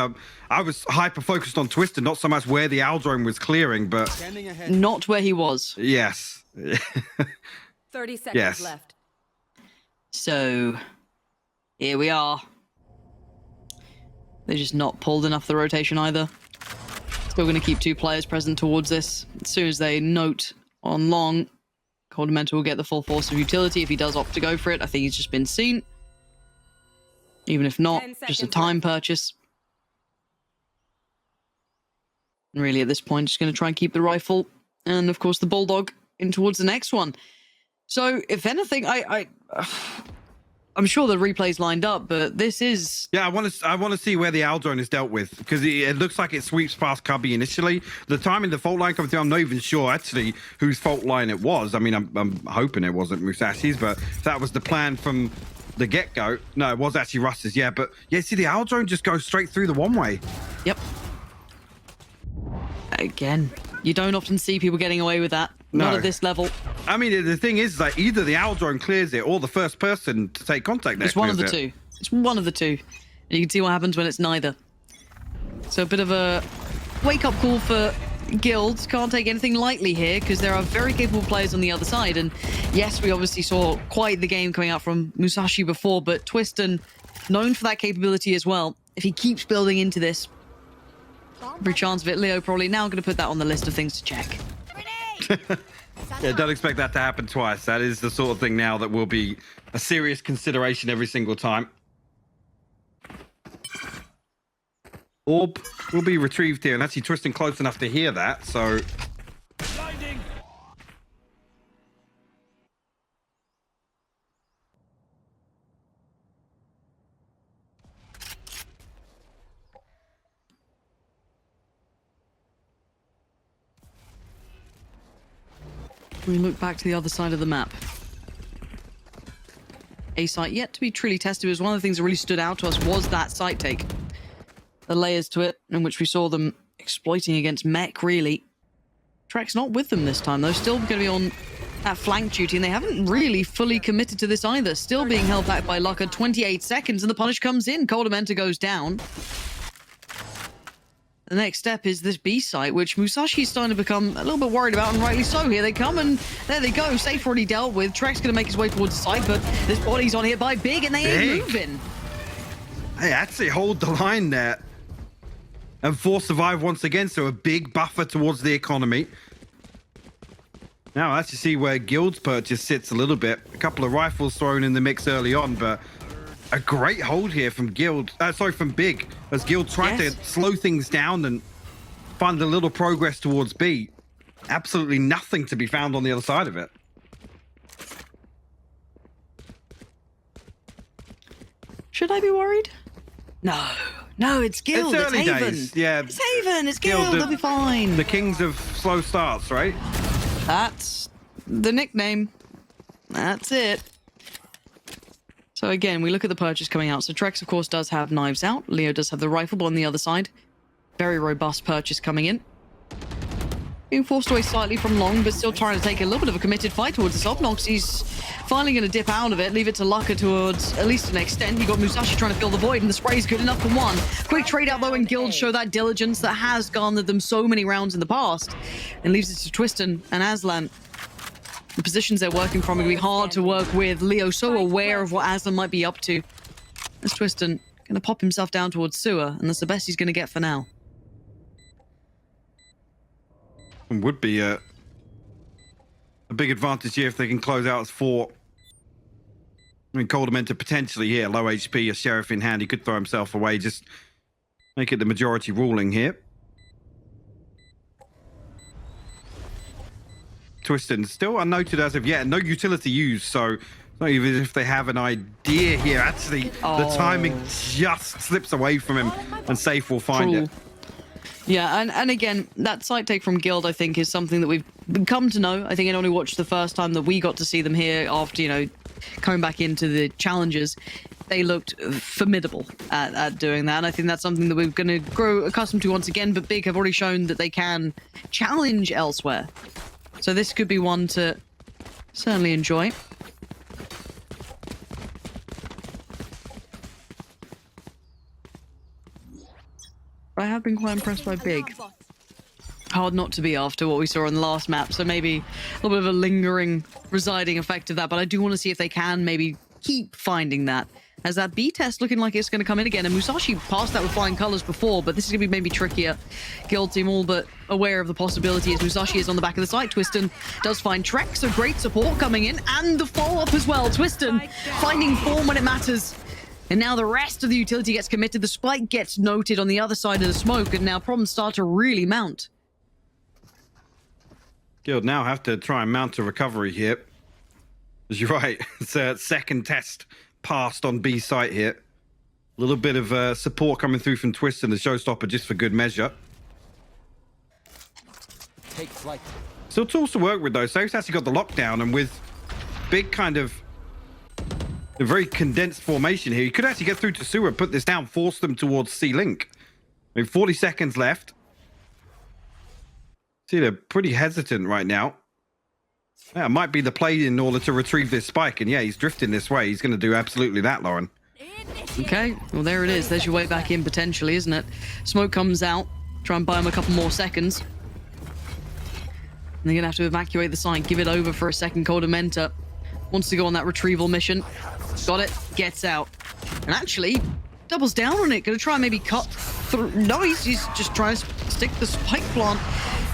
I was hyper focused on Twiston, not so much where the owl drone was clearing, but Not where he was. yes. 30 seconds Yes. left. So, here we are. They're just not pulled enough the rotation either. Still going to keep 2 players present towards this. As soon as they note on long, Coldamenta will get the full force of utility if he does opt to go for it. I think he's just been seen. Even if not, 10 just a seconds time left. purchase. And really, at this point, just going to try and keep the rifle. And, of course, the Bulldog in towards the next one. So, if anything, I'm sure the replay's lined up, but this is... Yeah, I want to see where the owl drone is dealt with because it looks like it sweeps past Cubby initially. The timing the fault line coming through, I'm not even sure actually whose fault line it was. I mean, I'm hoping it wasn't Musashi's, but if that was the plan from the get-go. No, it was actually Russ's, yeah. But yeah, see, the owl drone just goes straight through the one-way. Yep. Again, you don't often see people getting away with that. Not No. at this level. I mean, the thing is that either the owl drone clears it or the first person to take contact there It's one of the clears it. two. It's one of the two. And you can see what happens when it's neither. So a bit of a wake-up call for Guild. Can't take anything lightly here because there are very capable players on the other side. And yes, we obviously saw quite the game coming out from Musashi before, but Twiston, known for that capability as well. If he keeps building into this, every chance of it, Leo probably now going to put that on the list of things to check. Yeah, don't expect that to happen twice. That is the sort of thing now that will be a serious consideration every single time. Orb will be retrieved here, and actually Twiston close enough to hear that, so... We look back to the other side of the map. A site yet to be truly tested was one of the things that really stood out to us was that site take. The layers to it, in which we saw them exploiting against mech, really. Trek's not with them this time, though. Still going to be on that flank duty, and they haven't really fully committed to this either. Still being held back by Luck at 28 seconds, and the punish comes in. Coldamenta goes down. The next step is this B site, which Musashi's starting to become a little bit worried about, and rightly so. Here they come, and there they go. Safe already dealt with. Trek's going to make his way towards the site, but this body's on here by Big, and they ain't moving. Hey, actually hold the line there. And force survive once again, so a big buffer towards the economy. Now, I actually see where Guild's purchase sits a little bit. A couple of rifles thrown in the mix early on, but a great hold here from Guild. From Big, as Guild tried to slow things down and find a little progress towards B. Absolutely nothing to be found on the other side of it. Should I be worried? No, it's Guild. It's It's early Haven. days, yeah. It's Haven. It's Guild. They'll be fine. The kings of slow starts, right? That's the nickname. That's it. So again, we look at the purchase coming out. So Trex, of course, does have knives out. Leo does have the rifle, but on the other side, very robust purchase coming in. Being forced away slightly from long, but still trying to take a little bit of a committed fight towards this Obnox. He's finally going to dip out of it, leave it to Lucka towards at least an extent. You got Musashi trying to fill the void, and the spray's good enough for one. Quick trade out though, and Guild show that diligence that has garnered them so many rounds in the past, and leaves it to Twiston and Aslan. The positions they're working from are going to be hard to work with. Leo so aware of what Aslan might be up to. That's Twiston going to pop himself down towards sewer, and that's the best he's going to get for now. Would be a big advantage here if they can close out as 4. I mean, Coldamenta potentially here, low HP, a sheriff in hand. He could throw himself away, just make it the majority ruling here. Twiston still unnoted as of yet, no utility used, so not even if they have an idea here. Actually, the timing just slips away from him, and Safe will find it. Yeah, and again, that site take from Guild, I think, is something that we've come to know. I think it only watched the first time that we got to see them here after, you know, coming back into the challenges. They looked formidable at doing that, and I think that's something that we're going to grow accustomed to once again, but Big have already shown that they can challenge elsewhere. So this could be one to certainly enjoy. I have been quite impressed by Big. Hard not to be after what we saw on the last map, so maybe a little bit of a lingering, residing effect of that, but I do want to see if they can maybe keep finding that. As that B test looking like it's going to come in again, and Musashi passed that with flying colors before, but this is going to be maybe trickier. Guild team all but aware of the possibility as Musashi is on the back of the site. Twiston does find Trek, so great support coming in, and the follow-up as well. Twiston finding form when it matters. And now the rest of the utility gets committed. The spike gets noted on the other side of the smoke, and now problems start to really mount. Guild now have to try and mount a recovery here. As you're right, it's a second test passed on B site here. A little bit of support coming through from Twist and the showstopper just for good measure. Take flight. Still tools to work with though. Safe's actually got the lockdown, and with Big kind of a very condensed formation here, you could actually get through to sewer, put this down, force them towards C-Link. I mean, 40 seconds left. See, they're pretty hesitant right now. Yeah, it might be the play in order to retrieve this spike, and yeah, he's drifting this way. He's going to do absolutely that, Lauren. Okay, well, there it is. There's your way back in, potentially, isn't it? Smoke comes out. Try and buy him a couple more seconds. And they're going to have to evacuate the site, give it over for a second. Coldamenta wants to go on that retrieval mission. Got it, gets out. And actually, doubles down on it. Going to try and maybe cut through. No, he's just trying to stick the spike plant.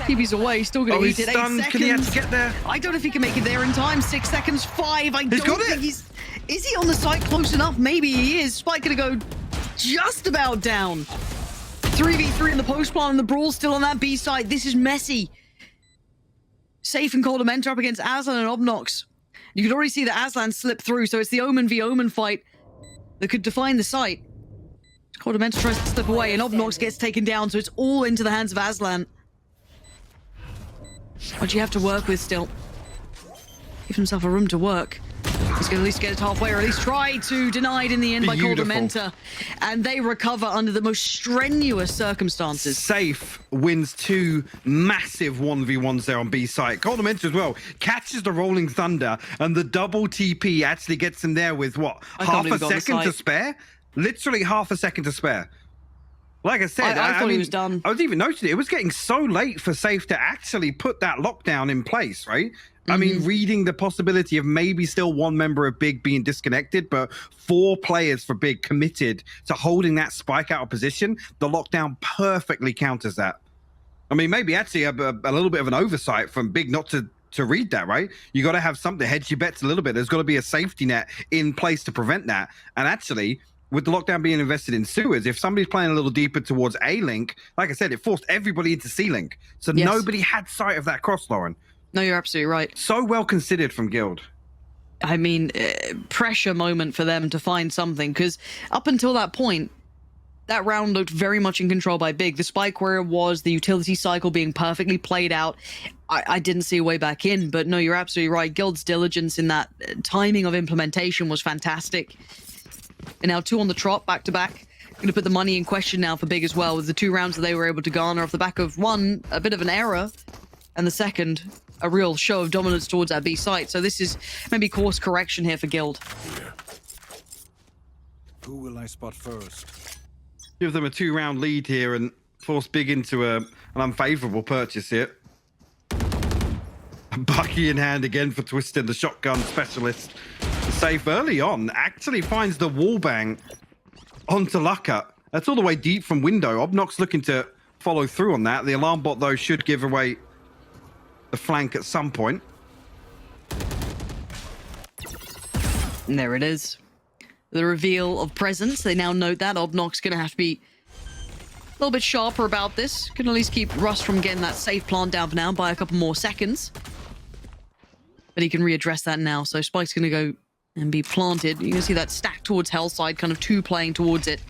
He's away, still going to eat it. 8 seconds. Can he have to get there? I don't know if he can make it there in time. 6 seconds, 5. I don't think he's... Is he on the site close enough? Maybe he is. Spike going to go just about down. 3v3 in the post plant, and the brawl's still on that B side. This is messy. Safe and Coldamenta up against Aslan and Obnox. You could already see that Aslan slipped through, so it's the Omen v Omen fight that could define the site. Coldamenta tries to slip away, and Obnox gets taken down, so it's all into the hands of Aslan. What do you have to work with still? Give himself a room to work. He's going to at least get it halfway, or at least try to. Denied in the end by Coldamenta. And they recover under the most strenuous circumstances. Safe wins 2 massive 1v1s there on B site. Coldamenta as well catches the Rolling Thunder, and the double TP actually gets him there with what? Half a second to spare? Literally half a second to spare. Like I said, I thought he was done. I was even noticing it was getting so late for Safe to actually put that lockdown in place, right? I mean, reading the possibility of maybe still one member of Big being disconnected, but 4 players for Big committed to holding that spike out of position, the lockdown perfectly counters that. I mean, maybe actually a little bit of an oversight from Big not to read that, right? You got to have something, hedge your bets a little bit. There's got to be a safety net in place to prevent that. And actually, with the lockdown being invested in sewers, if somebody's playing a little deeper towards A-Link, like I said, it forced everybody into C-Link. So nobody had sight of that cross, Lauren. No, you're absolutely right. So well considered from Guild. I mean, pressure moment for them to find something, because up until that point, that round looked very much in control by Big. The spike where it was, the utility cycle being perfectly played out, I didn't see a way back in. But no, you're absolutely right. Guild's diligence in that timing of implementation was fantastic. And now 2 on the trot, back to back. Going to put the money in question now for Big as well, with the 2 rounds that they were able to garner off the back of one, a bit of an error, and the second, a real show of dominance towards that B site. So this is maybe course correction here for Guild. Who will I spot first? Give them a 2-round lead here and force Big into an unfavorable purchase here. Bucky in hand again for Twisted, the shotgun specialist. Safe early on actually finds the wall bang onto Lucka. That's all the way deep from window. Obnox looking to follow through on that. The alarm bot, though, should give away the flank at some point. And there it is. The reveal of presence. They now note that. Obnox going to have to be a little bit sharper about this. Can at least keep Rust from getting that safe plant down for now by a couple more seconds. But he can readdress that now. So Spike's going to go and be planted. You can see that stack towards Hellside, kind of two playing towards it.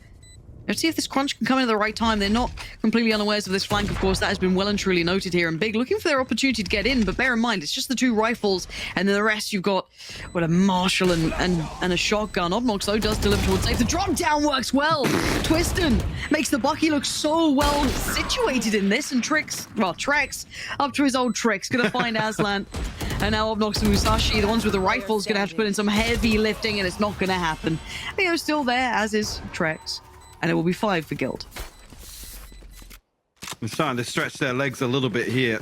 Let's see if this crunch can come in at the right time. They're not completely unawares of this flank, of course. That has been well and truly noted here. And Big looking for their opportunity to get in. But bear in mind, it's just the two rifles. And then the rest, you've got, what, a Marshall and a shotgun. Obnox, though, does deliver towards safe. The drop down works well. Twiston makes the Bucky look so well situated in this. And Trex up to his old tricks. Going to find Aslan. And now Obnox and Musashi, the ones with the rifles, going to have to put in some heavy lifting. And it's not going to happen. Leo's still there, as is Trex. And it will be 5 for Guild. They're starting to stretch their legs a little bit here.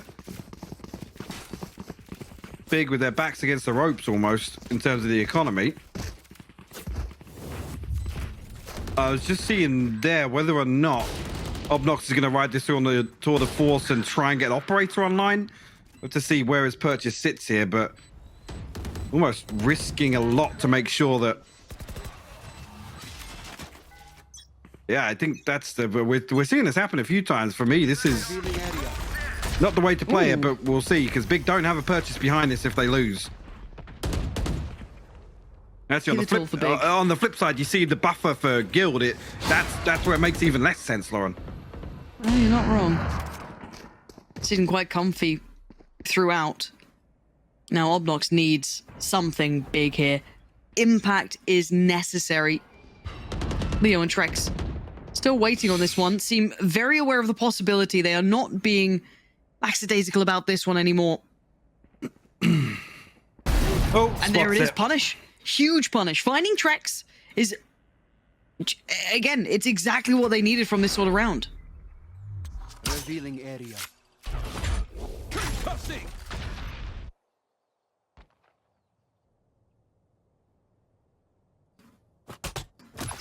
Big with their backs against the ropes almost in terms of the economy. I was just seeing there whether or not Obnox is going to ride this through on the tour de force and try and get Operator online. We'll have to see where his purchase sits here, but almost risking a lot to make sure that. Yeah, I think that's the. We're seeing this happen a few times. For me, this is not the way to play it, but we'll see, because Big don't have a purchase behind this if they lose. Actually, on the flip side, you see the buffer for Guild. That's where it makes even less sense, Lauren. Oh, you're not wrong. Sitting quite comfy throughout. Now Obnox needs something big here. Impact is necessary. Leo and Trex still waiting on this one. Seem very aware of the possibility. They are not being lackadaisical about this one anymore. Oh, and there it is. Punish. Huge punish. Finding Trex is, again, it's exactly what they needed from this sort of round. Revealing area.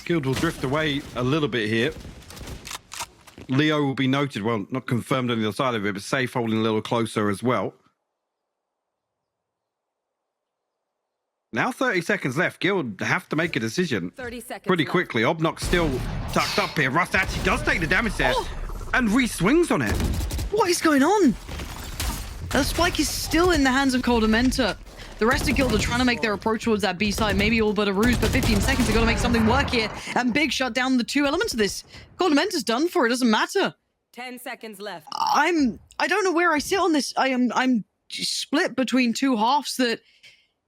Guild will drift away a little bit here. Leo will be noted, well, not confirmed on the other side of it, but safe holding a little closer as well. Now 30 seconds left. Guild have to make a decision 30 seconds pretty left. quickly. Obnox still tucked up here. Rust actually does take the damage there and re-swings on it. What is going on? The spike is still in the hands of Coldamenta. The rest of Guild are trying to make their approach towards that B side. Maybe all but a ruse, but 15 seconds. They've got to make something work here. And Big shut down the two elements of this. Coldamenta's done for. It doesn't matter. 10 seconds left. I don't know where I sit on this. I'm split between two halves that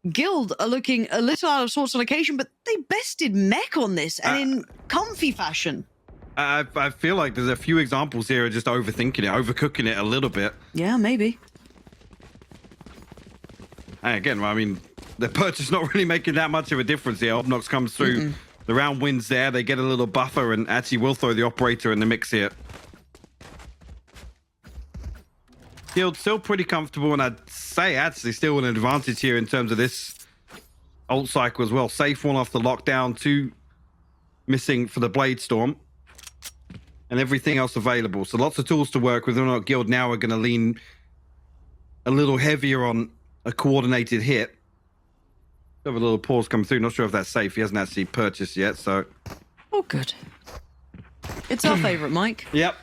Guild are looking a little out of sorts on occasion, but they bested Mech on this and in comfy fashion. I feel like there's a few examples here of just overthinking it, overcooking it a little bit. Yeah, maybe. And again, I mean, the purchase not really making that much of a difference here. Obnox comes through, the round wins there, they get a little buffer and actually will throw the Operator in the mix here. Guild still pretty comfortable, and I'd say actually still an advantage here in terms of this ult cycle as well. Safe one off the lockdown, 2 missing for the Blade Storm, and everything else available. So lots of tools to work with. Whether or not Guild now are going to lean a little heavier on a coordinated hit. Have a little pause come through. Not sure if that's safe. He hasn't actually purchased yet, so. Oh, good. It's our favorite, Mike. Yep.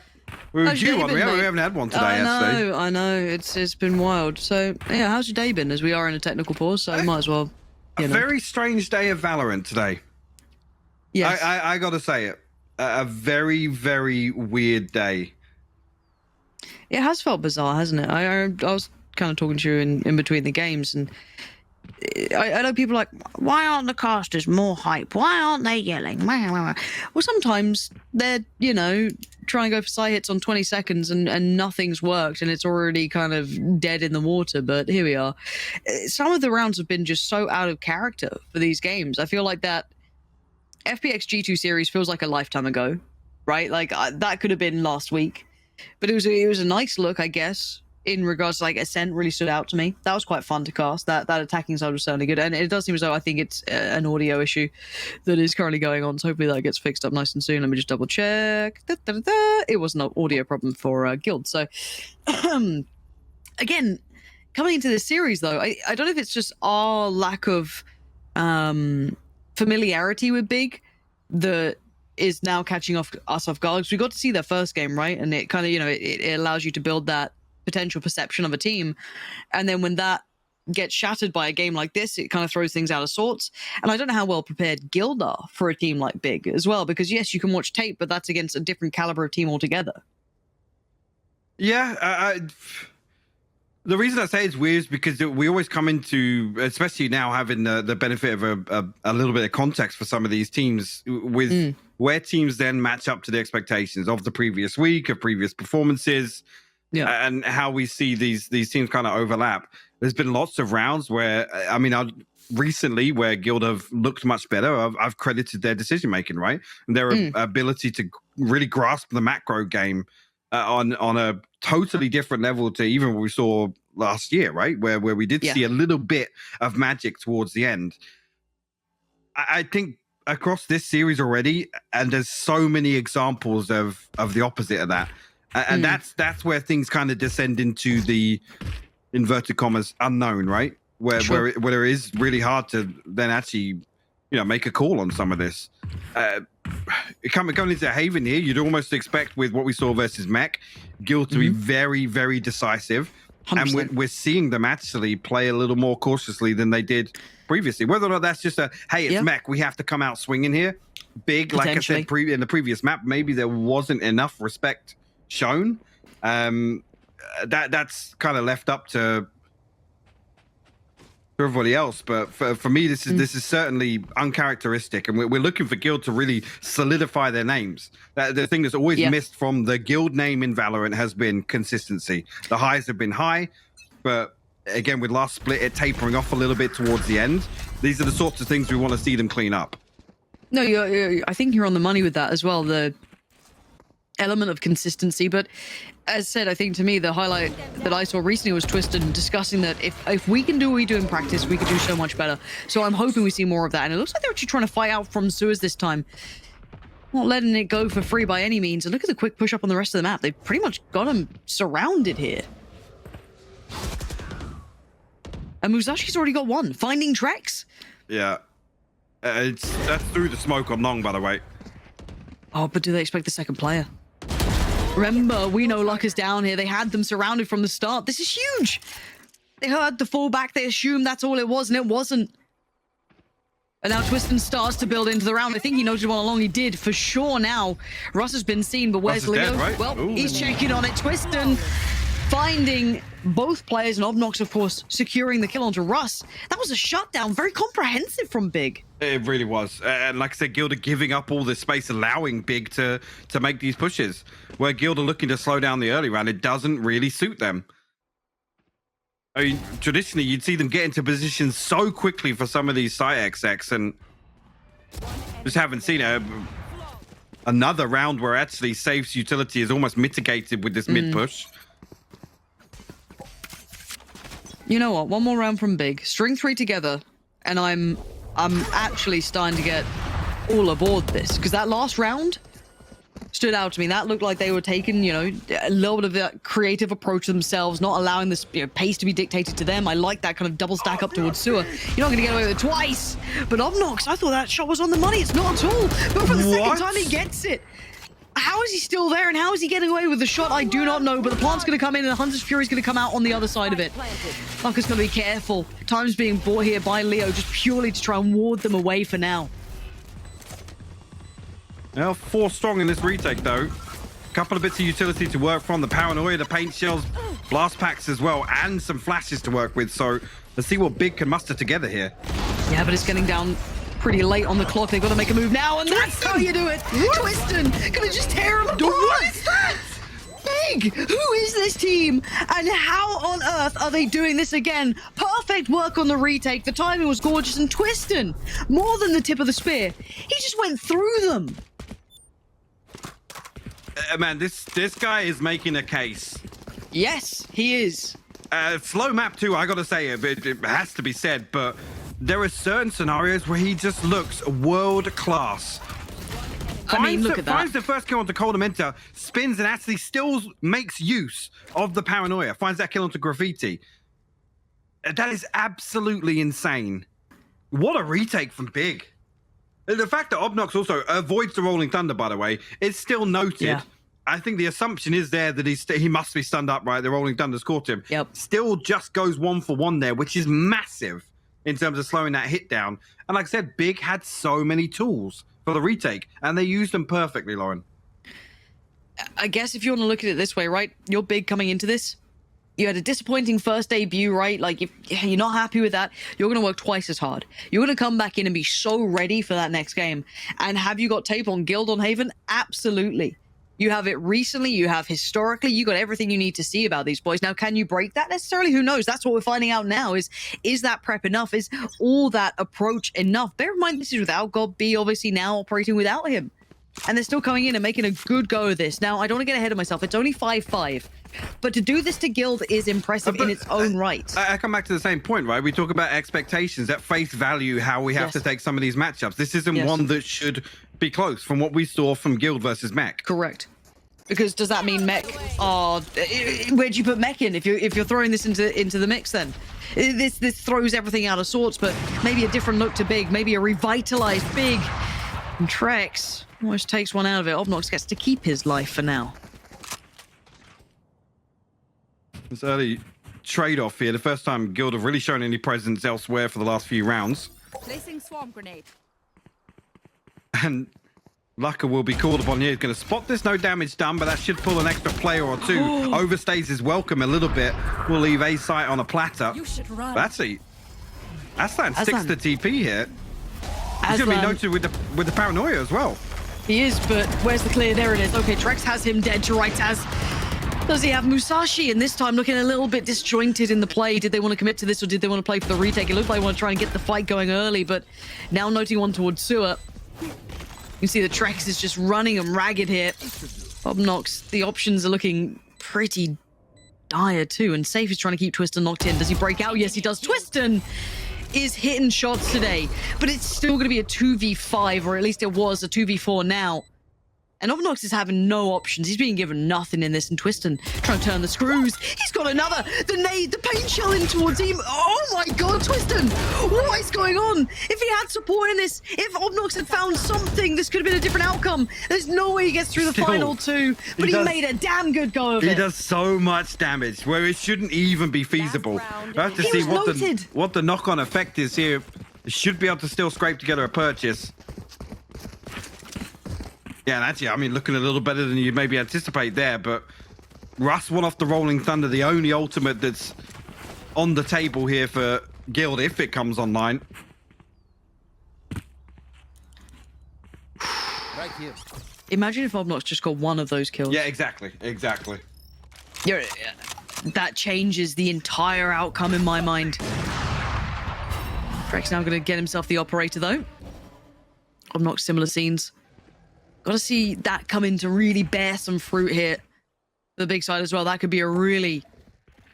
We were How's due your day one. been, We mate? haven't had one today, actually. I know. It's been wild. So, yeah, how's your day been? As we are in a technical pause, so might as well, A very strange day of Valorant today. Yes. I got to say it. A very, very weird day. It has felt bizarre, hasn't it? I was kind of talking to you in between the games, and I know people are like, why aren't the casters more hype? Why aren't they yelling? Well, sometimes they're, try and go for side hits on 20 seconds and nothing's worked and it's already kind of dead in the water. But here we are. Some of the rounds have been just so out of character for these games. I feel like that FPX G2 series feels like a lifetime ago, right? Like that could have been last week, but it was a nice look, I guess. in regards to like Ascent really stood out to me. That was quite fun to cast. That attacking side was certainly good, and it does seem as though I think it's an audio issue that is currently going on. So hopefully that gets fixed up nice and soon. Let me just double check. It was no audio problem for Guild. So again, coming into this series though, I don't know if it's just our lack of familiarity with Big that is now catching us off guard. Because we got to see their first game, right? And it kind of, it allows you to build that potential perception of a team. And then when that gets shattered by a game like this, it kind of throws things out of sorts. And I don't know how well prepared Guild are for a team like Big as well. Because yes, you can watch tape, but that's against a different caliber of team altogether. Yeah, the reason I say it's weird is because we always come into, especially now having the benefit of a little bit of context for some of these teams, with where teams then match up to the expectations of the previous week, of previous performances, and how we see these teams kind of overlap. There's been lots of rounds where, I mean, recently where Guild have looked much better. I've credited their decision making, right, and their ability to really grasp the macro game on a totally different level to even what we saw last year, right? Where we did see a little bit of magic towards the end. I think across this series already, and there's so many examples of the opposite of that. And that's where things kind of descend into the inverted commas unknown, right? Where it is really hard to then actually, make a call on some of this. Coming into Haven here, you'd almost expect with what we saw versus Mech, Guild to be very, very decisive. 100%. And we're seeing them actually play a little more cautiously than they did previously. Whether or not that's just hey, it's Mech, we have to come out swinging here. Big, like I said in the previous map, maybe there wasn't enough respect shown. That's kind of left up to everybody else, but for me, this is certainly uncharacteristic, and we're looking for Guild to really solidify their names. The thing that's always missed from the Guild name in Valorant has been consistency. The highs have been high, but again, with last split, it tapering off a little bit towards the end. These are the sorts of things we want to see them clean up. No, I think you're on the money with that as well. The element of consistency, but as said, I think to me the highlight that I saw recently was Twisted discussing that if we can do what we do in practice, we could do so much better. So I'm hoping we see more of that, and it looks like they're actually trying to fight out from sewers this time, not letting it go for free by any means. And look at the quick push up on the rest of the map. They've pretty much got them surrounded here. And Musashi's already got one, finding Trex. Yeah, that's through the smoke on long, by the way. Oh, but do they expect the second player? Remember, we know luck is down here. They had them surrounded from the start. This is huge. They heard the fallback. They assumed that's all it was, and it wasn't. And now Twiston starts to build into the round. I think he noted one along. He did for sure now. Russ has been seen, but where's Leo? Dead, right? Well, he's checking on it. Twiston finding both players, and Obnox, of course, securing the kill onto Russ. That was a shutdown. Very comprehensive from Big. It really was. And like I said, Guild are giving up all this space, allowing Big to make these pushes. Where Guild are looking to slow down the early round, it doesn't really suit them. I mean, traditionally, you'd see them get into positions so quickly for some of these site XX, and just haven't seen it. Another round where actually Safe's utility is almost mitigated with this mid push. You know what? One more round from Big. String 3 together, and I'm actually starting to get all aboard this, because that last round stood out to me. That looked like they were taking, a little bit of a creative approach to themselves, not allowing this pace to be dictated to them. I like that kind of double stack up towards sewer. You're not going to get away with it twice. But Obnox, I thought that shot was on the money. It's not at all. But for the second time, he gets it. How is he still there, and how is he getting away with the shot? I do not know, but the plant's going to come in, and the Hunter's Fury is going to come out on the other side of it. Lucker's going to be careful. Time's being bought here by Leo, just purely to try and ward them away for now. Now 4 strong in this retake, though. Couple of bits of utility to work from. The paranoia, the paint shells, blast packs as well, and some flashes to work with. So let's see what Big can muster together here. Yeah, but it's getting down pretty late on the clock. They've got to make a move now, and that's how you do it. Twiston gonna just tear him apart. What is that? Big! Who is this team? And how on earth are they doing this again? Perfect work on the retake. The timing was gorgeous, and Twiston, more than the tip of the spear, he just went through them. Man, this guy is making a case Yes, he is. Slow map too, I gotta say, it has to be said, but there are certain scenarios where he just looks world class. I mean, look at that. Finds the first kill onto Coldamenta, spins and actually still makes use of the paranoia. Finds that kill onto Graffiti. That is absolutely insane. What a retake from Big. The fact that Obnox also avoids the Rolling Thunder, by the way, is still noted. Yeah. I think the assumption is there that he must be stunned up, right? The Rolling Thunder's caught him. Yep. Still just goes 1-for-1 there, which is massive in terms of slowing that hit down. And like I said, Big had so many tools for the retake, and they used them perfectly, Lauren. I guess if you want to look at it this way, right? You're Big coming into this. You had a disappointing first debut, right? Like, if you're not happy with that, you're going to work twice as hard. You're going to come back in and be so ready for that next game. And have you got tape on Guild on Haven? Absolutely. You have it recently, you have historically, you got everything you need to see about these boys. Now, can you break that necessarily? Who knows? That's what we're finding out now is that prep enough? Is all that approach enough? Bear in mind, this is without God B, obviously now operating without him. And they're still coming in and making a good go of this. Now, I don't want to get ahead of myself. It's only 5-5. But to do this to Guild is impressive in its own right. I come back to the same point, right? We talk about expectations, at face value, how we have to take some of these matchups. This isn't one that should be close from what we saw from Guild versus Mech. Correct. Because does that mean Mech? Where'd you put Mech in if you're throwing this into the mix then? This throws everything out of sorts, but maybe a different look to Big, maybe a revitalized Big. And Trex almost takes one out of it. Obnox gets to keep his life for now. This early trade-off here, the first time Guild have really shown any presence elsewhere for the last few rounds. Placing swarm grenade. And Lucker will be called upon here. He's going to spot this, no damage done, but that should pull an extra player or two. Overstays his welcome a little bit. Will leave a site on a platter. You should run. Aslan sticks the TP here. He's going to be noted with the paranoia as well. He is, but where's the clear? There it is. Okay, Trex has him dead. Does he have Musashi? And this time looking a little bit disjointed in the play. Did they want to commit to this or did they want to play for the retake? It looked like they want to try and get the fight going early, but now noting one towards Sewer. You can see the Trex is just running them ragged here. Obnox, the options are looking pretty dire too. And Safe is trying to keep Twiston locked in. Does he break out? Yes, he does. Twiston is hitting shots today, but it's still going to be a 2v5, or at least it was a 2v4 now. And Obnox is having no options. He's being given nothing in this, and Twiston trying to turn the screws. He's got another. The nade, the paint shell in towards him. Oh my God, Twiston! What is going on? If he had support in this, if Obnox had found something, this could have been a different outcome. There's no way he gets through the final two, but he made a damn good go of it. He does so much damage where it shouldn't even be feasible. I have to see what the knock-on effect is here. It should be able to still scrape together a purchase. Yeah, and actually, I mean, looking a little better than you maybe anticipate there, but Russ won off the Rolling Thunder, the only ultimate that's on the table here for Guild if it comes online. Right here. Imagine if Obnox just got one of those kills. Yeah, exactly. That changes the entire outcome in my mind. Trex now going to get himself the operator, though. Obnox, similar scenes. Got to see that come in to really bear some fruit here. The big side as well. That could be a really,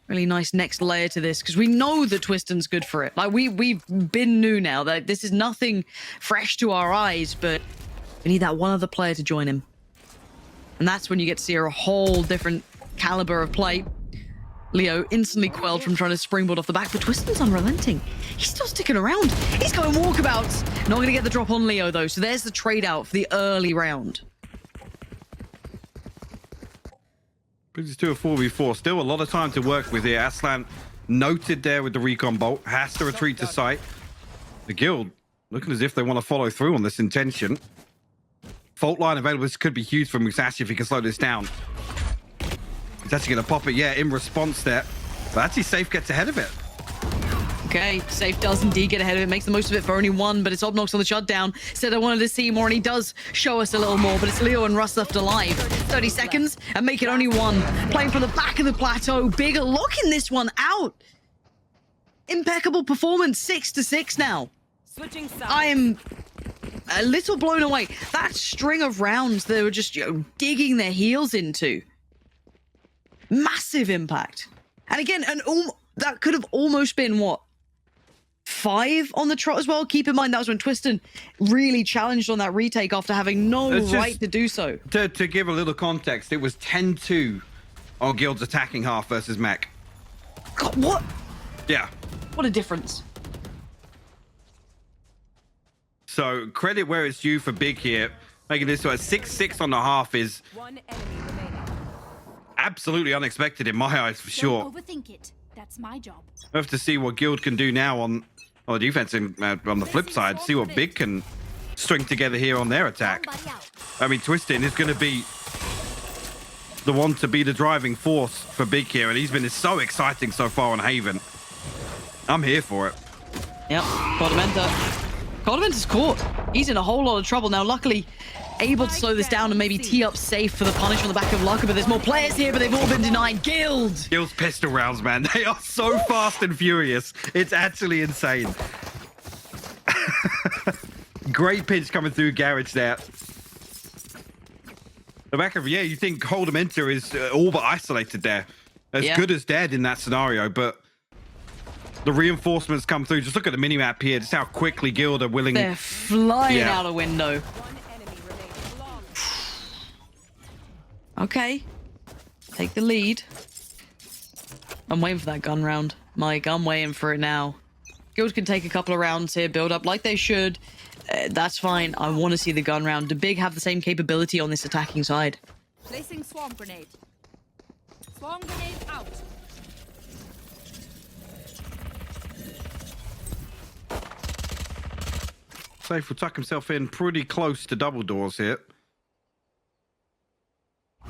really nice next layer to this, because we know that Twiston's good for it. Like we've been new now. That this is nothing fresh to our eyes, but we need that one other player to join him, and that's when you get to see a whole different caliber of play. Leo instantly quelled from trying to springboard off the back, but Twiston's unrelenting. He's still sticking around. He's going walkabouts. Not going to get the drop on Leo, though, so there's the trade out for the early round. Brings us to a 4v4. Still a lot of time to work with here. Aslan noted there with the recon bolt. Has to retreat to site. The Guild looking as if they want to follow through on this intention. Fault line available. This could be huge for Musashi if he can slow this down. He's actually going to pop it, yeah, in response there. But actually, Safe gets ahead of it. Okay, Safe does indeed get ahead of it, makes the most of it for only one, but it's Obnox on the shutdown. Said I wanted to see more, and he does show us a little more, but it's Leo and Russ left alive. 30 seconds, and make it only one. Playing from the back of the plateau, Bigger locking this one out. Impeccable performance, 6-6 now. Switching sides. I am a little blown away. That string of rounds they were just digging their heels into. Massive impact. And again, that could have almost been, what, 5 on the trot as well? Keep in mind, that was when Twiston really challenged on that retake after having no right to do so. To give a little context, it was 10-2 on Guild's attacking half versus Mech. God, what? Yeah. What a difference. So credit where it's due for Big here. Making this to a 6-6 on the half is One enemy remaining. absolutely unexpected in my eyes, for sure. Don't overthink it. That's my job. We'll have to see what Guild can do now on the defense and on the flip side. See what Big can string together here on their attack. Somebody out. I mean, Twistin is going to be the one to be the driving force for Big here, and he's been so exciting so far on Haven. I'm here for it. Yep, Cordamenta's caught. He's in a whole lot of trouble now. Luckily, able to slow this down and maybe tee up safe for the punish on the back of Lucker, but there's more players here, but they've all been denied. Guild's pistol rounds, man. They are so fast and furious. It's actually insane. Great pinch coming through Garage there. The back of, you think Holdamenta is all but isolated there. As good as dead in that scenario, but the reinforcements come through. Just look at the minimap here. Just how quickly Guild are willing. They're flying out a window. One enemy remaining. Long. Okay. Take the lead. I'm waiting for that gun round. Mike, I'm waiting for it now. Guild can take a couple of rounds here, build up like they should. That's fine. I want to see the gun round. Do Big have the same capability on this attacking side? Placing swarm grenade. Swarm grenade out. Safe will tuck himself in pretty close to double doors here.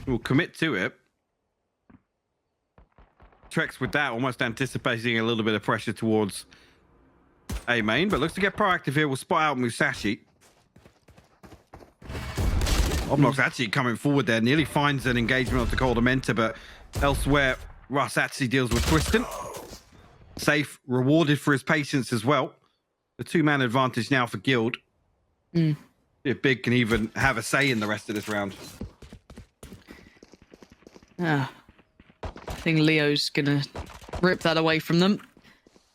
We'll commit to it. Trex with that, almost anticipating a little bit of pressure towards A main, but looks to get proactive here. We'll spot out Musashi. Obnox actually coming forward there, nearly finds an engagement of the Coldamenta, but elsewhere, Russ actually deals with Twiston. Safe, rewarded for his patience as well. The 2-man advantage now for Guild. If Big can even have a say in the rest of this round. I think Leo's gonna rip that away from them.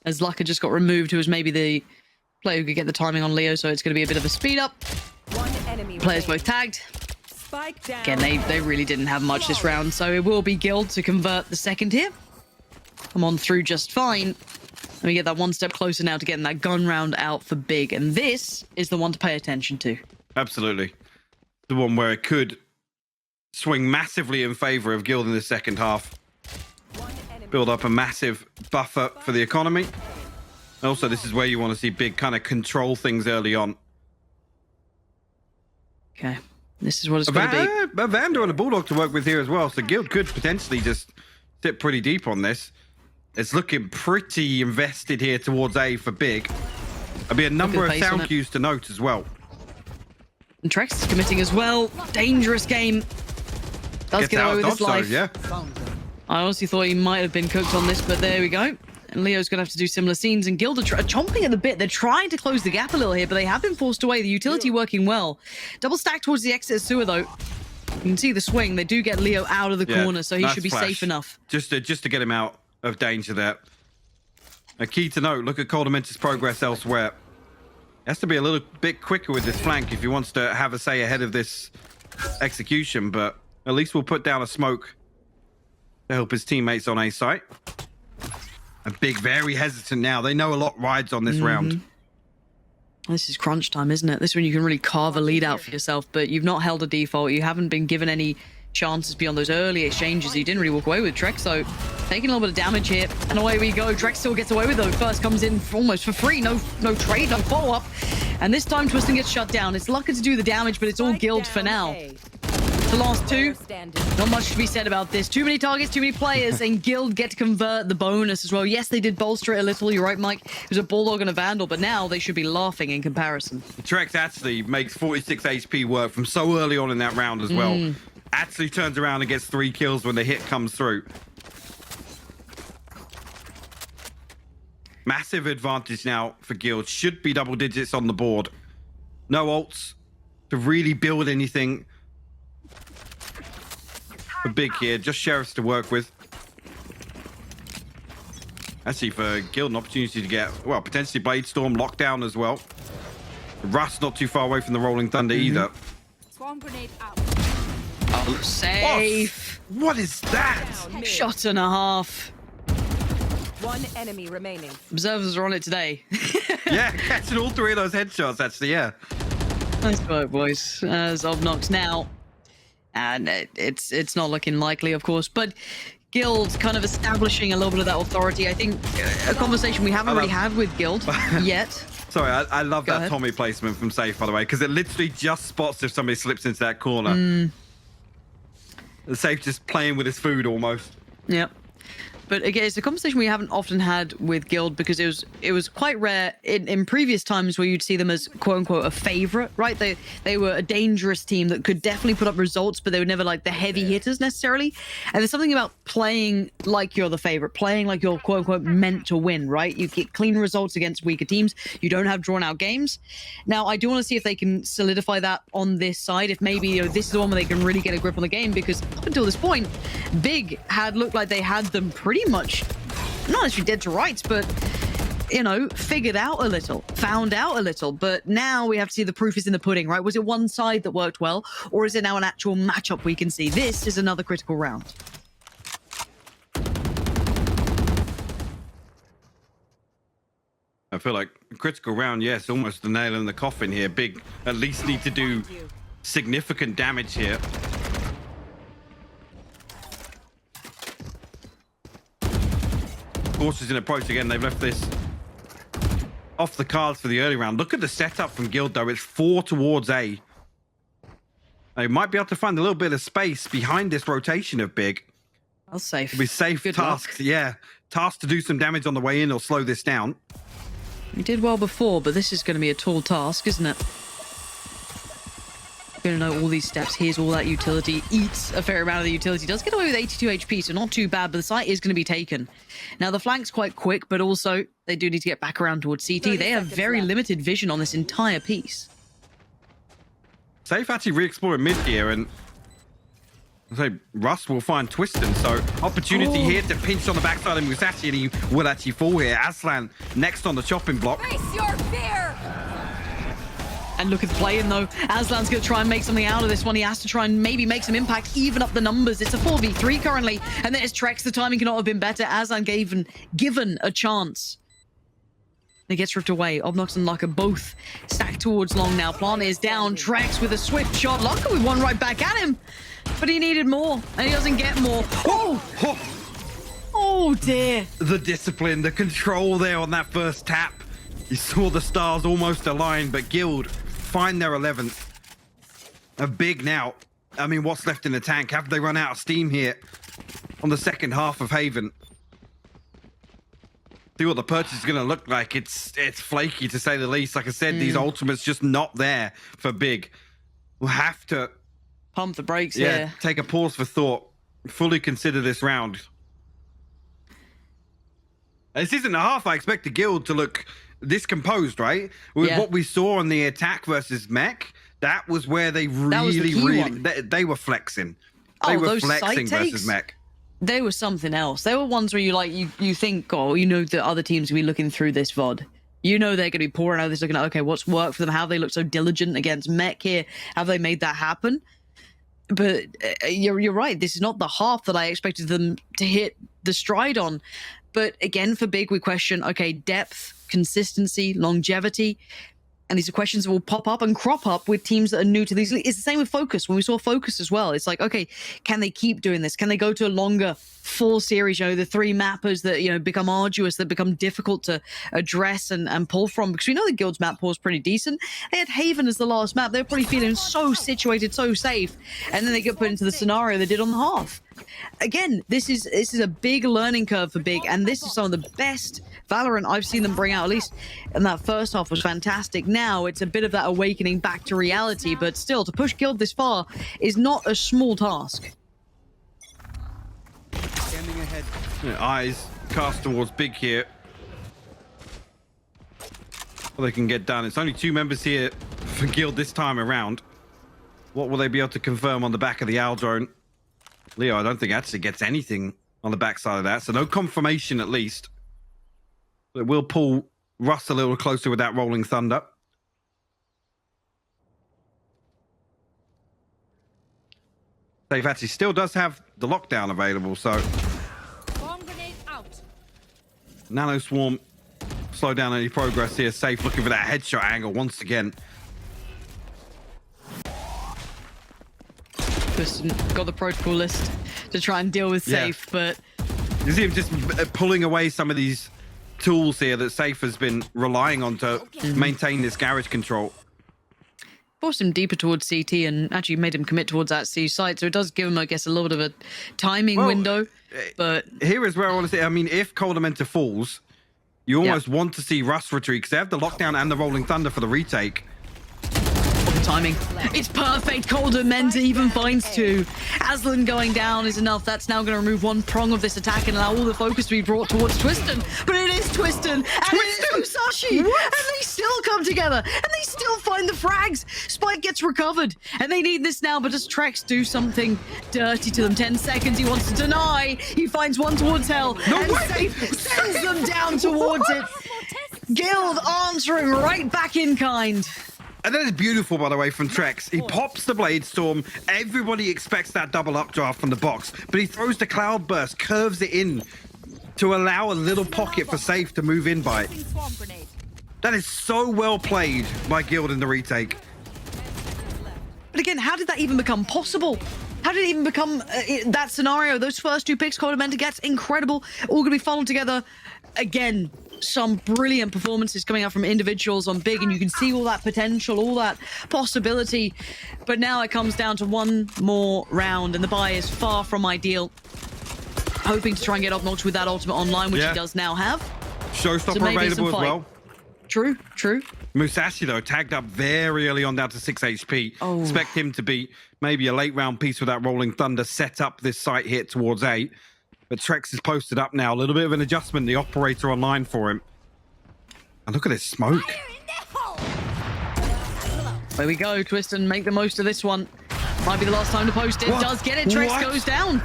As Lucker just got removed, who was maybe the player who could get the timing on Leo, so it's gonna be a bit of a speed up. One enemy Players remaining. both tagged. Spike down. Again, they really didn't have much this round, so it will be Guild to convert the second here. Come on through just fine. Let me get that one step closer now to getting that gun round out for Big, and this is the one to pay attention to. Absolutely. The one where it could swing massively in favor of Guild in the second half. Build up a massive buffer for the economy. Also, this is where you want to see Big kind of control things early on. Okay, this is what it's going to be. A Vander and a Bulldog to work with here as well, so Guild could potentially just sit pretty deep on this. It's looking pretty invested here towards A for Big. There'll be a number of sound cues to note as well. And Trex is committing as well. Dangerous game. Does get away with his life. Yeah. I honestly thought he might have been cooked on this, but there we go. And Leo's going to have to do similar scenes. And Guild are chomping at the bit. They're trying to close the gap a little here, but they have been forced away. The utility working well. Double stack towards the exit of sewer, though. You can see the swing. They do get Leo out of the corner, so he should be safe enough. Just to get him out of danger there. A key to note, look at Coldamenta's progress elsewhere. He has to be a little bit quicker with this flank if he wants to have a say ahead of this execution, but at least we'll put down a smoke to help his teammates on A site. And Big very hesitant now. They know a lot rides on this round. This is crunch time, isn't it? This is when you can really carve a lead out for yourself, but you've not held a default. You haven't been given any chances beyond those early exchanges. You didn't really walk away with Trex, so taking a little bit of damage here, and away we go. Trex still gets away with though. First comes in almost for free. No trade, no follow-up. And this time Twiston gets shut down. It's lucky to do the damage, but it's all Guild for now. The last two, not much to be said about this. Too many targets, too many players, and Guild get to convert the bonus as well. Yes, they did bolster it a little. You're right, Mike. It was a Bulldog and a Vandal, but now they should be laughing in comparison. Trex actually makes 46 HP work from so early on in that round as well. Actually turns around and gets 3 kills when the hit comes through. Massive advantage now for Guild. Should be double digits on the board. No ults to really build anything for Big here. Just Sheriffs to work with. Actually, for Guild, an opportunity to get, well, potentially Blade Storm lockdown as well. Rust not too far away from the Rolling Thunder either. Swarm grenade out. Oh, safe. What is that? Shot and a half. One enemy remaining. Observers are on it today. Yeah, catching all 3 of those headshots, actually, yeah. Nice work, boys. As Obnox now. And it's not looking likely, of course, but Guild kind of establishing a little bit of that authority. I think a conversation we haven't really had with Guild yet. Sorry, I love that ahead. Tommy placement from Safe, by the way, because it literally just spots if somebody slips into that corner. Safe just playing with his food almost. Yep. But again, it's a conversation we haven't often had with Guild because it was quite rare in previous times where you'd see them as quote unquote a favorite, right? They were a dangerous team that could definitely put up results, but they were never like the heavy hitters necessarily. And there's something about playing like you're the favorite, playing like you're quote unquote meant to win, right? You get clean results against weaker teams. You don't have drawn out games. Now, I do want to see if they can solidify that on this side. If maybe this is the one where they can really get a grip on the game, because up until this point, Big had looked like they had them pretty much, not actually dead to rights, but you know, figured out a little, found out a little. But now we have to see the proof is in the pudding, right? Was it one side that worked well, or is it now an actual matchup we can see? This is another critical round. I feel like critical round, yes, almost the nail in the coffin here. Big at least need to do significant damage here. Cautious in approach again. They've left this off the cards for the early round. Look at the setup from Guild, though. It's 4 towards A. They might be able to find a little bit of space behind this rotation of Big. I'll safe. It'll be safe Good tasks, luck. yeah. Tasks to do some damage on the way in or slow this down. We did well before, but this is going to be a tall task, isn't it? Going to know all these steps. Here's all that utility. Eats a fair amount of the utility. Does get away with 82 HP, so not too bad, but the site is going to be taken. Now, the flank's quite quick, but also they do need to get back around towards CT. They have very limited vision on this entire piece. Safe actually re-exploring mid here, and I say Rust will find Twiston, so opportunity here to pinch on the backside of Musashi, and he will actually fall here. Aslan next on the chopping block. Face your fear. And look at the play-in, though. Aslan's going to try and make something out of this one. He has to try and maybe make some impact, even up the numbers. It's a 4v3 currently. And there's Trex. The timing cannot have been better. Aslan given a chance. He gets ripped away. Obnox and Laka both stacked towards long now. Plant is down. Trex with a swift shot. Laka with one right back at him. But he needed more. And he doesn't get more. Oh! Oh, dear. The discipline, the control there on that first tap. You saw the stars almost align, but Guild find their 11th. A Big now. I mean, what's left in the tank? Have they run out of steam here on the second half of Haven? See what the purchase is going to look like. It's flaky, to say the least. Like I said, these ultimates just not there for Big. We'll have to... Pump the brakes here. Take a pause for thought. Fully consider this round. This isn't a half I expect the Guild to look this composed, right? With what we saw on the attack versus mech, that was where they they were flexing. They were flexing versus mech. They were something else. They were ones where you think, oh, you know, the other teams will be looking through this VOD. You know they're going to be pouring out this, looking at, okay, what's worked for them? How have they looked so diligent against mech here? Have they made that happen? But you're right. This is not the half that I expected them to hit the stride on. But again, for Big, we question, okay, depth, consistency, longevity. And these are questions that will pop up and crop up with teams that are new to these. It's the same with Focus. When we saw Focus as well, it's like, okay, can they keep doing this? Can they go to a longer full series? You know, the 3 mappers that, you know, become arduous, that become difficult to address and pull from. Because we know the Guild's map pool is pretty decent. They had Haven as the last map. They were probably feeling so situated, so safe. And then they get put into the scenario they did on the half. Again, this is a big learning curve for Big, and this is some of the best Valorant I've seen them bring out, at least in that first half was fantastic. Now it's a bit of that awakening back to reality, but still, to push Guild this far is not a small task. Scanning ahead. Eyes cast towards Big here. Well, they can get done. It's only 2 members here for Guild this time around. What will they be able to confirm on the back of the Owl drone? Leo, I don't think actually gets anything on the backside of that, so no confirmation at least. It will pull Russ a little closer with that Rolling Thunder. Safe actually still does have the lockdown available, so Bomb grenade out. Nano Swarm slow down any progress here. Safe looking for that headshot angle once again. Just got the protocol list to try and deal with Safe, but You see him just pulling away some of these tools here that Safe has been relying on to maintain this garage control. forced him deeper towards CT and actually made him commit towards that C site. So it does give him, I guess, a little bit of a timing window. But here is where I want to say, I mean, if Coldamenta falls, you almost want to see Russ retreat because they have the lockdown and the Rolling Thunder for the retake. timing. It's perfect. Coldamenta even finds two. Aslan going down is enough. That's now going to remove one prong of this attack and allow all the focus to be brought towards Twiston. But it is Twiston and it is Musashi. And they still come together and they still find the frags. Spike gets recovered and they need this now. But does Trex do something dirty to them? 10 seconds. He wants to deny. He finds one towards Hell and Safe sends them down towards it. Guild answering right back in kind. And that is beautiful, by the way, from Trex. He pops the Blade Storm. Everybody expects that double updraft from the box, but he throws the Cloud Burst, curves it in to allow a little pocket for Safe to move in by. That is so well played by Guild in the retake. But again, how did that even become possible? How did it even become that scenario? Those first two picks Coldamenta gets, incredible. All going to be funneled together. Again, some brilliant performances coming out from individuals on Big, and you can see all that potential, all that possibility. But now it comes down to one more round, and the buy is far from ideal. Hoping to try and get Obnox with that ultimate online, which he does now have. Showstopper So available as well. True, true. Musashi, though, tagged up very early on down to 6 HP. Expect him to be maybe a late round piece with that Rolling Thunder, set up this site hit towards 8. But Trex is posted up now. A little bit of an adjustment. The operator online for him. And look at this smoke. There we go, Twiston. Make the most of this one. Might be the last time to post it. Does get it. Trex goes down.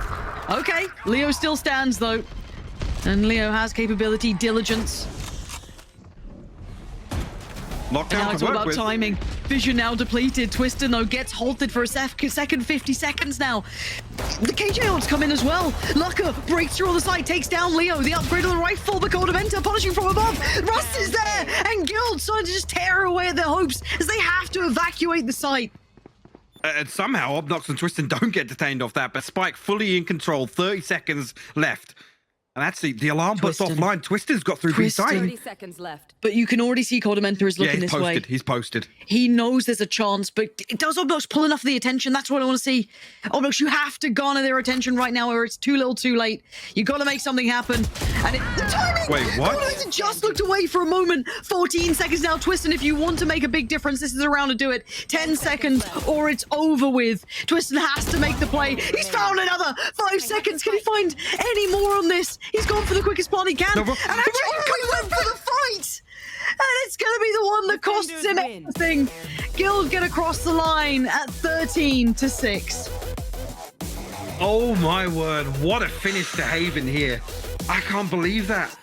Okay. Leo still stands, though. And Leo has capability, diligence. Lockdown Now it's all about timing. Vision now depleted. Twiston, though, gets halted for a second, 50 seconds now. The KJ odds come in as well. Lucker breaks through all the site, takes down Leo. The upgrade on the rifle, but Coldamenta punishing from above. Rust is there, and Guild starting to just tear away at their hopes as they have to evacuate the site. And somehow Obnox and Twiston don't get detained off that, but Spike fully in control. 30 seconds left. And actually, the alarm puts offline. Twiston's got through B site. 30 seconds left. But you can already see Coldamenta is looking this way. He's posted. He knows there's a chance, but does Obnox pull enough of the attention? That's what I want to see. Obnox, you have to garner their attention right now, or it's too little too late. You got to make something happen. And the timing! Wait, what? Coldamenta just looked away for a moment. 14 seconds now, Twiston. If you want to make a big difference, this is the round to do it. 10 seconds, or it's over with. Twiston has to make the play. He's found another 5 seconds. Can he find any more on this? He's gone for the quickest spot he can. And actually, he went for the fight. And it's going to be the one that costs him everything. Guild get across the line at 13-6. Oh my word, what a finish to Haven here. I can't believe that.